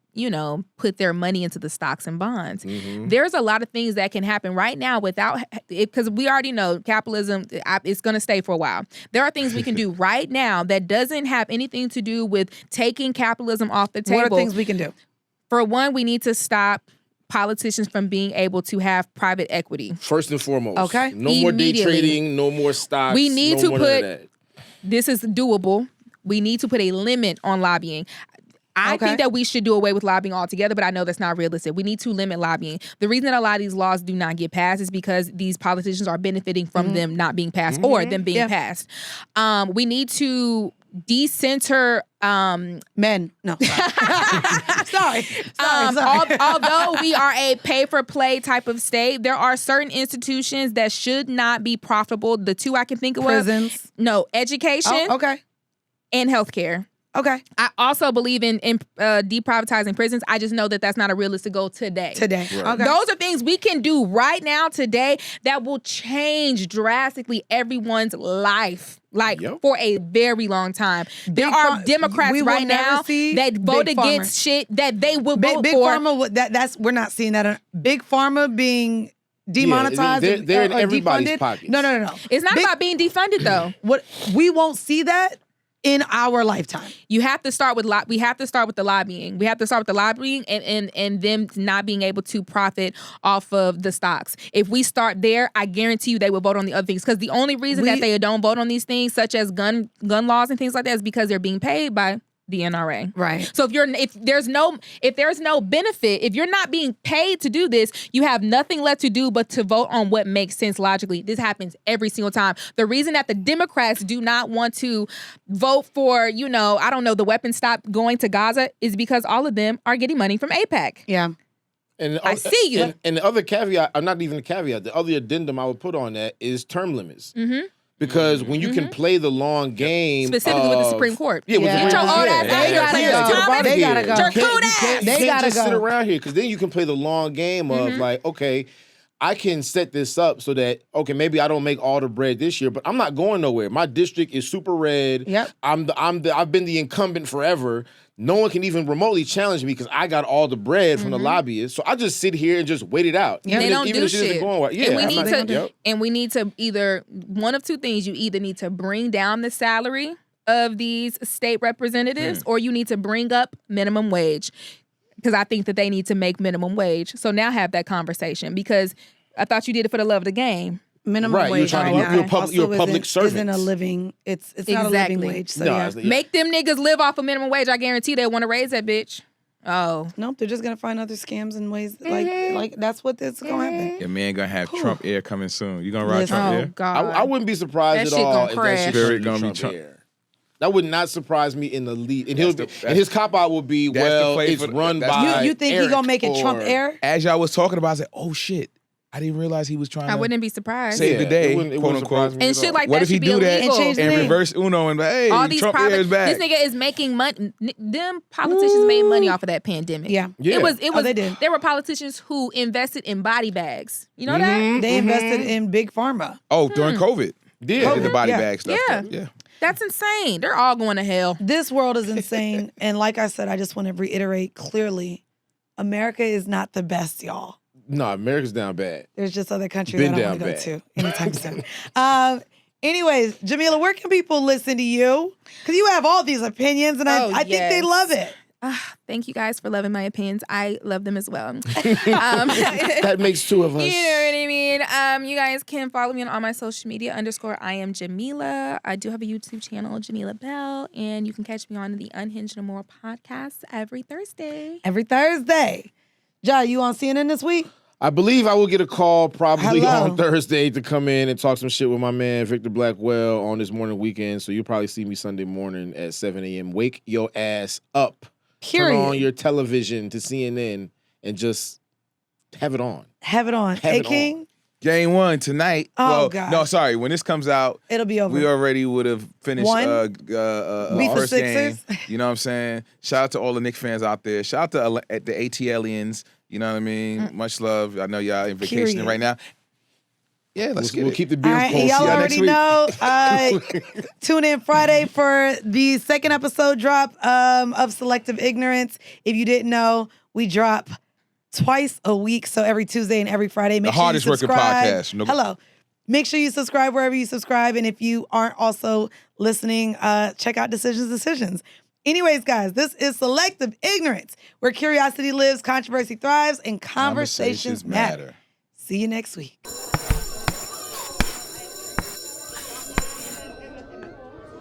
put their money into the stocks and bonds. There's a lot of things that can happen right now without it, because we already know capitalism, it's going to stay for a while. There are things we can do right now that doesn't have anything to do with taking capitalism off the table. What are things we can do? For one, we need to stop politicians from being able to have private equity. First and foremost. Okay. No more day Immediately. trading, no more stocks. We need no to more none of put- that. This is doable. We need to put a limit on lobbying. I Okay. think that we should do away with lobbying altogether, but I know that's not realistic. We need to limit lobbying. The reason that a lot of these laws do not get passed is because these politicians are benefiting from them not being passed or them being passed. We need to decenter Men. No. Sorry. although we are a pay-for-play type of state, there are certain institutions that should not be profitable. The two I can think of. Prisons. No, education Oh, okay. and healthcare. Okay. I also believe in deprivatizing prisons. I just know that that's not a realistic goal today. Today. Okay. Those are things we can do right now today that will change drastically everyone's life. Yep. For a very long time. There Big are Pharma- Democrats we will right never now see that vote Big against Pharma. shit that they will Big vote for. Pharma, that's we're not seeing that. Big Pharma being demonetized. they're in or everybody's defunded. pockets. No. It's not Big- about being defunded though. What we won't see that in our lifetime. You have to start with we have to start with the lobbying. We have to start with the lobbying and them not being able to profit off of the stocks. If we start there, I guarantee you they will vote on the other things. Because the only reason that they don't vote on these things, such as gun laws and things like that, is because they're being paid by the NRA. Right. So if there's no benefit, if you're not being paid to do this, you have nothing left to do but to vote on what makes sense logically. This happens every single time. The reason that the Democrats do not want to vote for, the weapons stop going to Gaza is because all of them are getting money from AIPAC. Yeah. And I see you. And the other caveat, not even a caveat, the other addendum I would put on that is term limits. Mm-hmm. Because when you can play the long game, specifically with the Supreme Court, with the get your old ass out here. They gotta go. You can't just sit around here because then you can play the long game of like, okay, I can set this up so that maybe I don't make all the bread this year, but I'm not going nowhere. My district is super red. Yep. I've been the incumbent forever. No one can even remotely challenge me because I got all the bread from the lobbyists. So I just sit here and just wait it out. Yeah. They don't do shit. And we need to either one of two things. You either need to bring down the salary of these state representatives, or you need to bring up minimum wage. Because I think that they need to make minimum wage. So now have that conversation. Because I thought you did it for the love of the game. Minimum wage. You're a public servant. Isn't a living. It's not a living wage. So make them niggas live off of minimum wage. I guarantee they want to raise that bitch. Oh nope, they're just gonna find other scams and ways like that's what that's gonna happen. Your man gonna have Trump Air coming soon. You gonna ride Trump Air? God. I wouldn't be surprised that at all if that shit gonna be Trump Air. That would not surprise me in the least. And his cop out would be, it's run by. You think he gonna make it Trump Air? As y'all was talking about, I said, oh shit. I didn't realize he was trying to. I wouldn't be surprised. Save the day, quote unquote. And shit like what that if he should be do that illegal. and reverse Uno and hey, all these Trump Air is back. This nigga is making money. Them politicians made money off of that pandemic. Yeah. It was. They did. There were politicians who invested in body bags. You know that? They invested in big pharma. Oh, during COVID. Yeah. The body bag stuff. Yeah. That's insane. They're all going to hell. This world is insane. And like I said, I just want to reiterate clearly, America is not the best, y'all. No, America's down bad. There's just other countries I don't want to go to anytime soon. Anyways, Jamila, where can people listen to you? Because you have all these opinions, and I think they love it. Thank you guys for loving my opinions. I love them as well. That makes two of us. You know what I mean? You guys can follow me on all my social media, _I am Jamila. I do have a YouTube channel, Jamila Bell, and you can catch me on the Unhinged No More podcast every Thursday. Every Thursday. Ja, you on CNN this week? I believe I will get a call probably on Thursday to come in and talk some shit with my man Victor Blackwell on this morning weekend. So you'll probably see me Sunday morning at 7 a.m. Wake your ass up. Period. Turn on your television to CNN and just have it on. Have it on. Hey, King? Game 1 tonight. Oh, God. No, sorry. When this comes out, it'll be over. We already would have finished first game. You know what I'm saying? Shout out to all the Knicks fans out there. Shout out to the ATLians. You know what I mean? Much love. I know y'all in vacation right now. Yeah, we'll keep the beers cold. Y'all already know. Tune in Friday for the second episode drop of Selective Ignorance. If you didn't know, we drop twice a week, so every Tuesday and every Friday. The hardest working podcast. Hello. Make sure you subscribe wherever you subscribe, and if you aren't also listening, check out Decisions. Anyways, guys, this is Selective Ignorance, where curiosity lives, controversy thrives, and conversations matter. See you next week.